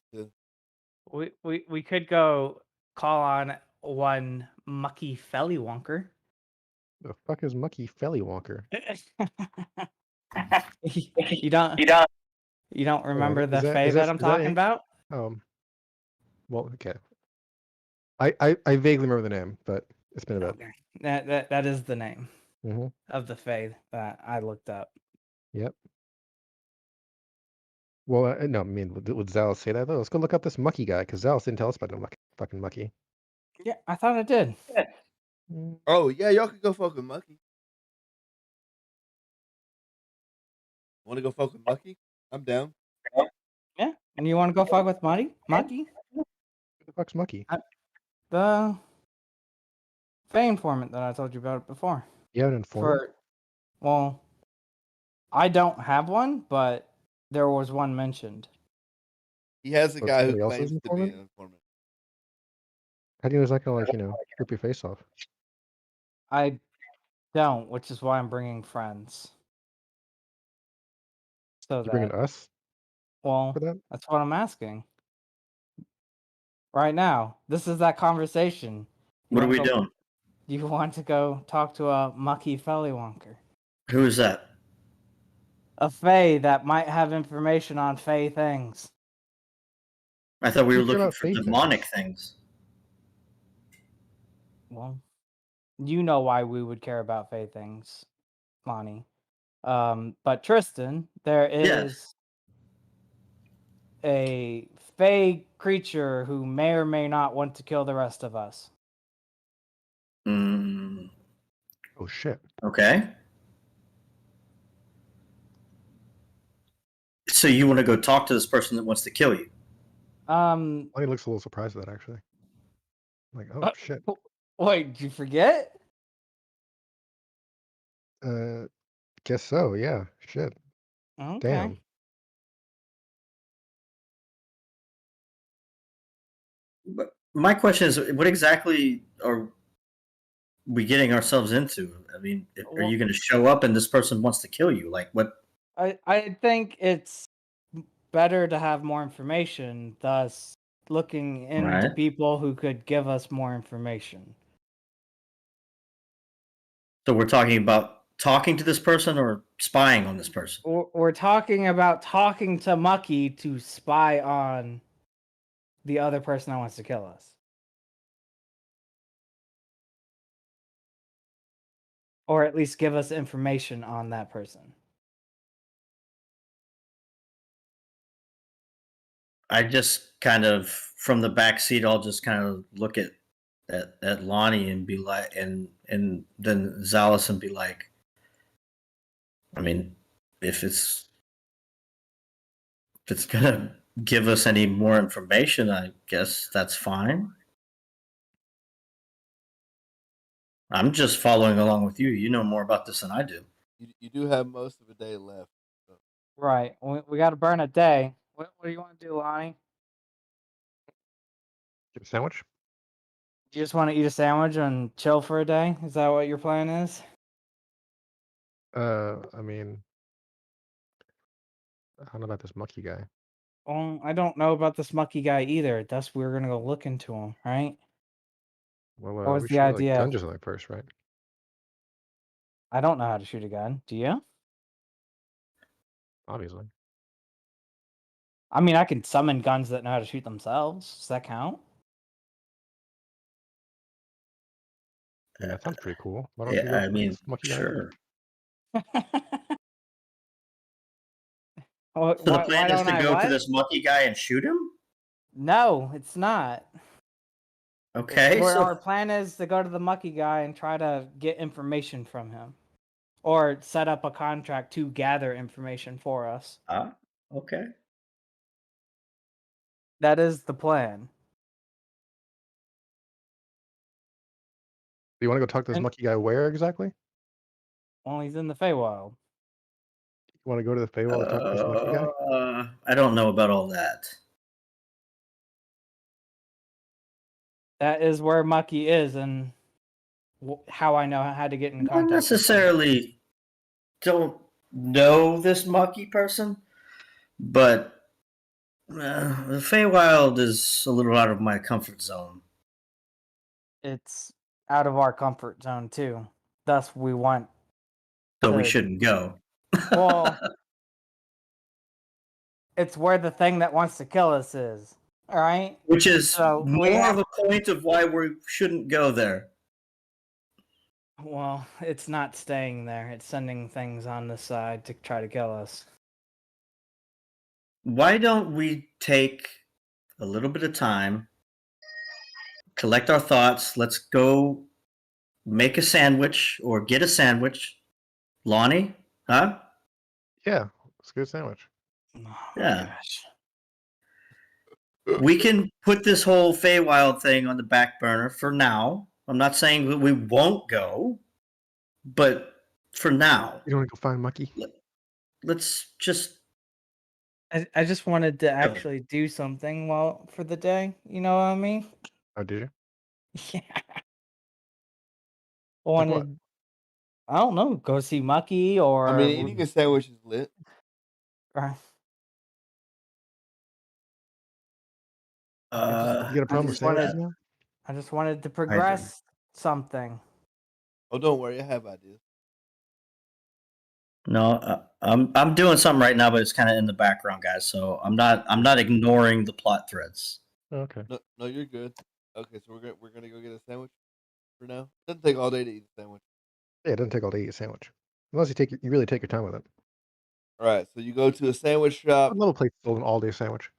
We could go call on one Mucky Fellywonker. The fuck is Mucky Fellywonker? You don't remember the Fae that I'm talking about? Well, okay. I vaguely remember the name, but it's been a bit. Okay. That is the name of the Fae that I looked up. Yep. Well, no, I mean, would Zalis say that though? Let's go look up this Mucky guy because Zalis didn't tell us about the fucking Mucky. Yeah, I thought it did. Oh yeah, y'all could go fuck with Mucky. Want to go fuck with Mucky? I'm down. Yeah, and you want to go fuck with Mucky? Who the fuck's Mucky? The Fae informant that I told you about before. You have an informant? Well, I don't have one, but there was one mentioned. He has a guy who claims to be an informant. How do you know he's not gonna rip your face off? I don't, which is why I'm bringing friends. So you bringing us? Well, that's what I'm asking. Right now, this is that conversation. What are we doing? You want to go talk to a Mucky Fellywonker? Who is that? A Fae that might have information on Fae things. I thought we were looking for demonic things. Well, you know why we would care about Fae things, Lonnie. But Tristan, there Yes. is a fey creature who may or may not want to kill the rest of us. Mm, Oh shit. okay. So you want to go talk to this person that wants to kill you? Lonnie looks a little surprised at that actually. Like, oh shit. Wait, did you forget? Guess so, yeah. Shit. Okay. Damn. But my question is, what exactly are we getting ourselves into? I mean, are you going to show up and this person wants to kill you? Like, what? I think it's better to have more information, thus looking into Right. people who could give us more information. So we're talking about talking to this person or spying on this person? We're talking about talking to Mucky to spy on the other person that wants to kill us. Or at least give us information on that person. I just kind of, from the back seat, I'll just kind of look at Lonnie and be like, and then Zalis and be like, I mean, if it's gonna give us any more information, I guess that's fine. I'm just following along with you. You know more about this than I do. You do have most of a day left. So. Right. We got to burn a day. What do you want to do, Lonnie? Get a sandwich? Do you just want to eat a sandwich and chill for a day? Is that what your plan is? I mean, I don't know about this Mucky guy. Well, I don't know about this Mucky guy either. Thus, we're gonna go look into him, right? Well, What was we the should idea? like dungeons like first, right? I don't know how to shoot a gun. Do you? Obviously. I mean, I can summon guns that know how to shoot themselves. Does that count? I mean, that sounds pretty cool. Why don't you Yeah, go I mean, this Mucky guy? sure. Why So the plan is don't to I go to what? this Mucky guy and shoot him? No, it's not. Okay, Where so our plan is to go to the Mucky guy and try to get information from him, or set up a contract to gather information for us. okay. That is the plan. Do you want to go talk to this Mucky guy where exactly? Well, he's in the Feywild. You want to go to the Feywild and talk to this Mucky guy? I don't know about all that. That is where Mucky is, and how I know how to get in Not contact. necessarily don't know this Mucky person, but the Feywild is a little out of my comfort zone. It's out of our comfort zone too. Thus, we want. So we shouldn't go. Well, it's where the thing that wants to kill us is. All right. Which is So more of a point of why we shouldn't go there. Well, it's not staying there. It's sending things on the side to try to kill us. Why don't we take a little bit of time, collect our thoughts, let's go make a sandwich or get a sandwich. Lonnie, huh? Yeah, let's get a sandwich. Oh, Yeah. Gosh. We can put this whole Feywild thing on the back burner for now. I'm not saying that we won't go, but for now, You don't want to go find Mucky? let's just. I just wanted to actually do something for the day. You know what I mean? Oh, did you? Yeah. I Like wanted. what? I don't know. Go see Mucky or. I mean, eating a sandwich is lit. You get a problem with sandwiches now? I just wanted to progress something. Oh, don't worry, I have ideas. No, I'm doing something right now, but it's kind of in the background, guys. So I'm not ignoring the plot threads. Okay. No, you're good. Okay, so we're gonna go get a sandwich for now. Doesn't take all day to eat a sandwich. Yeah, it doesn't take all day to eat a sandwich. Unless you really take your time with it. All right, so you go to a sandwich shop. Little place sold an all-day sandwich.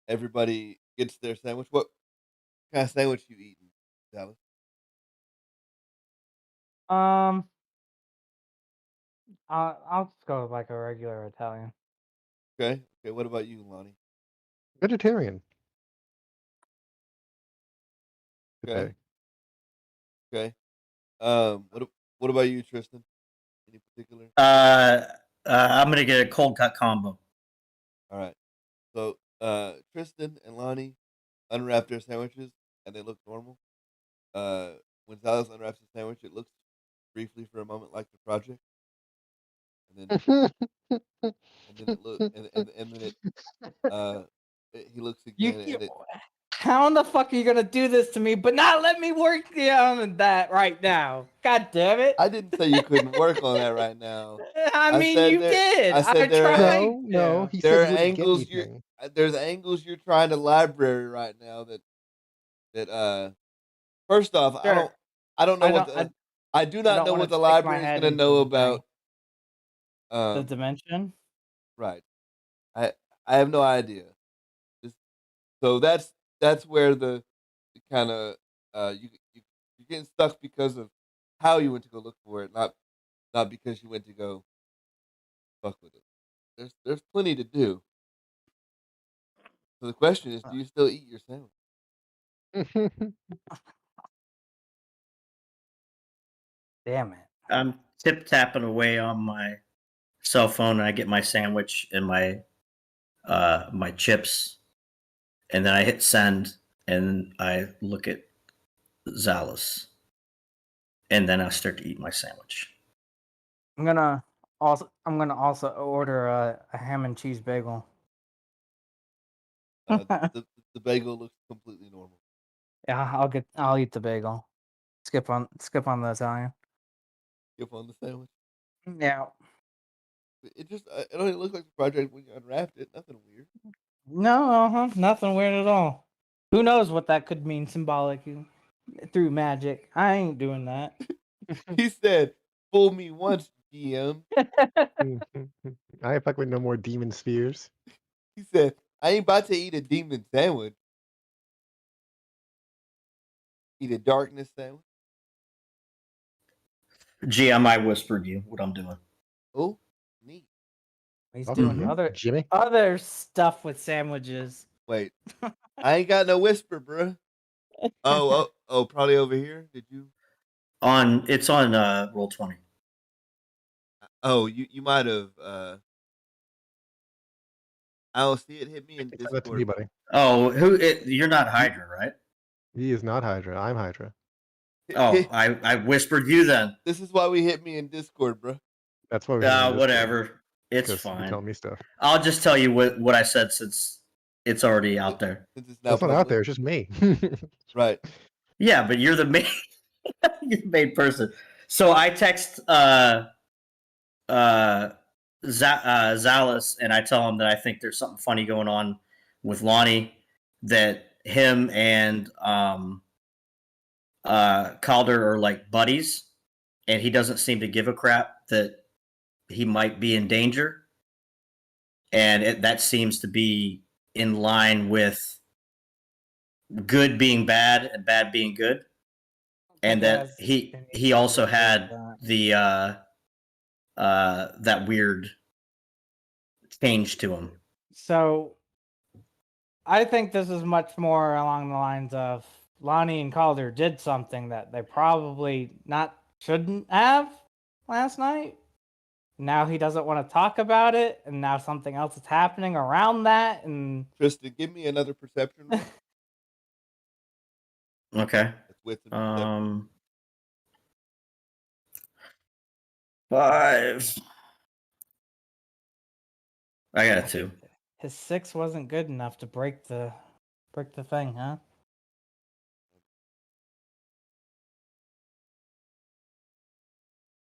Everybody gets their sandwich. What kind of sandwich you eating, Dallas? I'll just go with like a regular Italian. Okay. Okay. What about you, Lonnie? Vegetarian. Okay. Today. Okay. What about you, Tristan? Any particular? I'm gonna get a cold cut combo. All right. So Tristan and Lonnie unwrap their sandwiches and they look normal. When Dallas unwraps the sandwich, it looks briefly for a moment like the project, and then it look and then he looks again and it. How in the fuck are you gonna do this to me, but not let me work on that right now? God damn it! I didn't say you couldn't work on that right now. I mean, you did. I said there are No. He there said are you wouldn't get angles anything. there's angles you're trying to library right now that first off Sure. I don't know I do not know what the library is going to know about the dimension. Right. I have no idea. So that's where the kind of you're getting stuck because of how you went to go look for it, not because you went to go fuck with it. There's plenty to do. So the question is, do you still eat your sandwich? Damn it! I'm tip tapping away on my cell phone, and I get my sandwich and my my chips, and then I hit send, and I look at Zalus, and then I start to eat my sandwich. I'm gonna also order a ham and cheese bagel. The bagel looks completely normal. Yeah, I'll eat the bagel. Skip on the Italian. Skip on the sandwich. Yeah. It just it only looked like the project when you unwrapped it. Nothing weird. No, nothing weird at all. Who knows what that could mean symbolically through magic? I ain't doing that. He said, "Fool me once, GM." I ain't fuck with no more demon spheres. He said, "I ain't about to eat a demon sandwich. Eat a darkness sandwich." Gee, I might whisper to you what I'm doing. Oh, neat. He's doing other stuff with sandwiches. Wait, I ain't got no whisper, bro. Oh, probably over here. Did you? It's on Roll20. Oh, you might have. I don't see it. Hit me in Send that to me, Discord. buddy. Oh, you're not Hydra, right? He is not Hydra. I'm Hydra. Oh, I whispered you then. This is why we hit me in Discord, bro. That's why we. Whatever. It's fine. You tell me stuff. I'll just tell you what I said since it's already out there. Since it's now That's not out there. It's just me. Right. Yeah, but you're the main, you're the main person. So I text Zalus, and I tell him that I think there's something funny going on with Lonnie, that him and Calder are like buddies, and he doesn't seem to give a crap that he might be in danger, and that seems to be in line with good being bad and bad being good, and that he also had the that weird change to him. So I think this is much more along the lines of Lonnie and Calder did something that they probably shouldn't have last night. Now he doesn't want to talk about it, and now something else is happening around that. And Tristan, give me another perception roll. Okay. With 5. I got a 2. His 6 wasn't good enough to break the thing, huh?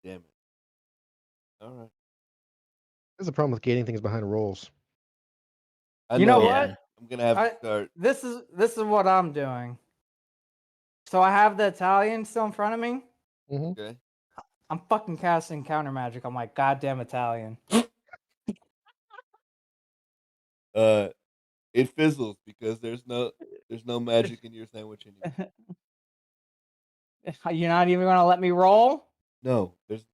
Damn it. All right. There's a problem with gating things behind rolls. You know what? I'm gonna have to start. This is what I'm doing. So I have the Italian still in front of me. Okay. I'm fucking casting counter magic. I'm like, goddamn Italian. It fizzles because there's no magic in your sandwich anymore. You're not even gonna let me roll? No, there's.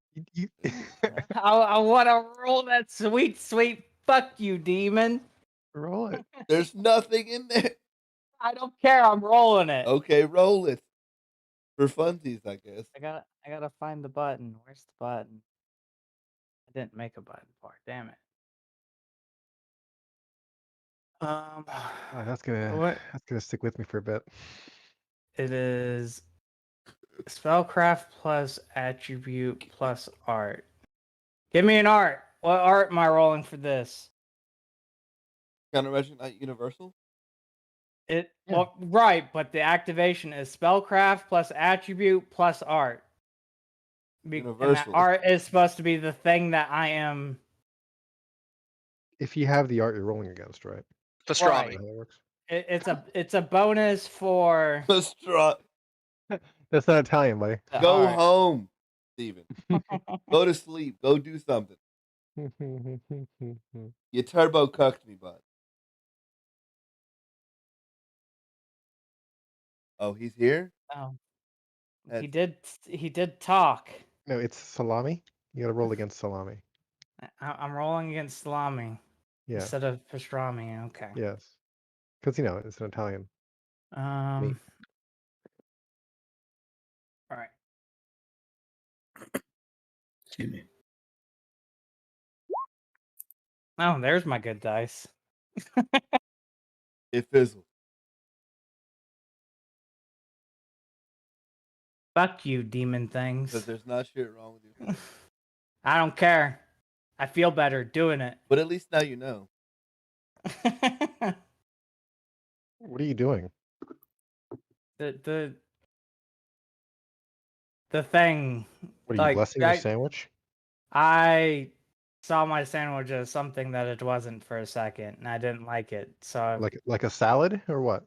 I want to roll that sweet fuck you, demon. Roll it. There's nothing in there. I don't care. I'm rolling it. Okay, roll it. For funsies, I guess. I gotta find the button. Where's the button? I didn't make a button for it. Damn it. That's gonna stick with me for a bit. It is spellcraft plus attribute plus art. Give me an art. What art am I rolling for this? Counter magic not universal. Well, right, but the activation is spellcraft plus attribute plus art. Universal. And that art is supposed to be the thing that I am. If you have the art you're rolling against, right? Pastrami. Right. How that works. It's a bonus for. Pastrami. That's not Italian, buddy. Go home, Steven. Go to sleep. Go do something. You turbo cucked me, bud. Oh, he's here? Oh. He did talk. No, it's salami. You gotta roll against salami. I'm rolling against salami instead of pastrami. Okay. Yes. Because it's an Italian. All right. Excuse me. Oh, there's my good dice. It fizzled. Fuck you, demon things. Because there's not shit wrong with you. I don't care. I feel better doing it. But at least now you know. What are you doing? The thing. What are you blessing your sandwich? I saw my sandwich as something that it wasn't for a second, and I didn't like it. So like a salad or what?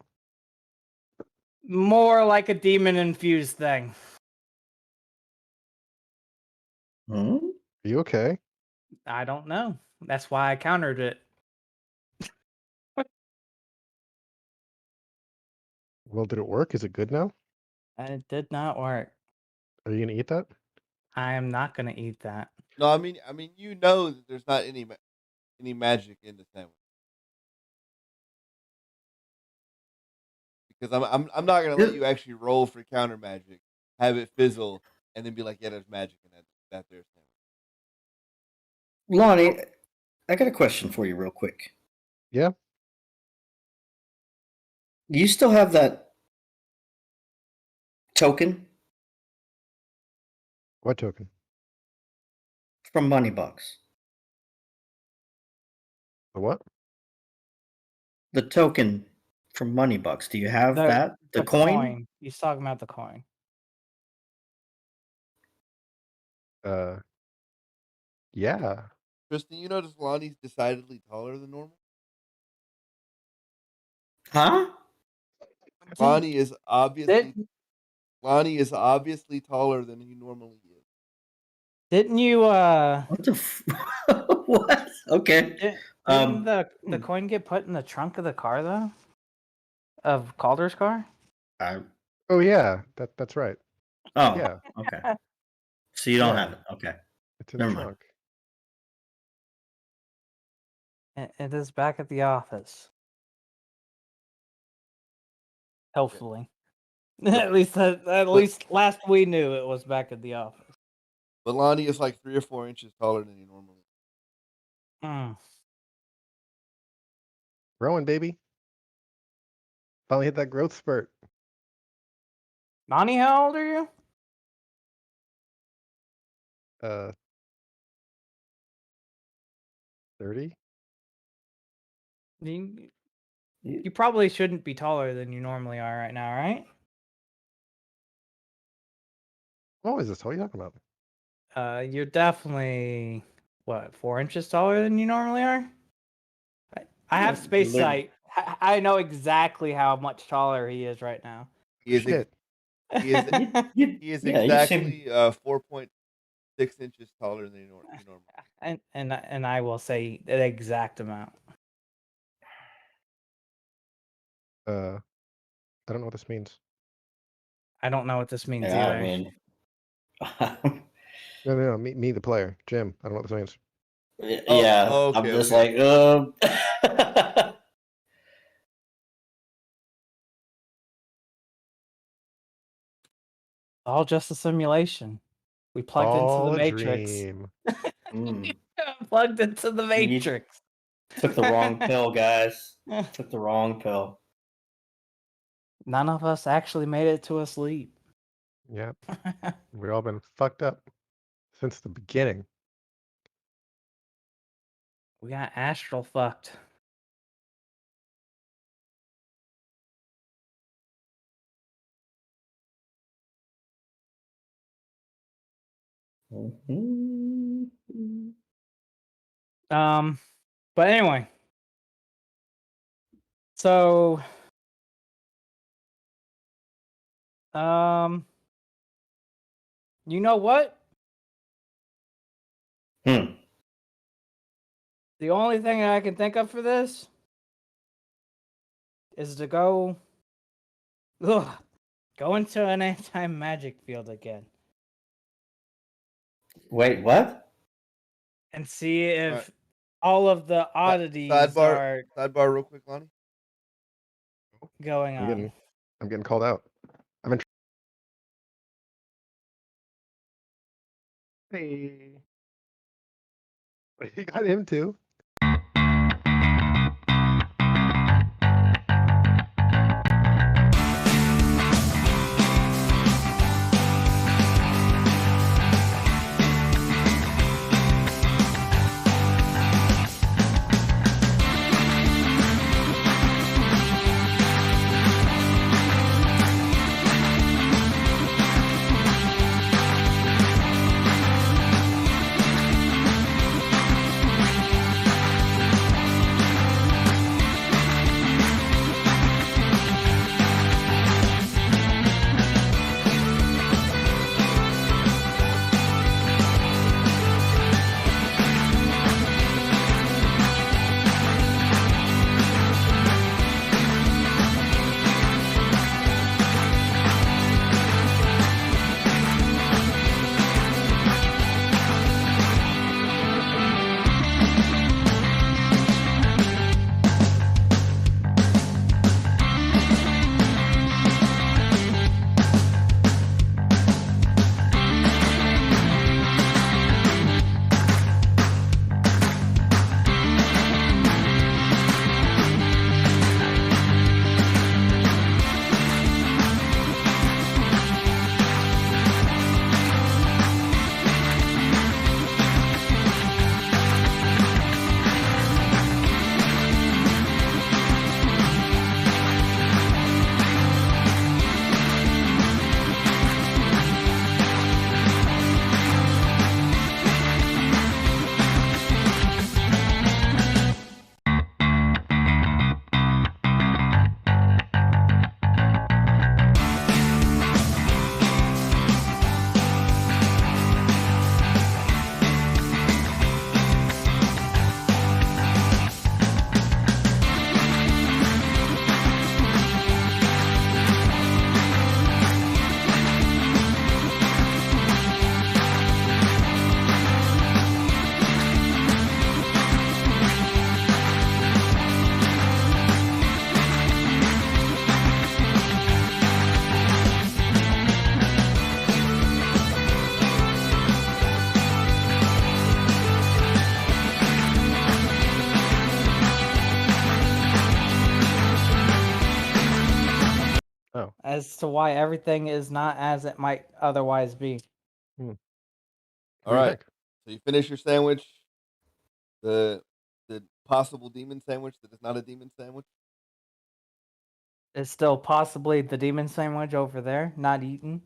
More like a demon infused thing. Are you okay? I don't know. That's why I countered it. Well, did it work? Is it good now? It did not work. Are you gonna eat that? I am not gonna eat that. No, I mean, that there's not any magic in the sandwich. Because I'm not gonna let you actually roll for counter magic, have it fizzle, and then be like, yeah, there's magic in that there sandwich. Lonnie, I got a question for you real quick. Yeah. Do you still have that token? What token? From Moneybox. The what? The token from Moneybox. Do you have that? The coin? He's talking about the coin. Yeah. Tristan, you notice Lonnie's decidedly taller than normal? Huh? Lonnie is obviously taller than he normally is. Didn't you What the what? Okay. Didn't the coin get put in the trunk of the car though? Of Calder's car? Oh yeah, that's right. Oh yeah. Okay. So you don't have it. Okay. It's in the trunk. It is back at the office. Hopefully. at least last we knew it was back at the office. But Lonnie is like 3 or 4 inches taller than he normally is. Growing, baby. Finally hit that growth spurt. Lonnie, how old are you? 30. You probably shouldn't be taller than you normally are right now, right? What is this? What are you talking about? You're definitely 4 inches taller than you normally are. I have space sight. I know exactly how much taller he is right now. He is Shit. He is he is exactly 4.6 inches taller than you normally. And I will say the exact amount. I don't know what this means. I don't know what this means Yeah, either. I mean, No, me, the player, Jim. I don't know what this means. yeah, Oh, okay, I'm just okay. like, All just a simulation. We plugged into the Matrix. Dream. Plugged into the Matrix. Took the wrong pill, guys. Took the wrong pill. None of us actually made it to a sleep. Yep. We've all been fucked up since the beginning. We got astral fucked. But anyway. So you know what? The only thing I can think of for this is to go into an anti-magic field again. Wait, what? And see if all of the oddities are sidebar real quick, Lonnie. Going on. I'm getting called out. I'm in. Hey. You got him too. As to why everything is not as it might otherwise be. All right. So you finish your sandwich. The possible demon sandwich that is not a demon sandwich. It's still possibly the demon sandwich over there, not eaten.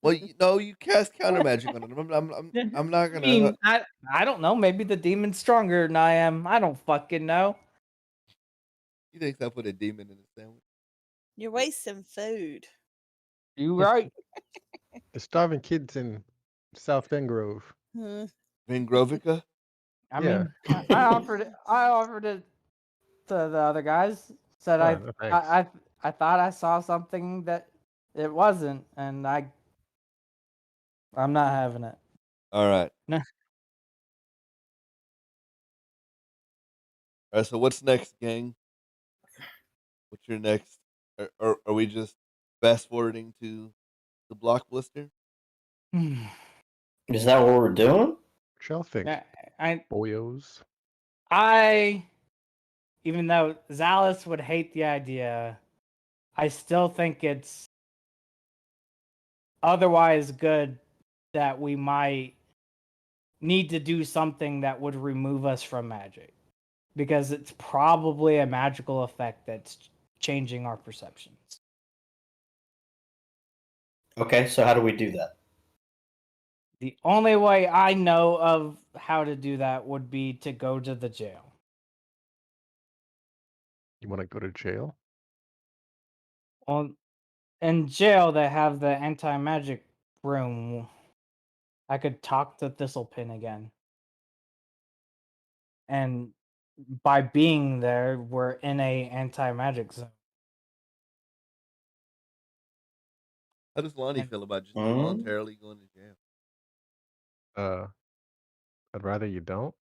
Well, you cast counter magic on it. I'm not gonna. I mean, I don't know. Maybe the demon's stronger than I am. I don't fucking know. You think I put a demon in a sandwich? You're wasting food. You right. The starving kids in South Bend Grove. Vingrovica? I Yeah. mean, I offered it to the other guys. Said Oh, no thanks. I thought I saw something that it wasn't, and I'm not having it. All right. No. All right, so what's next, gang? What's your next? Are we just fast forwarding to the block blister? Is that what we're doing? Shall think. I Boyos. even though Zalus would hate the idea, I still think it's otherwise good that we might need to do something that would remove us from magic, because it's probably a magical effect that's changing our perceptions. Okay, so how do we do that? The only way I know of how to do that would be to go to the jail. You want to go to jail? Well, in jail, they have the anti-magic room. I could talk to Thistlepin again. And by being there, we're in a anti-magic zone. How does Lonnie And- feel about just voluntarily going to jail? I'd rather you don't.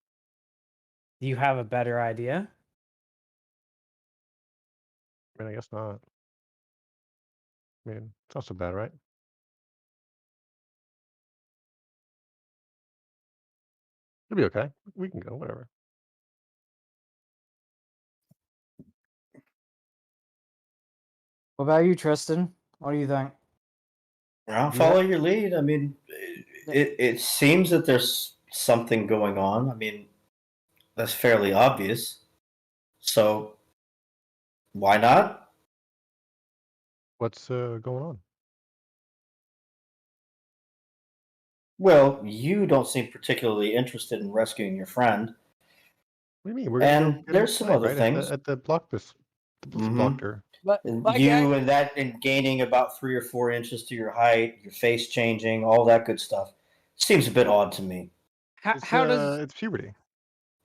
Do you have a better idea? I mean, I guess not. I mean, it's not so bad, right? It'll be okay. We can go, whatever. What about you, Tristan? What do you think? I'll follow your lead. I mean, it seems that there's something going on. I mean, that's fairly obvious. So why not? What's going on? Well, you don't seem particularly interested in rescuing your friend. What do you mean? We're gonna And go get there's some inside, other right? things. At the block this blocker. But And gaining about 3 or 4 inches to your height, your face changing, all that good stuff. Seems a bit odd to me. how does It's puberty?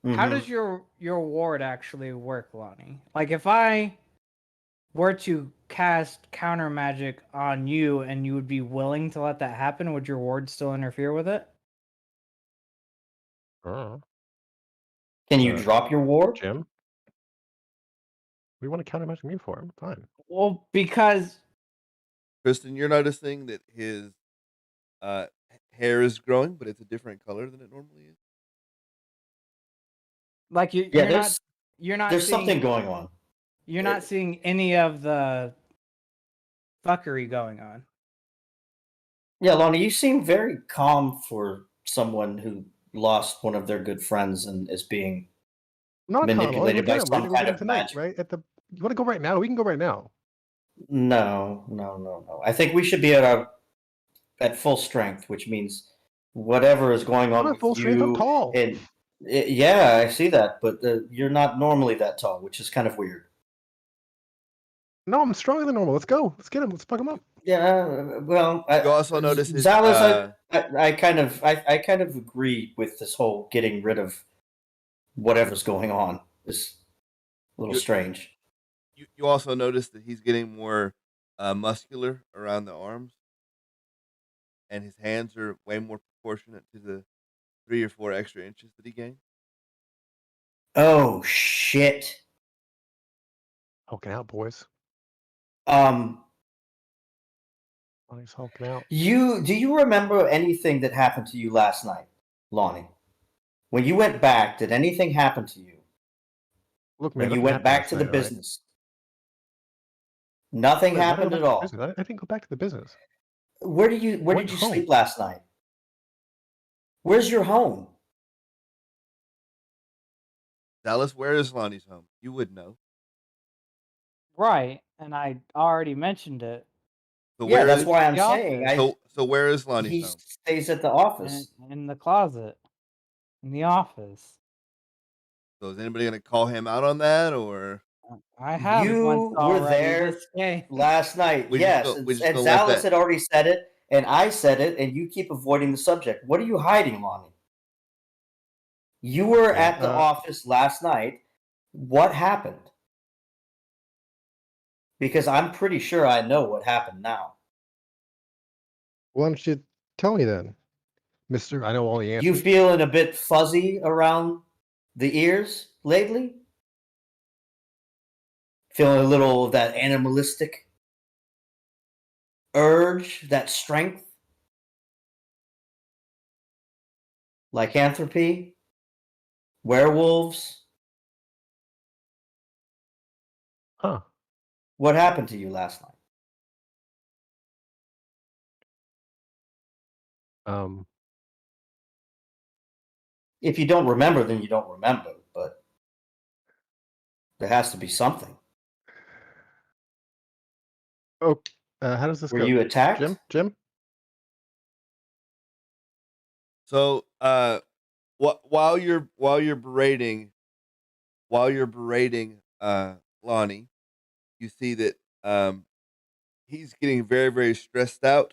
how does your ward actually work, Lonnie? Like, if I were to cast counter magic on you and you would be willing to let that happen, would your ward still interfere with it? Uh, Can you drop your ward? Jim? We want to counter magic me for him. Fine. Well, because Kristen, you're noticing that his hair is growing, but it's a different color than it normally is. like you're not there's seeing, something going on. You're not seeing any of the fuckery going on. Yeah, Lonnie, you seem very calm for someone who lost one of their good friends and is being Not manipulated by some we're kind getting of tonight, magic. right? You want to go right now? We can go right now. No. I think we should be at full strength, which means whatever is going on with full strength. I'm tall. Yeah, I see that, but you're not normally that tall, which is kind of weird. No, I'm stronger than normal. Let's go. Let's get him. Let's fuck him up. Yeah, well, You also notice his, Zalus, I kind of agree with this whole getting rid of whatever's going on. It's a little strange. You also notice that he's getting more muscular around the arms, and his hands are way more proportionate to the 3 or 4 extra inches that he gained. Oh shit! Hulking out, boys. Lonnie's hulking out. Do you remember anything that happened to you last night, Lonnie? When you went back, did anything happen to you? Look, man, when you went back to the business, nothing happened at all. I didn't go back to the business. Where did you sleep last night? Where's your home? Dallas, where is Lonnie's home? You would know. Right, and I already mentioned it. So yeah, that's why I'm saying. So where is Lonnie's home? He stays at the office. In the closet. In the office. So is anybody going to call him out on that, or? I have You once were already there this game. last night. We Yes, just and gonna let Zalis that. had already said it, and I said it, and you keep avoiding the subject. What are you hiding, Lonnie? You were Okay, at the office last night. What happened? Because I'm pretty sure I know what happened now. why don't you tell me then, Mister? I know all the answers. You feeling a bit fuzzy around the ears lately? Feeling a little of that animalistic urge, that strength? Lycanthropy? Werewolves? Huh? What happened to you last night? If you don't remember, then you don't remember, but there has to be something. Oh, how does this Were go? you attacked? Jim? So, while you're berating Lonnie, you see that he's getting very, very stressed out.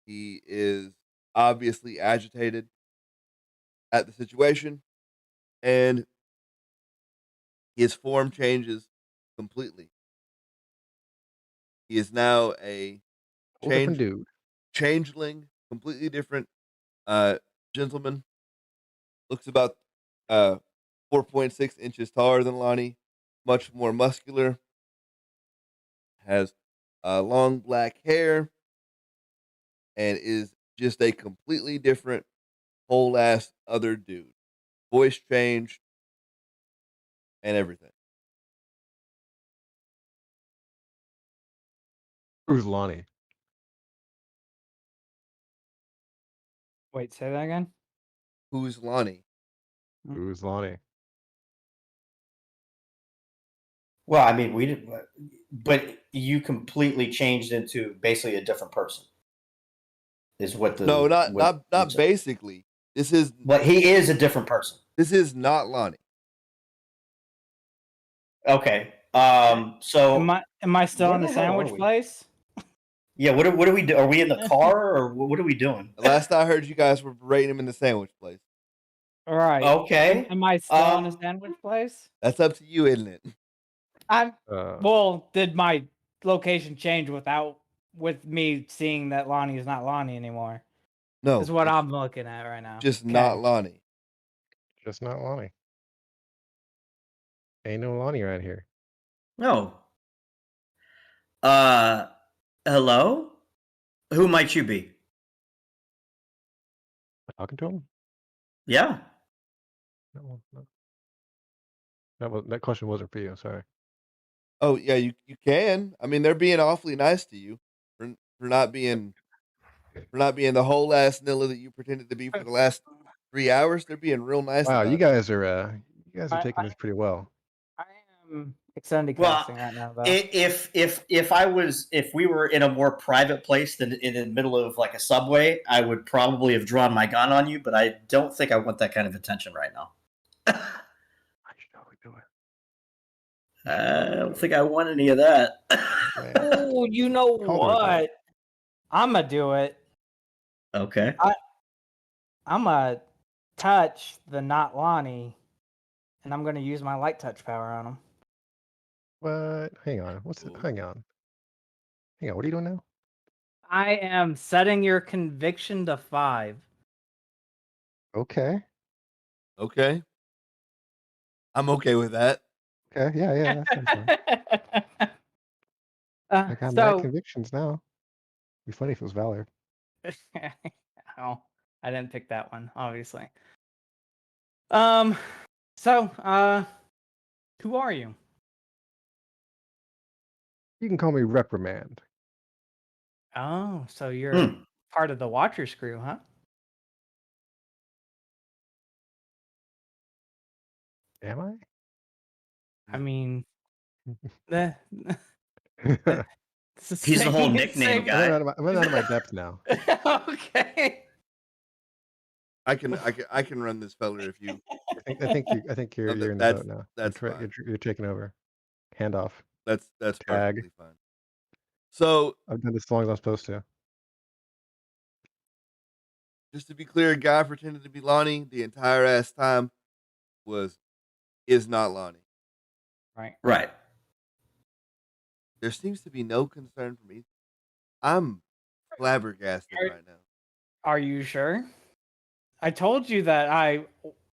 He is obviously agitated at the situation, and his form changes completely. He is now a Whole different dude. changeling, completely different gentleman. Looks about 4.6 inches taller than Lonnie, much more muscular, has long black hair, and is just a completely different, whole ass other dude. Voice changed and everything. Who's Lonnie? Wait, say that again. Who's Lonnie? Who's Lonnie? Well, I mean, we didn't, but you completely changed into basically a different person. Is what the No, what not basically. This is Well, he is a different person. This is not Lonnie. Okay. So am I still where in the the hell sandwich are we? place? Yeah. What do we do? Are we in the car or what are we doing? Last I heard, you guys were berating him in the sandwich place. All right. Okay. Am I still in a sandwich place? That's up to you, isn't it? Well, did my location change with me seeing that Lonnie is not Lonnie anymore? No, is what I'm looking at right now. Just not Lonnie. Just not Lonnie. Ain't no Lonnie right here. No. Hello? Who might you be? Talking to him? Yeah. No. That question wasn't for you. Sorry. Oh yeah, you can. I mean, they're being awfully nice to you for not being the whole ass Nilla that you pretended to be for the last 3 hours. They're being real nice. Wow, about you guys are taking this pretty well. I am extended casting right now, though. If we were in a more private place than in the middle of like a subway, I would probably have drawn my gun on you, but I don't think I want that kind of attention right now. I should probably do it. I don't think I want any of that. Oh, you know what? I'm gonna do it. Okay. I'm gonna touch the not Lonnie, and I'm gonna use my light touch power on him. What? Hang on. Hang on. What are you doing now? I am setting your conviction to 5. Okay. Okay. I'm okay with that. Okay. Yeah. That's fine. I got mad convictions now. It'd be funny if it was Valor. Oh, I didn't pick that one, obviously. So, who are you? You can call me Reprimand. Oh, so you're part of the Watchers crew, huh? Am I? I mean, he's the whole nickname guy. I'm out of my depth now. Okay. I can run this feller if you. I think you're in the boat now. You're taking over. handoff. That's Tag. perfectly fine. So I've done this as long as I'm supposed to. just to be clear, guy pretended to be Lonnie the entire ass time is not Lonnie. Right. There seems to be no concern for me. I'm flabbergasted right now. Are you sure? I told you that I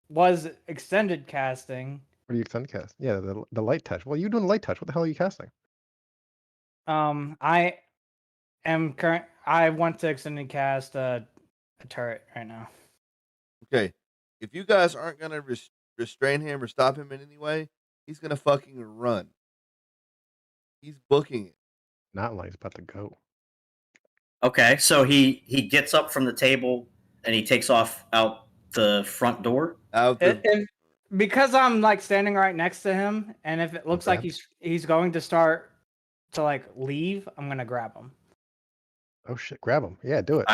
was extended casting. What are you extended cast? Yeah, the light touch. Well, you doing light touch. What the hell are you casting? I am current. I want to extended cast a turret right now. Okay, if you guys aren't gonna restrain him or stop him in any way, he's gonna fucking run. He's booking it. Not like he's about to go. Okay, so he gets up from the table and he takes off out the front door. Because I'm like standing right next to him, and if it looks like he's going to start to like leave, I'm gonna grab him. Oh shit! Grab him. Yeah, do it.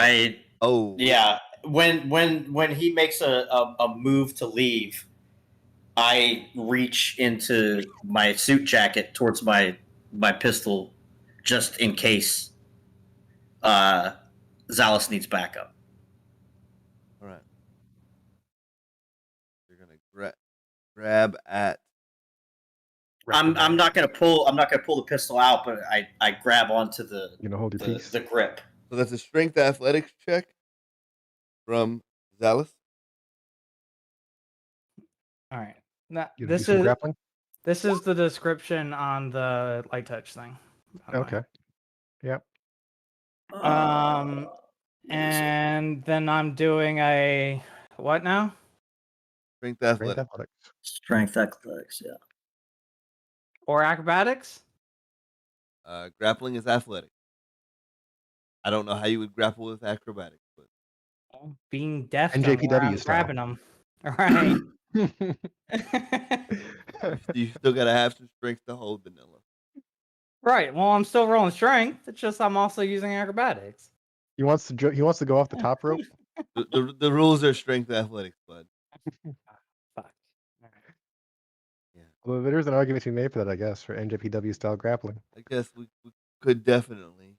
Yeah. When he makes a move to leave, I reach into my suit jacket towards my pistol, just in case Zalis needs backup. All right. You're gonna grab at. I'm not gonna pull the pistol out, but I grab onto the hold your piece. The grip. So that's a strength athletics check from Zalis. All right. Now, this is grappling? This is the description on the light touch thing. Okay. Yep. And then I'm doing a what now? Strength athletics. Strength athletics, yeah. Or acrobatics? Grappling is athletic. I don't know how you would grapple with acrobatics, but being deft. NJPW style. Grabbing them. All right. you still gotta have some strength to hold vanilla. Right. Well, I'm still rolling strength. It's just I'm also using acrobatics. He wants to go off the top rope. The rules are strength athletics, bud. Fuck. Yeah. Well, there is an argument to be made for that, I guess, for NJPW style grappling. I guess we could definitely.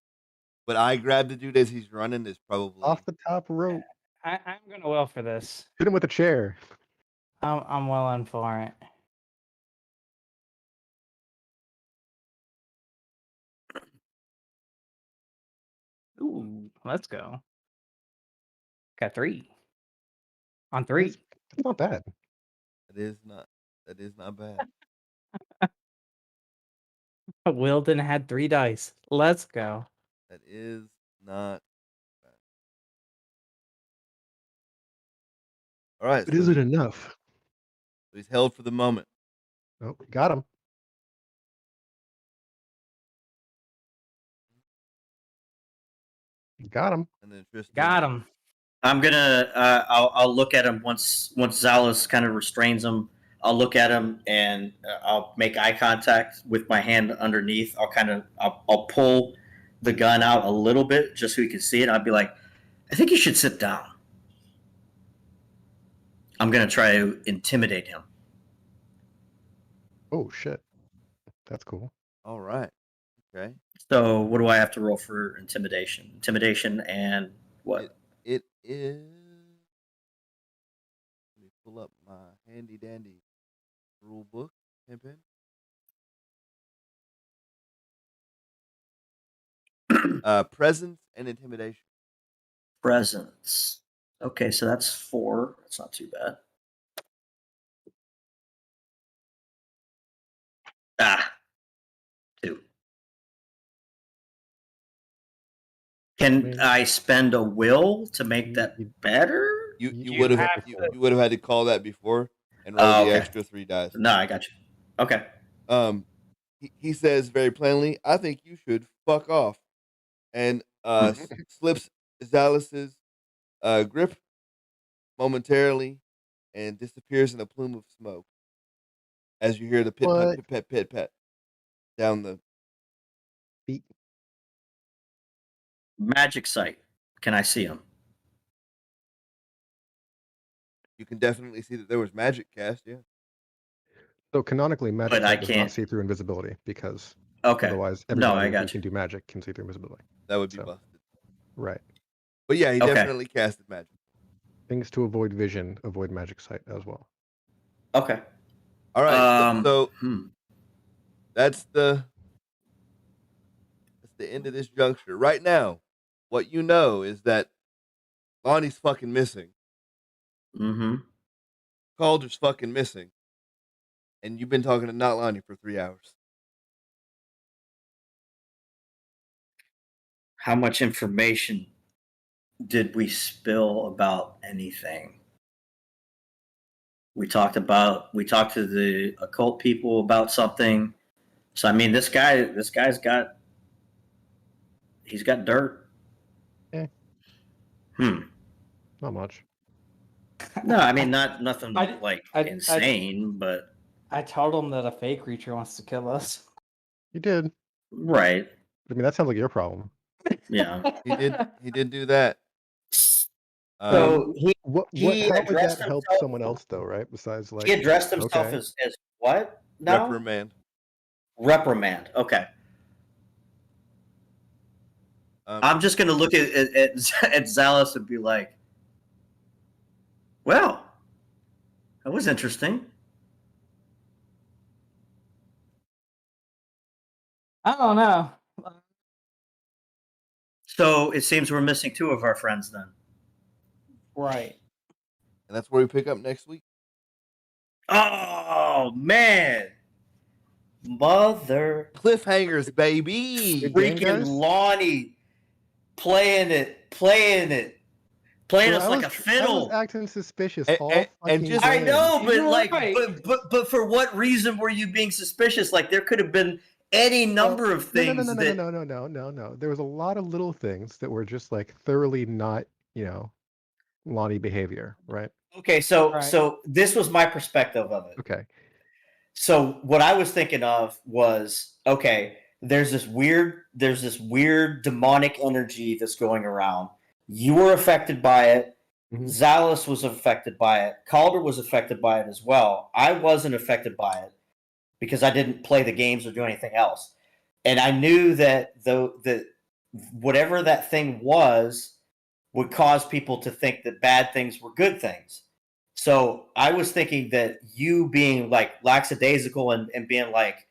But I grab the dude as he's running is probably off the top rope. I'm gonna will for this. Hit him with a chair. I'm willing for it. Ooh, let's go. Got 3. On 3. That's not bad. That is not bad. Wilden had 3 dice. Let's go. That is not bad. All right. But is it enough? So he's held for the moment. Oh, got him. Got him. And then Tristan. Got him. I'm gonna. I'll look at him once Zalis kind of restrains him. I'll look at him and I'll make eye contact with my hand underneath. I'll pull the gun out a little bit just so he can see it. I'll be like, I think you should sit down. I'm gonna try to intimidate him. Oh shit, that's cool. All right. Okay. So what do I have to roll for intimidation? Intimidation and what? It is. Let me pull up my handy dandy rule book. Pimpin'. Presence and intimidation. Presence. Okay, so that's 4. That's not too bad. 2. Can I spend a will to make that better? You would have had to call that before and roll the extra 3 dice. No, I got you. Okay. He says very plainly, I think you should fuck off. And slips Zalis's grip momentarily and disappears in a plume of smoke. As you hear the pit-pat down the beat. Magic sight. Can I see him? You can definitely see that there was magic cast, yeah. So canonically, magic But I does not can't. see through invisibility because Okay. otherwise No, I everybody got who you. can do magic can see through invisibility. That would be So, busted. right. But yeah, he Okay. definitely casted magic. Things to avoid vision, avoid magic sight as well. Okay. All right. So that's the end of this juncture. Right now, what you know is that Lonnie's fucking missing. Mm-hmm. Calder's fucking missing. And you've been talking to not Lonnie for 3 hours. How much information did we spill about anything? We talked to the occult people about something. So I mean, he's got dirt. Yeah. Not much. No, I mean nothing I insane, but I told him that a fake creature wants to kill us. You did. Right. I mean, that sounds like your problem. Yeah. He did do that. So how would that help someone else though, right? Besides he addressed himself as what? Now? Reprimand. Okay. I'm just gonna look at Zalus and be like, well, that was interesting. I don't know. So it seems we're missing 2 of our friends then. Right. And that's where we pick up next week. Oh man. Mother cliffhangers, baby. Freaking Lonnie playing it us like a fiddle. I was acting suspicious all and just, I know, but but for what reason were you being suspicious? Like there could have been any number of things. No. There was a lot of little things that were just like thoroughly not, Lonnie behavior, right? Okay, so this was my perspective of it. Okay. So what I was thinking of was, okay, there's this weird demonic energy that's going around. You were affected by it. Mm-hmm. Zalus was affected by it. Calder was affected by it as well. I wasn't affected by it because I didn't play the games or do anything else. And I knew that whatever that thing was would cause people to think that bad things were good things. So I was thinking that you being like lackadaisical and being like,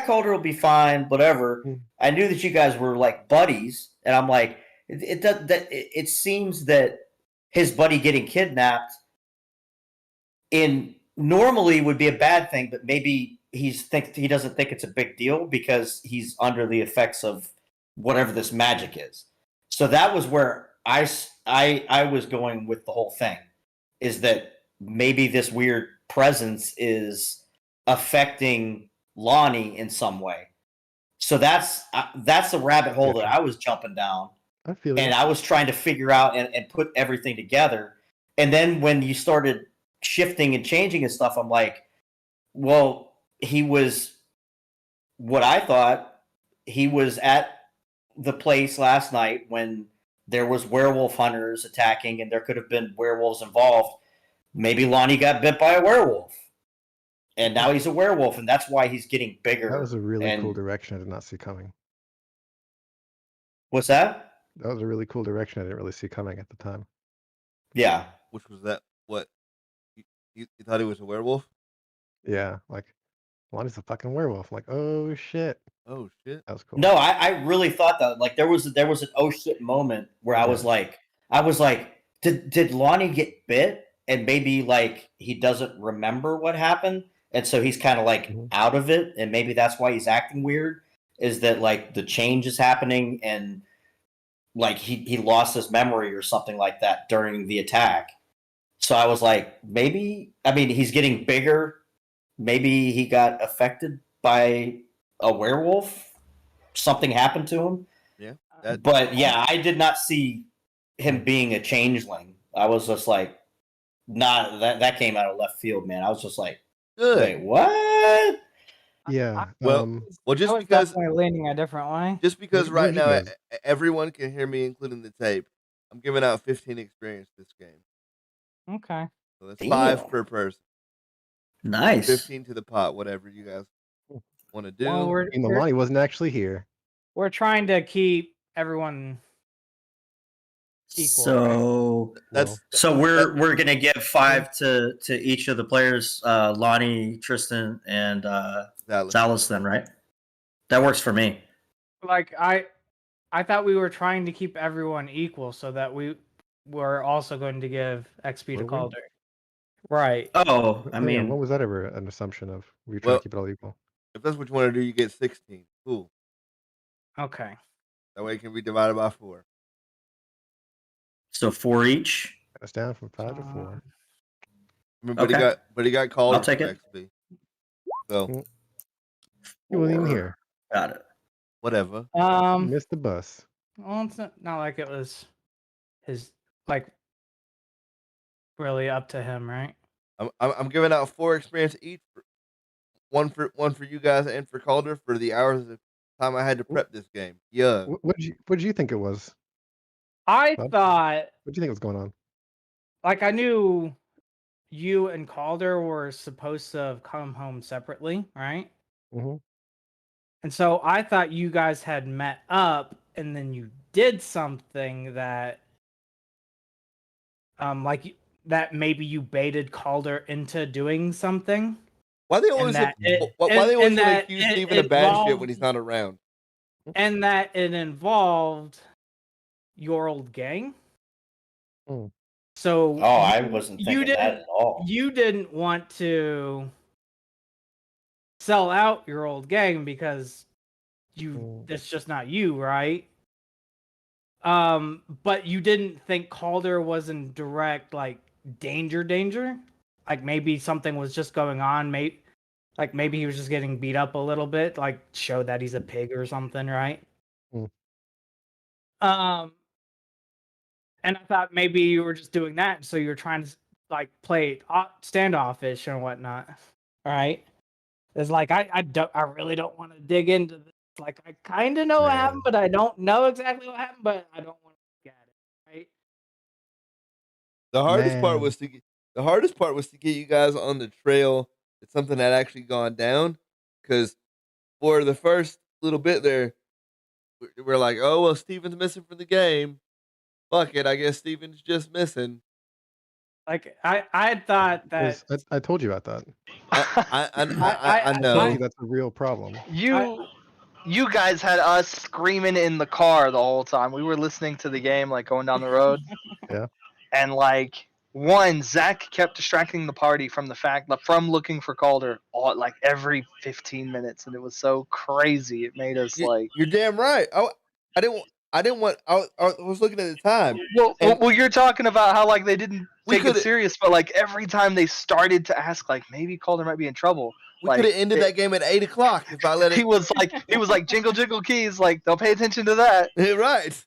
Calder will be fine, whatever. Mm-hmm. I knew that you guys were like buddies, and I'm like, it seems that his buddy getting kidnapped normally would be a bad thing, but maybe he doesn't think it's a big deal because he's under the effects of whatever this magic is. So that was where I was going with the whole thing, is that maybe this weird presence is affecting Lonnie in some way. So that's the rabbit hole that I was jumping down. I feel and I was trying to figure out and put everything together. And then when you started shifting and changing and stuff, I'm like, well, he was what I thought. He was at the place last night when there was werewolf hunters attacking and there could have been werewolves involved. Maybe Lonnie got bit by a werewolf. And now he's a werewolf, and that's why he's getting bigger. That was a really cool direction I did not see coming. What's that? That was a really cool direction I didn't really see coming at the time. Yeah. Which was that? What? You thought he was a werewolf? Yeah, like, Lonnie's a fucking werewolf. I'm like, oh shit. Oh shit. That was cool. No, I really thought that. Like there was an oh shit moment where I was like, did Lonnie get bit? And maybe like he doesn't remember what happened. And so he's kind of like out of it. And maybe that's why he's acting weird, is that like the change is happening and like he lost his memory or something like that during the attack. So I was like, maybe, I mean, he's getting bigger. Maybe he got affected by a werewolf. Something happened to him. Yeah. But yeah, I did not see him being a changeling. I was just like, nah, that came out of left field, man. I was just like, wait, what? Yeah. Well, just I was because definitely leaning a different way. Just because right now everyone can hear me, including the tape, I'm giving out 15 experience this game. Okay. So that's 5 per person. Nice. 15 to the pot, whatever you guys want to do. Well, Lonnie wasn't actually here. We're trying to keep everyone equal. So right? we're gonna give 5 to each of the players, Lonnie, Tristan, and Salas. Then, right? That works for me. Like I thought we were trying to keep everyone equal, so that we were also going to give XP to Calder. Right. Oh, I mean, when was that ever an assumption of we try to keep it all equal? If that's what you want to do, you get 16. Cool. Okay. That way it can be divided by 4. So 4 each. That's down from 5 to 4. But he got called. I'll take it. XP. So he wasn't even here. Got it. Whatever. Missed the bus. Well, it's not like it was his really up to him, right? I'm giving out 4 experience each. One for you guys and for Calder for the hours of time I had to prep this game. Yeah. What did you think it was? I thought. What do you think was going on? Like, I knew you and Calder were supposed to have come home separately, right? Mm-hmm. And so I thought you guys had met up, and then you did something that, that maybe you baited Calder into doing something. Why they always accuse Steven of bad shit when he's not around? And that it involved your old gang. Mm. So I wasn't thinking that at all. You didn't want to sell out your old gang because it's just not you, right? But you didn't think Calder was in direct danger. Like maybe something was just going on, maybe he was just getting beat up a little bit, show that he's a pig or something, right? And I thought maybe you were just doing that, so you're trying to play standoffish and whatnot, right? It's I really don't want to dig into this. I kind of know what happened, but I don't know exactly what happened. But I don't want to look at it, right? The hardest part was to get you guys on the trail. It's something that actually gone down, because for the first little bit there, we're like, oh well, Steven's missing from the game. Fuck it, I guess Steven's just missing. I thought that I told you about that. I know. I told you that's a real problem. You guys had us screaming in the car the whole time. We were listening to the game, going down the road. Yeah. And Zach kept distracting the party from from looking for Calder every 15 minutes, and it was so crazy. It made us You're damn right. I didn't want. I was looking at the time. Well, you're talking about how they didn't take it serious, but every time they started to ask, maybe Calder might be in trouble. We could have ended that game at 8 o'clock if I let it. He was like jingle jingle keys. Don't pay attention to that. Right.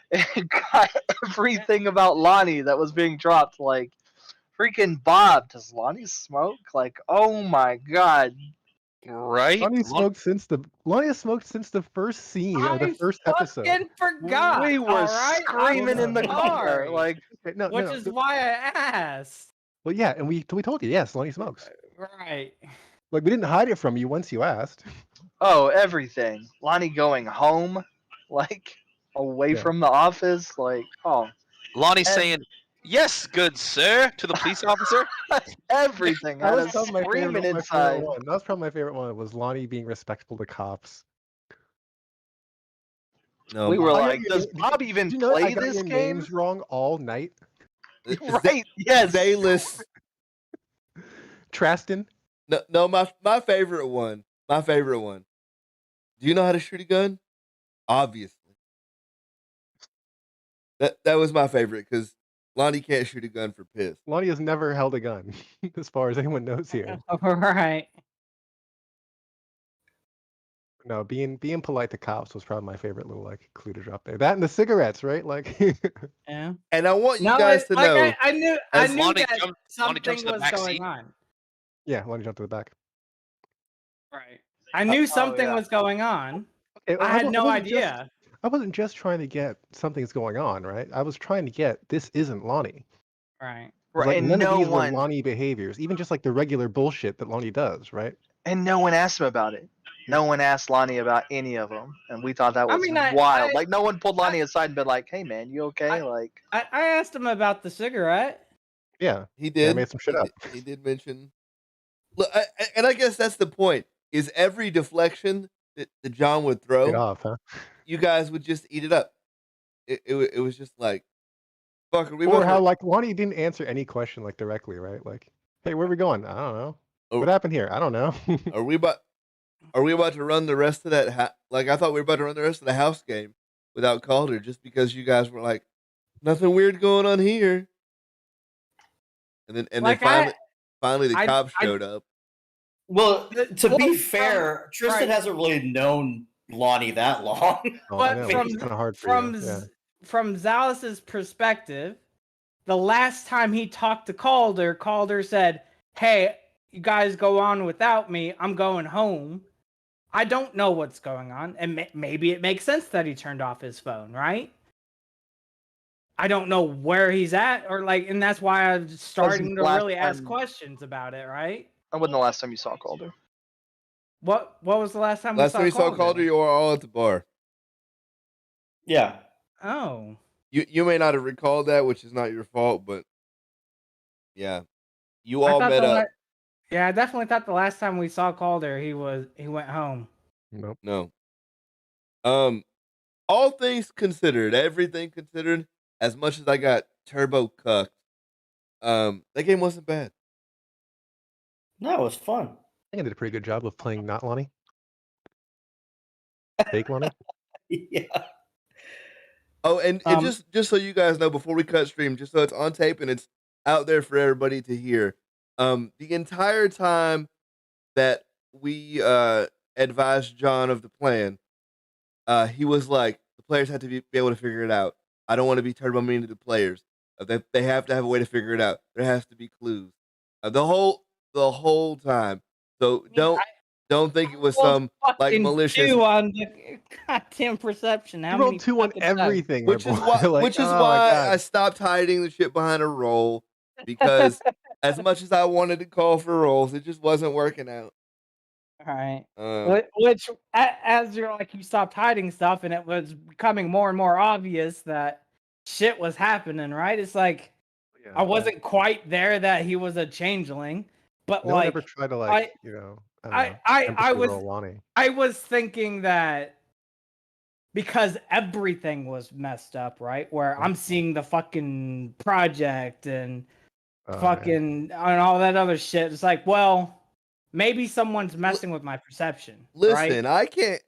It got everything about Lonnie that was being dropped. Freaking Bob, does Lonnie smoke? Oh my god. Right? Lonnie smoked since the first scene of the first episode. I forgot. We were screaming in the car. Which is why I asked. Well, yeah, and we told you, yes, Lonnie smokes. Right. We didn't hide it from you once you asked. Oh, everything. Lonnie going home, away from the office, Lonnie saying, "Yes, good sir," to the police officer. Everything. That was probably screaming inside. That was probably my favorite one. Was Lonnie being respectful to cops. No, we were does Bob even play this game? Names wrong all night. Right? Yes. Zayless. Traston. No, my favorite one. My favorite one. Do you know how to shoot a gun? Obviously. That was my favorite, because Lonnie can't shoot a gun for piss. Lonnie has never held a gun, as far as anyone knows here. Right. No, being polite to cops was probably my favorite little clue to drop there. That and the cigarettes, right? Yeah. And I want you guys to know. I knew Lonnie that something was going on. Yeah, Lonnie jumped to the back. Right. I knew something was going on. Okay, I had no idea. I wasn't just trying to get something's going on, right? I was trying to get this isn't Lonnie. Right. Like and none of no these were one Lonnie behaviors, even just like the regular bullshit that Lonnie does, right? and no one asked him about it. No one asked Lonnie about any of them, and we thought that I was mean, wild. Like no one pulled Lonnie aside and been like, "Hey man, you okay?" Like I asked him about the cigarette. Yeah, He I did. made some shit up. He did mention. Look, and I guess that's the point. Is every deflection that John would Get throw, off, huh? you guys would just eat it up. It was just like, fuck. Are we Or about how to? like Lonnie didn't answer any question like directly, right? Like, hey, where are we going? I don't know. Are, What happened here? I don't know. are we about? Are we about to run the rest of that? Like I thought we were about to run the rest of the house game without Calder, just because you guys were like, nothing weird going on here. And then Like, finally the cops showed up. Well, to Well, be fair, Tristan right. hasn't really known Lonnie that long. Oh, I But know. from It's kind of hard for from you. Yeah. from Zalas's perspective, the last time he talked to Calder, Calder said, "Hey, you guys go on without me. I'm going home." I don't know what's going on, and maybe it makes sense that he turned off his phone, right? I don't know where he's at, or like, and that's why I'm starting to last really ask time- questions about it, right? That wasn't the last time you saw Calder. What was the last time Last we time we saw saw Calder? Calder, you were all at the bar. Yeah. Oh. You may not have recalled that, which is not your fault, but yeah, you I all thought met the up. Yeah, I definitely thought the last time we saw Calder, he went home. Nope. No. All things considered, everything considered, as much as I got turbo cucked, that game wasn't bad. No, it was fun. I think I did a pretty good job of playing not Lonnie. Fake Lonnie. Yeah. Oh, and just so you guys know, before we cut stream, just so it's on tape and it's out there for everybody to hear, the entire time that we advised John of the plan, he was like, the players have to be able to figure it out. I don't want to be turbo mean to the players. They have to have a way to figure it out. There has to be clues. The whole time. So don't think it was some like malicious. On the goddamn perception. You rolled 2 on everything, Which my is boy. why Like, which is oh my why God. I stopped hiding the shit behind a roll, because as much as I wanted to call for rolls, it just wasn't working out. All right. Which, as you're like, you stopped hiding stuff, and it was becoming more and more obvious that shit was happening. Right? It's like I wasn't quite there that he was a changeling, but no one ever tried to like, I was roll Lonnie. I was thinking that because everything was messed up, right? Where I'm seeing the fucking project and fucking and all that other shit. It's like, well, maybe someone's messing with my perception. Listen, right?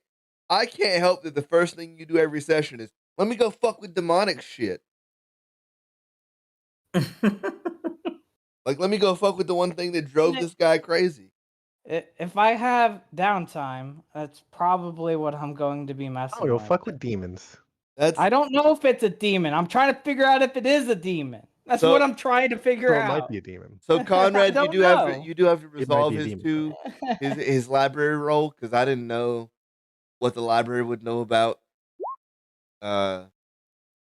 I can't help that the first thing you do every session is let me go fuck with demonic shit. Like, let me go fuck with the one thing that drove this guy crazy. If I have downtime, that's probably what I'm going to be messing with. Oh, go fuck with demons. I don't know if it's a demon. I'm trying to figure out if it is a demon. That's what I'm trying to figure out. It might be a demon. So Conrad, you do have to resolve his his library role, because I didn't know what the library would know about the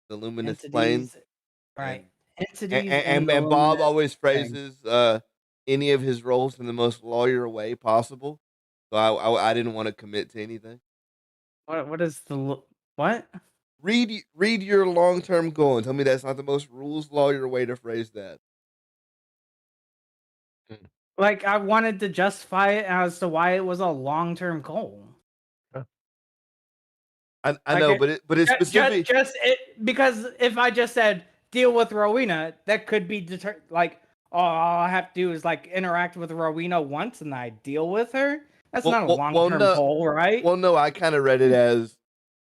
luminous planes. Right. And Bob always phrases any of his roles in the most lawyer way possible. So I didn't want to commit to anything. What is the what? Read your long-term goal and tell me that's not the most rules lawyer way to phrase that. Like, I wanted to justify it as to why it was a long-term goal. I know, but it's specific. Because if I just said deal with Rowena, that could be like, all I have to do is like interact with Rowena once and I deal with her. That's not a long-term goal, right? Well, no, I kind of read it as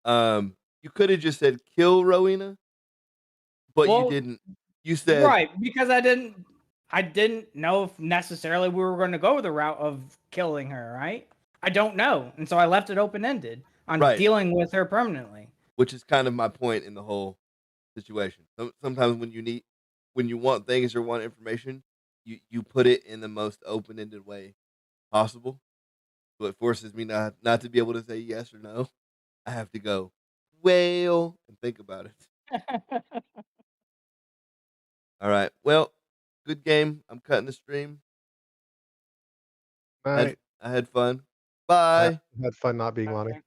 you could have just said kill Rowena, but you didn't. You said right, because I didn't know if necessarily we were going to go the route of killing her, right? I don't know, and so I left it open-ended on dealing with her permanently. Which is kind of my point in the whole situation. Sometimes when you want things or want information, you put it in the most open-ended way possible. So it forces me not to be able to say yes or no. I have to go, and think about it. All right. Well, Good game. I'm cutting the stream. All right. I had fun. I Bye. had fun not being Lonnie.